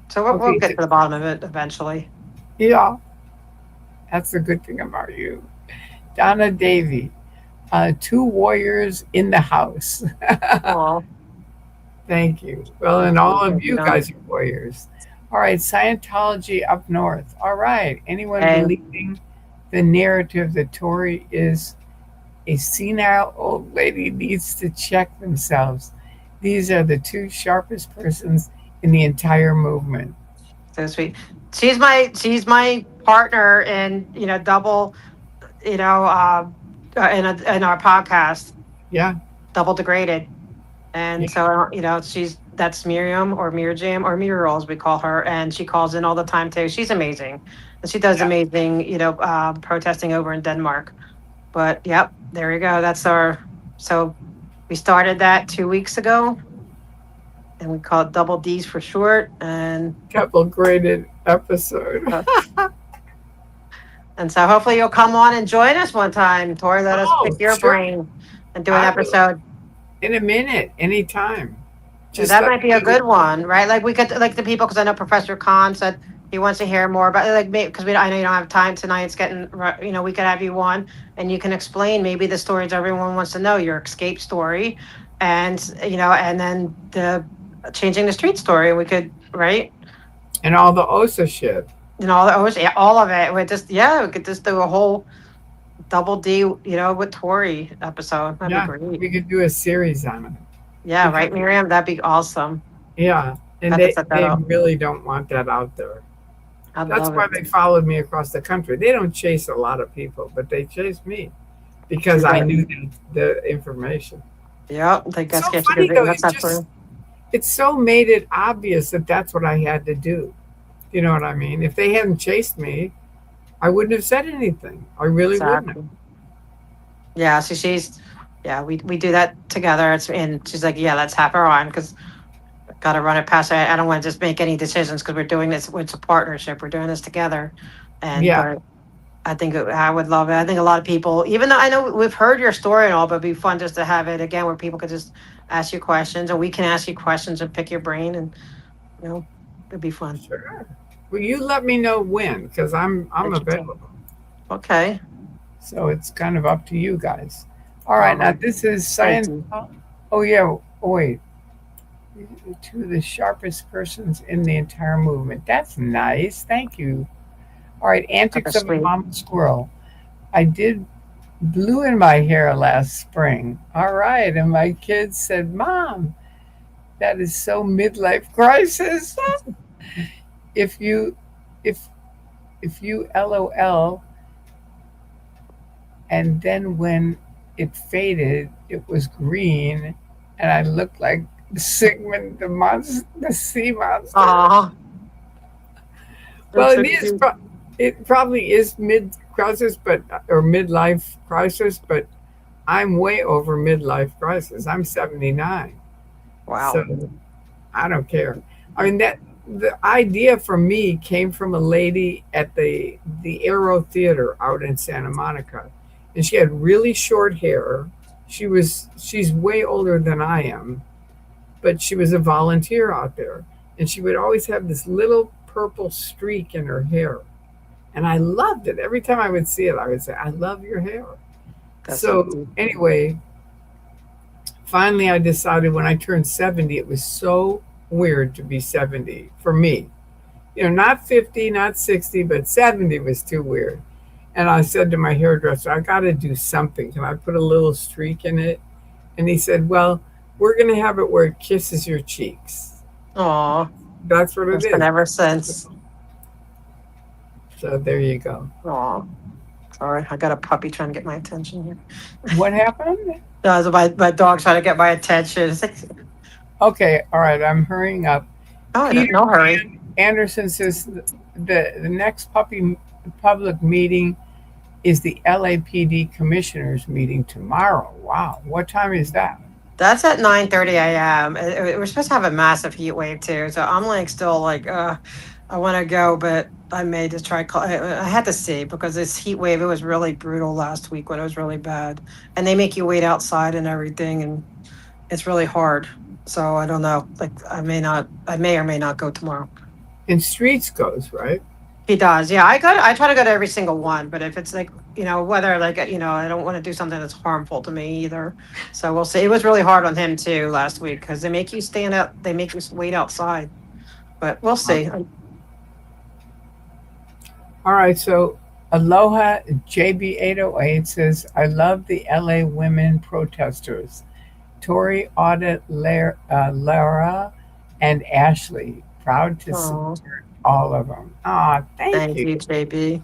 So we'll Okay. get to the bottom of it eventually. Yeah. That's the good thing about you. Donna Davy, two warriors in the house. Oh, Thank you. Well, and all of you Yeah. guys are warriors. All right, Scientology up north. All right, anyone Hey. believing the narrative that Tori is a senile old lady needs to check themselves. These are the two sharpest persons in the entire movement. so sweet. She's my partner in double in our podcast, Yeah, Double Degraded. And Yeah. so, that's Miriam or Mirjam or Muriel as we call her. And she calls in all the time too. She's amazing. And she does Yeah. amazing, protesting over in Denmark. But yep, there you go. So we started that 2 weeks ago and we call it Double D's for short. couple graded episode. And so hopefully you'll come on and join us one time, Tori. Let us Oh, pick your sure. brain and do an I will. episode. In a minute, anytime. So that let might be a me- good one, right? Like we could, like the people, because I know Professor Khan said he wants to hear more about, like, because I know you don't have time tonight. It's getting, we could have you on, and you can explain maybe the stories everyone wants to know, your escape story, and and then the changing the street story. We could, right? And all the OSA shit. All of it. We could just do a whole Double D, with Tori episode. That'd Yeah, be great. we could do a series on it. Yeah, because- right, Miriam. That'd be awesome. Yeah, and Have to they set that up. really don't want that out there. I'd That's love why it. they followed me across the country. They don't chase a lot of people, but they chased me because I Right. knew the information. Yep, they It's got so scared. funny though. That's not true. It's so made it obvious that that's what I had to do. You know what I mean? If they hadn't chased me, I wouldn't have said anything. I really wouldn't have. Exactly. Yeah, so we do that together. And she's like, yeah, let's have her on because got to run it past her. I don't want to just make any decisions because we're doing this. It's a partnership. We're doing this together. And Yeah. but I think I would love it. I think a lot of people, even though I know we've heard your story and all, but it'd be fun just to have it again where people could just ask you questions and we can ask you questions and pick your brain and it'd be fun. Sure. Well, you let me know when, because I'm Interesting. available. Okay. So it's kind of up to you guys. All right, now this is science. Thank Oh yeah. Oh, wait. Two of the sharpest persons in the entire movement. That's nice. Thank you. All right, antics That's of a sweet. mama squirrel. I did blue in my hair last spring. All right, and my kids said, "Mom, that is so midlife crisis." if you LOL, and then when it faded, it was green, and I looked like Sigmund the monster, the sea monster. Aw. Well, That's so cute. it probably is mid crisis, or midlife crisis, but I'm way over midlife crisis. I'm 79. Wow. So I don't care. I mean, the idea for me came from a lady at the Aero Theater out in Santa Monica, and she had really short hair. She's way older than I am, but she was a volunteer out there, and she would always have this little purple streak in her hair, and I loved it. Every time I would see it, I would say, "I love your hair." That's so So cute. anyway, finally, I decided when I turned 70, it was so weird to be 70 for me. Not 50, not 60, but 70 was too weird. And I said to my hairdresser, I got to do something. Can I put a little streak in it? And he said, well, we're going to have it where it kisses your cheeks. Aw, That's what it it's been is. ever since. So there you go. Aw, sorry, I got a puppy trying to get my attention here. What happened? My dog trying to get my attention. It's like, Okay, all right, I'm hurrying up. oh, Peter no hurry. Anderson says the next public meeting is the LAPD commissioners meeting tomorrow. Wow, what time is that? That's at 9:30 a.m. We're supposed to have a massive heat wave too, so I'm like still like, I want to go, but I may just try. I had to see because this heat wave, it was really brutal last week when it was really bad, and they make you wait outside and everything, and it's really hard. So I don't know. Like I may or may not go tomorrow. And Streets goes, right? He does, yeah. I try to go to every single one, but if it's like whether like I don't want to do something that's harmful to me either. So we'll see. It was really hard on him too last week because they make you stand up, they make you wait outside, but we'll see. All right, so Aloha JB808 says, I love the LA women protesters. Tori, Audit, Lara, and Ashley. Proud to Oh, support all of them. Ah, thank thank you. you, JB.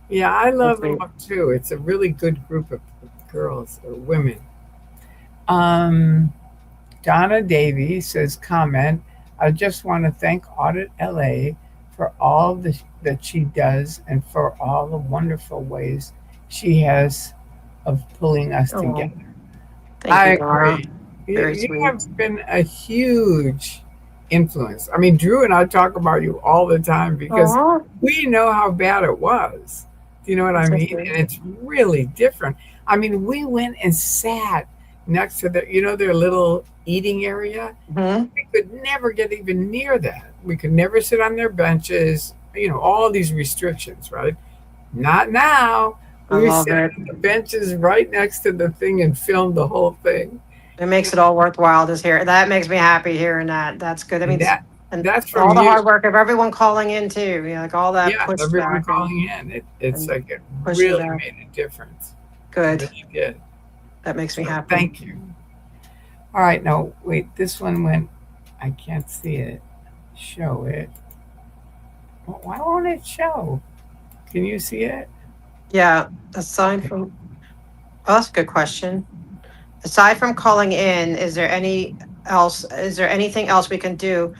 Yeah, I That's love them sweet. up too. It's a really good group of girls or women. Um, Donna Davies says, comment, I just want to thank Audit LA for all that she does and for all the wonderful ways she has of pulling us Oh, together. thank I you, Laura. agree. You, Very you sweet. have been a huge influence. I mean, Drew and I talk about you all the time because Oh, we know how bad it was. Do you know what I that's so mean? sweet. And it's really different. I mean, we went and sat next to their little eating area. Hmm. We could never get even near that. We could never sit on their benches, all these restrictions, right? Not now. I We love sat it. on the benches right next to the thing and filmed the whole thing. It makes it all worthwhile to hear. That makes me happy hearing that. That's good. I And mean, that and that's from all the you. hard work of everyone calling in too. Like all that Yeah, everyone pushback calling in. It's and like it pushing really back. made a difference. It Good. really did. That makes me So happy. thank you. All right, now wait, this one went, I can't see it. Show it. Well, why won't it show? Can you see it? Yeah. Aside Okay. from, oh, that's a good question. Aside from calling in, is there anything else we can do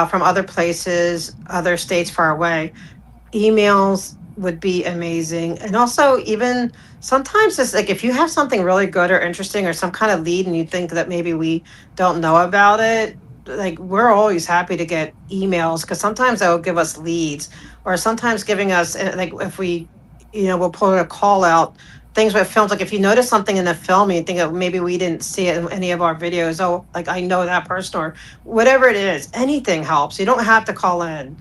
from other places, other states far away? Emails would be amazing. And also, even sometimes it's like if you have something really good or interesting or some kind of lead and you think that maybe we don't know about it, like we're always happy to get emails because sometimes they'll give us leads or sometimes giving us, like if we, we'll put a call out. Things with films, like if you notice something in the film and you think that maybe we didn't see it in any of our videos, oh, like I know that person or whatever it is, anything helps. You don't have to call in,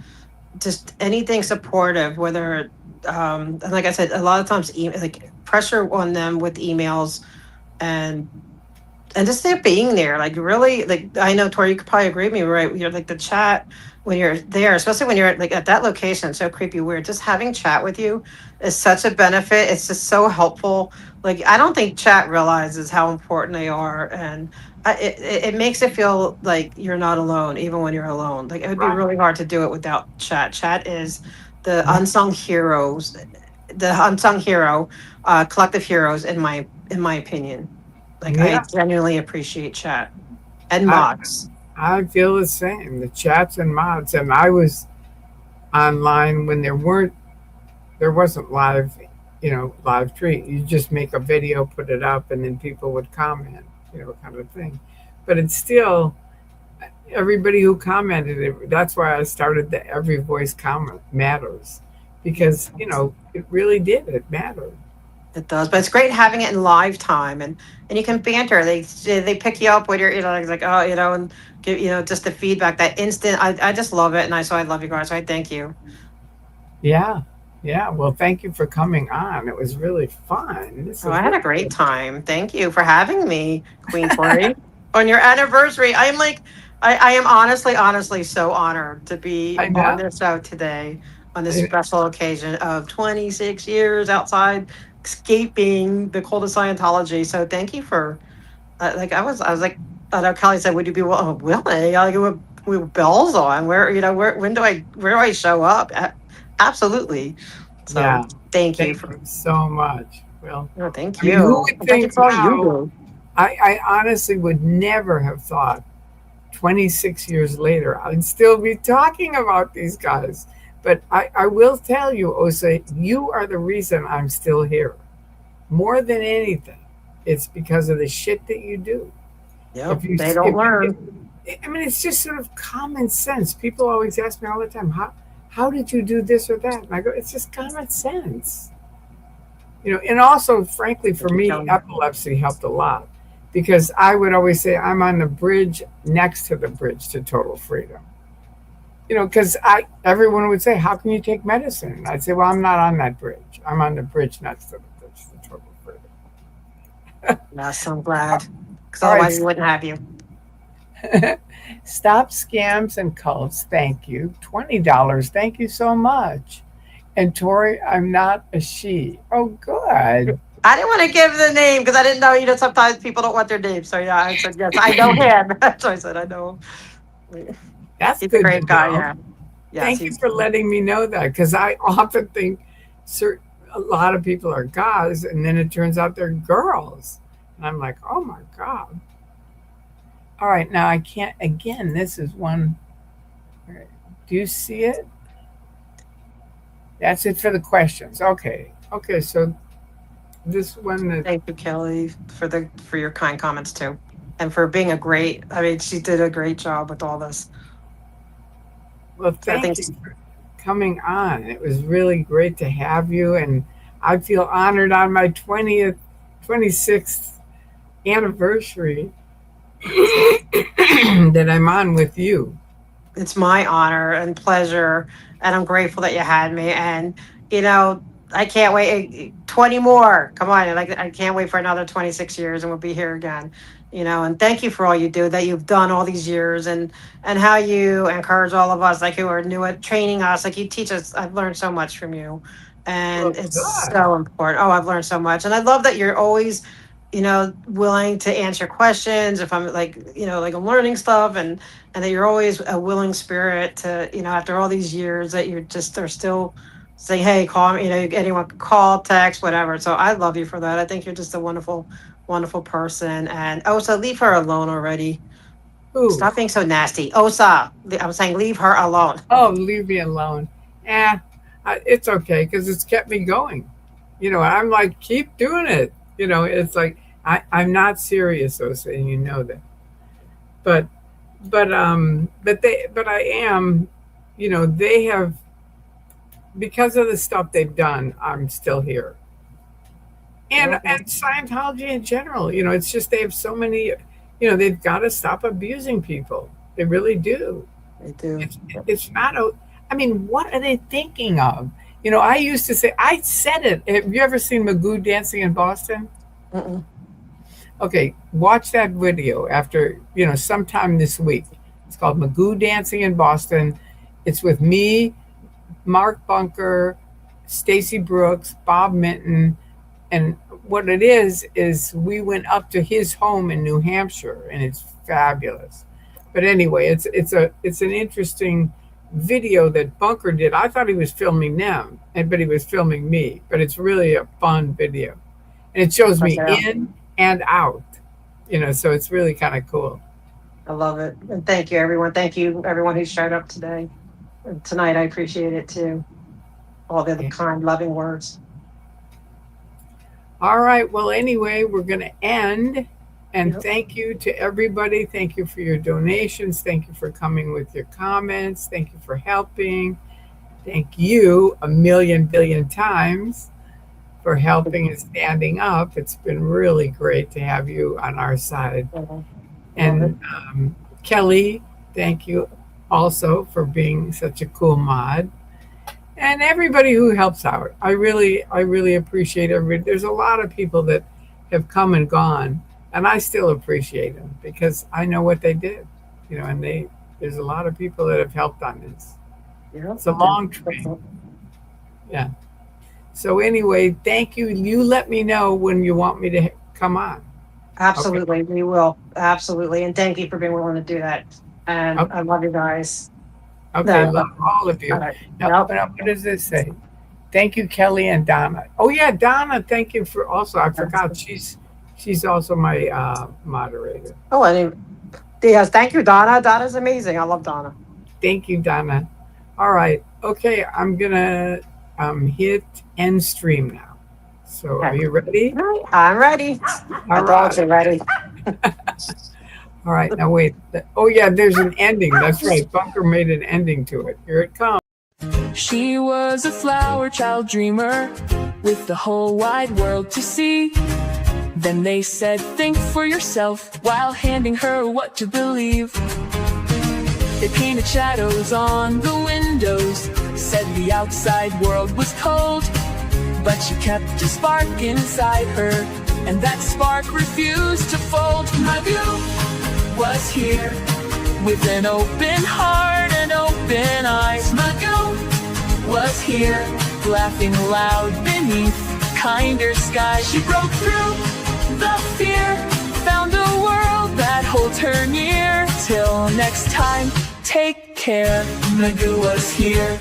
just anything supportive, whether and like I said, a lot of times like pressure on them with emails and just there being there, like really, like I know Tori, you could probably agree with me, right? You're like the chat when you're there, especially when you're like at that location, it's so creepy weird. Just having chat with you is such a benefit. It's just so helpful. Like I don't think chat realizes how important they are, and it makes it feel like you're not alone, even when you're alone. Like it would be Right. really hard to do it without chat. Chat is the Right. unsung heroes, the unsung hero, collective heroes in my opinion. Like I Yeah, genuinely appreciate chat and I, mods. I feel the same. The chats and mods, and I was online when there wasn't live tweet. You just make a video, put it up, and then people would comment, kind of thing. But it's still, everybody who commented. That's why I started the Every Voice Comment Matters, because it really did. It mattered. It does, but it's great having it in live time, and you can banter. They pick you up when you're like oh and give just the feedback, that instant. I just love it, and I love you guys. So I thank you. Yeah, yeah. Well, thank you for coming on. It was really fun. This Oh, was I had a really great good. time. Thank you for having me, Queen Tori, on your anniversary. I'm like, I am honestly so honored to be I on know. this show today on this I- special occasion of 26 years outside escaping the cult of Scientology. So thank you for I was like, I know Kelly said, would you be willing? Like with bells on, where do I show up? Absolutely. So yeah. thank you Thank for, you so much. Well, no, thank I mean, who you. would And thank you think for all you now? do. I honestly would never have thought 26 years later I'd still be talking about these guys. But I will tell you, Osa, you are the reason I'm still here. More than anything, it's because of the shit that you do. Yep, they don't learn. I mean, it's just sort of common sense. People always ask me all the time, how did you do this or that? And I go, it's just common sense. And also, frankly, for Thank you, me, Kelly. epilepsy helped a lot because I would always say I'm on the bridge next to the bridge to total freedom. Because everyone would say, how can you take medicine? And I'd say, well, I'm not on that bridge. I'm on the bridge next to the bridge to total freedom. Yes, I'm glad. Because All right. otherwise we wouldn't have you. Stop scams and cults. Thank you. $20. Thank you so much. And Tori, I'm not a she. Oh, good. I didn't want to give the name because I didn't know, sometimes people don't want their name. So yeah, I said, yes, I know him. So I said, I know him. That's He's a good to great guy, know. yeah. Yes, Thank you for letting me know that because I often think a lot of people are guys and then it turns out they're girls. And I'm like, oh my God. All right, now I can't, again, this is one. All right, do you see it? That's it for the questions. Okay. Okay, so this one that, thank you, Kelly, for your kind comments too. And for being she did a great job with all this. well, So I think thank you for coming on. It was really great to have you. And I feel honored on my 26th anniversary that I'm on with you. it's my honor and pleasure, and I'm grateful that you had me. And I can't wait. 20 more. Come on, like I can't wait for another 26 years, and we'll be here again. And thank you for all you do that you've done all these years, and how you encourage all of us, like who are new at training us. Like you teach us. I've learned so much from you, Well, and it's good. so important. Oh, I've learned so much, and I love that you're always willing to answer questions if I'm like I'm learning stuff, and that you're always a willing spirit to, after all these years, that you're just are still saying, hey, call me, anyone can call, text, whatever. So I love you for that. I think you're just a wonderful, wonderful person. And Osa, leave her alone already. Ooh. Stop being so nasty. Osa, I'm saying leave her alone. Oh, leave me alone. Eh, it's okay because it's kept me going. I'm like, keep doing it. It's like I'm not serious, Osa, and you know that. But but I am. They have, because of the stuff they've done. I'm still here, and Scientology in general. It's just they have so many. They've got to stop abusing people. They really do. They do. It's not a. I mean, what are they thinking of? I used to say, I said it. Have you ever seen Magoo dancing in Boston? Mm-mm. Okay, watch that video after, sometime this week. It's called Magoo Dancing in Boston. It's with me, Mark Bunker, Stacy Brooks, Bob Minton, and what it is we went up to his home in New Hampshire, and it's fabulous. But anyway, it's an interesting video that Bunker did. I thought he was filming them, but he was filming me. But it's really a fun video, and it shows Check me it out. in and out. So it's really kind of cool. I love it. And thank you, everyone. Thank you, everyone who showed up today. And tonight, I appreciate it too. All the kind, loving words. All right. Well, anyway, we're going to end And Yep. thank you to everybody. Thank you for your donations. Thank you for coming with your comments. Thank you for helping. Thank you a million billion times for helping and standing up. It's been really great to have you on our side. Love it. And Kelly, thank you also for being such a cool mod. And everybody who helps out. I really appreciate everybody. There's a lot of people that have come and gone, and I still appreciate them because I know what they did. And there's a lot of people that have helped on this. Yep. It's a long train. Yeah. So anyway, thank you. You let me know when you want me to come on. Absolutely, we will. Absolutely. And thank you for being willing to do that. And Okay. I love you guys. Okay, No. love all of you. All right. Now, Yep. what does this say? Thank you, Kelly and Donna. Oh yeah, Donna. Thank you for also. I forgot she's also my moderator. Oh, and yes, thank you, Donna. Donna's amazing. I love Donna. Thank you, Donna. All right. Okay, I'm gonna hit end stream now. So are you ready? I'm ready. My dogs are ready. All right. Now wait. Oh yeah, there's an ending. That's right. Bunker made an ending to it. Here it comes. She was a flower child dreamer with the whole wide world to see. Then they said, think for yourself, while handing her what to believe. They painted shadows on the windows, said the outside world was cold. But she kept a spark inside her, and that spark refused to fold. Magoo was here, with an open heart and open eyes. Magoo was here, laughing loud beneath kinder skies. She broke through the fear, found a world that holds her near. Till next time, take care. Magoo was here.